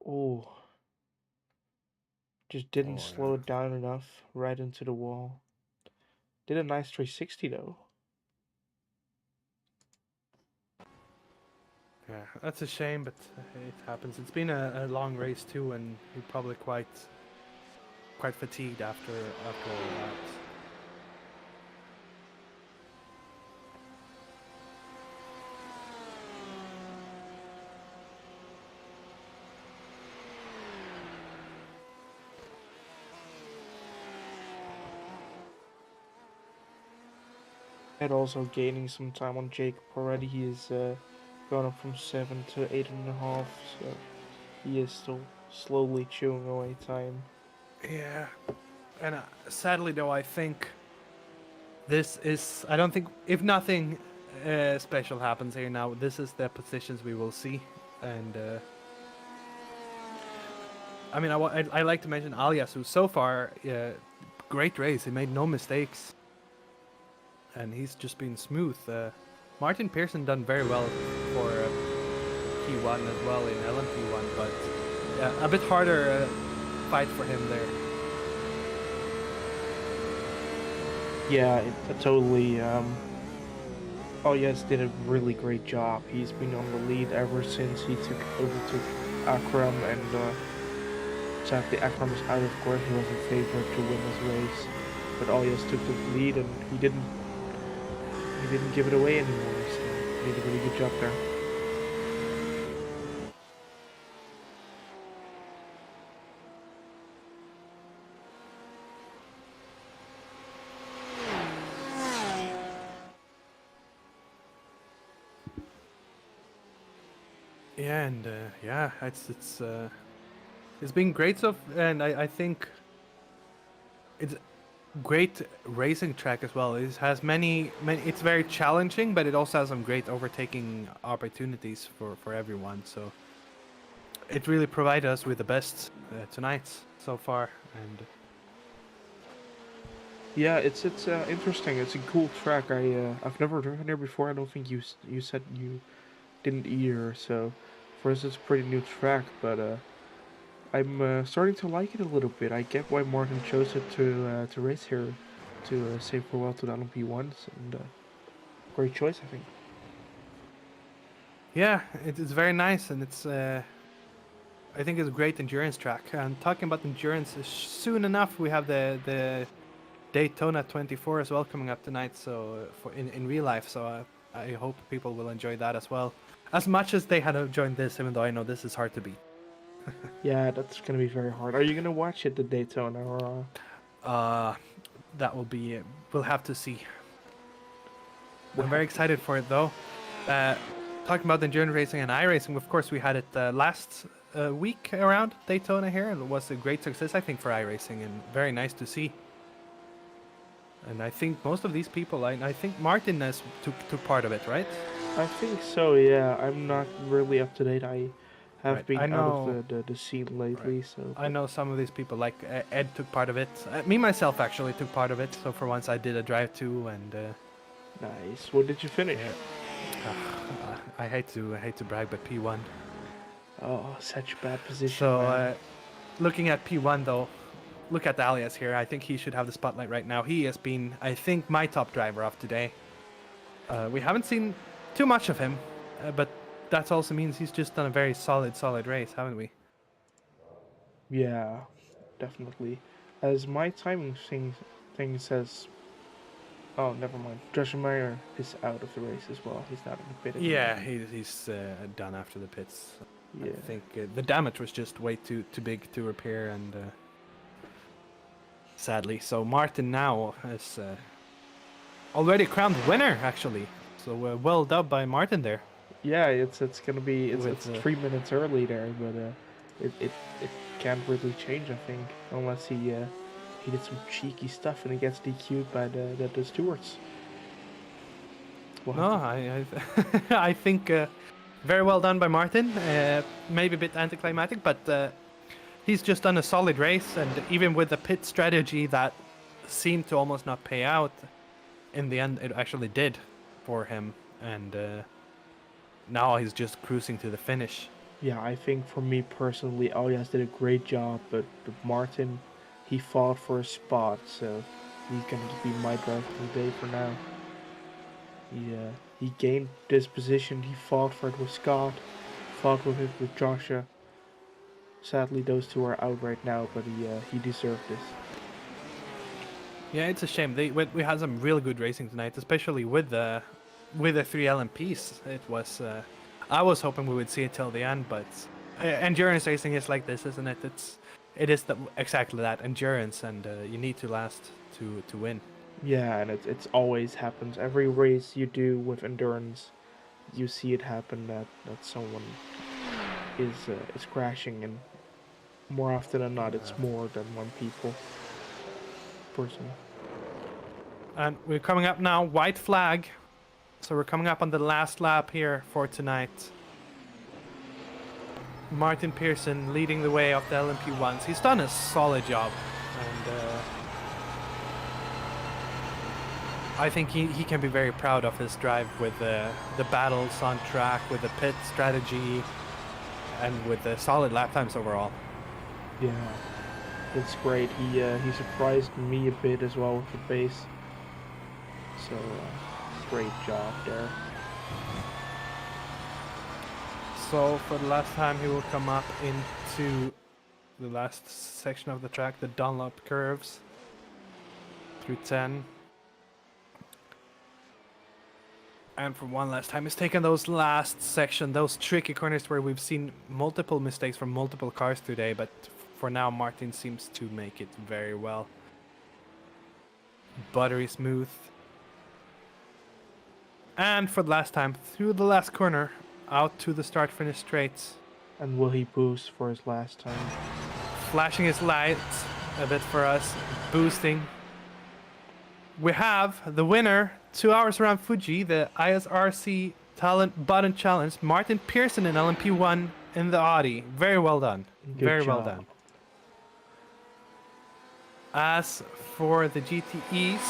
S2: Oh, just didn't
S1: Oh
S2: slow it down enough, right into the wall. Did a nice 360 though.
S1: yeah, that's a shame, but it happens. It's been a long race too, and you're probably quite fatigued after all that.
S2: And also gaining some time on Jacob already. He is gone up from 7 to 8.5, so he is still slowly chewing away time.
S1: Yeah, and sadly though, I think this is. I don't think, if nothing special happens here now, this is the positions we will see, and I mean, I like to mention Alias, who so far, great race. He made no mistakes, and he's just been smooth. Martin Pearson done very well for P1 as well in LMP1, but a bit harder fight for him there.
S2: Yeah, totally. Oh yes, did a really great job. He's been on the lead ever since he overtook Akram, and sadly Akram is out. Of course, he was a favorite to win this race, but Alias took the lead and he didn't give it away anymore. So he did a really good job there.
S1: Yeah, and yeah, it's been great stuff, and I think it's great racing track as well. It has many. It's very challenging, but it also has some great overtaking opportunities for everyone. So it really provided us with the best tonight so far, and
S2: Yeah, it's interesting. It's a cool track. I've never driven there before. I don't think you said you didn't either. So for us, it's a pretty new track, but I'm starting to like it a little bit. I get why Martin chose it to race here, to say farewell to the LMP1s, and great choice, I think.
S1: yeah, it's very nice, and it's. I think it's a great endurance track. And talking about endurance, soon enough we have the Daytona 24 as well coming up tonight. So for in real life, so I hope people will enjoy that as well, as much as they had enjoyed this. Even though I know this is hard to beat.
S2: Yeah, that's gonna be very hard. Are you gonna watch it the Daytona or?
S1: That will be. We'll have to see. I'm very excited for it though. Talking about endurance racing and iRacing, of course we had it last week around Daytona here, and it was a great success I think for iRacing, and very nice to see. And I think most of these people, I think Martin took part of it, right?
S2: I think so. Yeah, I'm not really up to date. I have
S1: Right,
S2: been
S1: I
S2: out
S1: know-
S2: of the scene lately. So
S1: I know some of these people, like Ed took part of it. Me myself actually took part of it. So for once I did a drive too, and
S2: nice. What did you finish?
S1: I hate to brag, but P1.
S2: Oh, such a bad position.
S1: So
S2: man.
S1: looking at P1 though, look at Alias here. I think he should have the spotlight right now. He has been, I think, my top driver of today. We haven't seen too much of him, but that also means he's just done a very solid race, haven't we?
S2: Yeah, definitely. As my timing thing says. Oh, never mind. Josh Meyer is out of the race as well. He's not in the pit anymore.
S1: Yeah, he's done after the pits.
S2: Yeah.
S1: I think the damage was just way too big to repair, and sadly, so Martin now is already crowned winner actually. So well done by Martin there.
S2: Yeah, it's gonna be it's
S1: With,
S2: 3 minutes early there, but it can't really change, I think, unless he did some cheeky stuff and he gets DQ'd by the stewards. We'll
S1: No,
S2: have
S1: I think very well done by Martin. Maybe a bit anticlimactic, but he's just done a solid race, and even with the pit strategy that seemed to almost not pay out, in the end it actually did for him, and now he's just cruising to the finish.
S2: Yeah, I think for me personally, Alias did a great job, but Martin, he fought for a spot, so he's gonna be my driver of the day for now. He gained this position. He fought for it with Scott, fought with it with Joshua. Sadly, those two are out right now, but he deserved this.
S1: Yeah, it's a shame. We had some really good racing tonight, especially with the 3 LMPs. It was I was hoping we would see it till the end, but endurance racing is like this, isn't it? It is exactly that, endurance, and you need to last to win.
S2: Yeah, and it's always happens. Every race you do with endurance, you see it happen that someone is crashing, and more often than not, it's more than one person.
S1: And we're coming up now, white flag. So we're coming up on the last lap here for tonight. Martin Pearson leading the way off the LMP1s. He's done a solid job, and I think he can be very proud of his drive with the battles on track, with the pit strategy, and with the solid lap times overall.
S2: Yeah, that's great. He surprised me a bit as well with the pace. So great job there.
S1: So for the last time, he will come up into the last section of the track, the Dunlop curves, through 10. And for one last time, he's taken those last section, those tricky corners where we've seen multiple mistakes from multiple cars today, but for now, Martin seems to make it very well. Buttery smooth. And for the last time, through the last corner, out to the start-finish straights.
S2: And will he boost for his last time?
S1: Flashing his lights a bit for us, boosting. We have the winner, 2 hours around Fuji, the ISRC Talent Button Challenge, Martin Pearson in LMP1 in the Audi. Very well done.
S2: Good
S1: Very well
S2: job.
S1: done. As for the GTEs,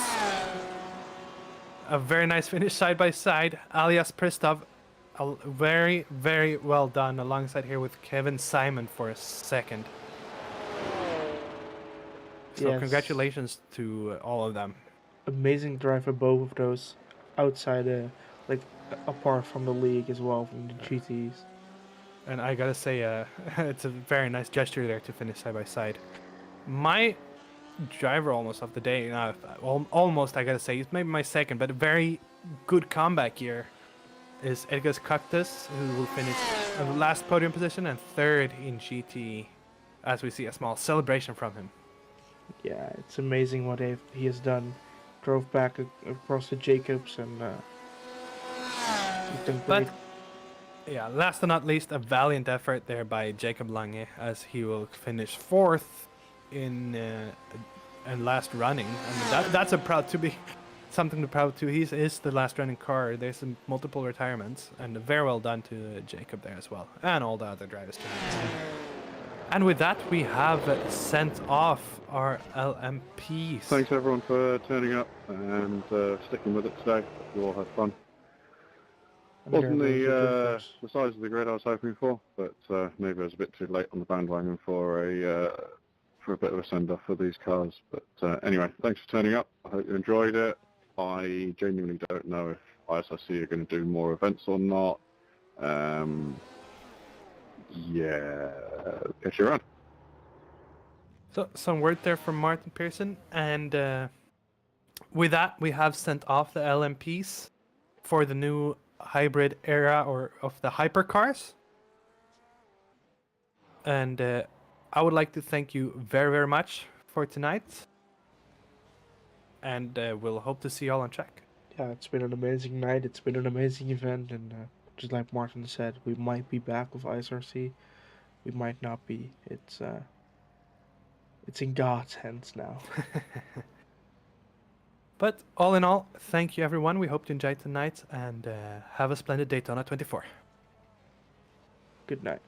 S1: a very nice finish side by side. Alias Pristov, very, very well done alongside here with Kevin Simon for a second. So
S2: Yes.
S1: congratulations to all of them.
S2: Amazing drive for both of those outside, apart from the league as well, from the GTs.
S1: And I gotta say, it's a very nice gesture there to finish side by side. My driver almost of the day, almost I gotta say, it's maybe my second, but a very good comeback here is Edgar's Cactus, who will finish in the last podium position and third in GT, as we see a small celebration from him.
S2: Yeah, it's amazing what he has done. Drove back across the Jacobs and he's done great.
S1: But yeah, last but not least, a valiant effort there by Jacob Lange, as he will finish fourth in last running. I mean, that's a proud to something to proud to. He is the last running car. There's some multiple retirements, and very well done to Jacob there as well, and all the other drivers too. And with that, we have sent off our LMPs.
S3: Thanks everyone for turning up and sticking with it today. You all had fun.
S2: And there
S3: Wasn't
S2: goes your good
S3: the
S2: folks.
S3: the size of the grid I was hoping for, but maybe I was a bit too late on the bandwagon for a bit of a send off for these cars. But anyway, thanks for turning up. I hope you enjoyed it. I genuinely don't know if ISRC are going to do more events or not. Yeah, catch you around.
S1: So some word there from Martin Pearson, and with that, we have sent off the LMPs for the new hybrid era or of the hypercars. And I would like to thank you very, very much for tonight. And we'll hope to see you all on track.
S2: Yeah, it's been an amazing night. It's been an amazing event, and just like Martin said, we might be back with ISRC. We might not be. It's in God's hands now.
S1: But all in all, thank you everyone. We hope you enjoyed tonight and have a splendid Daytona 24.
S2: Good night.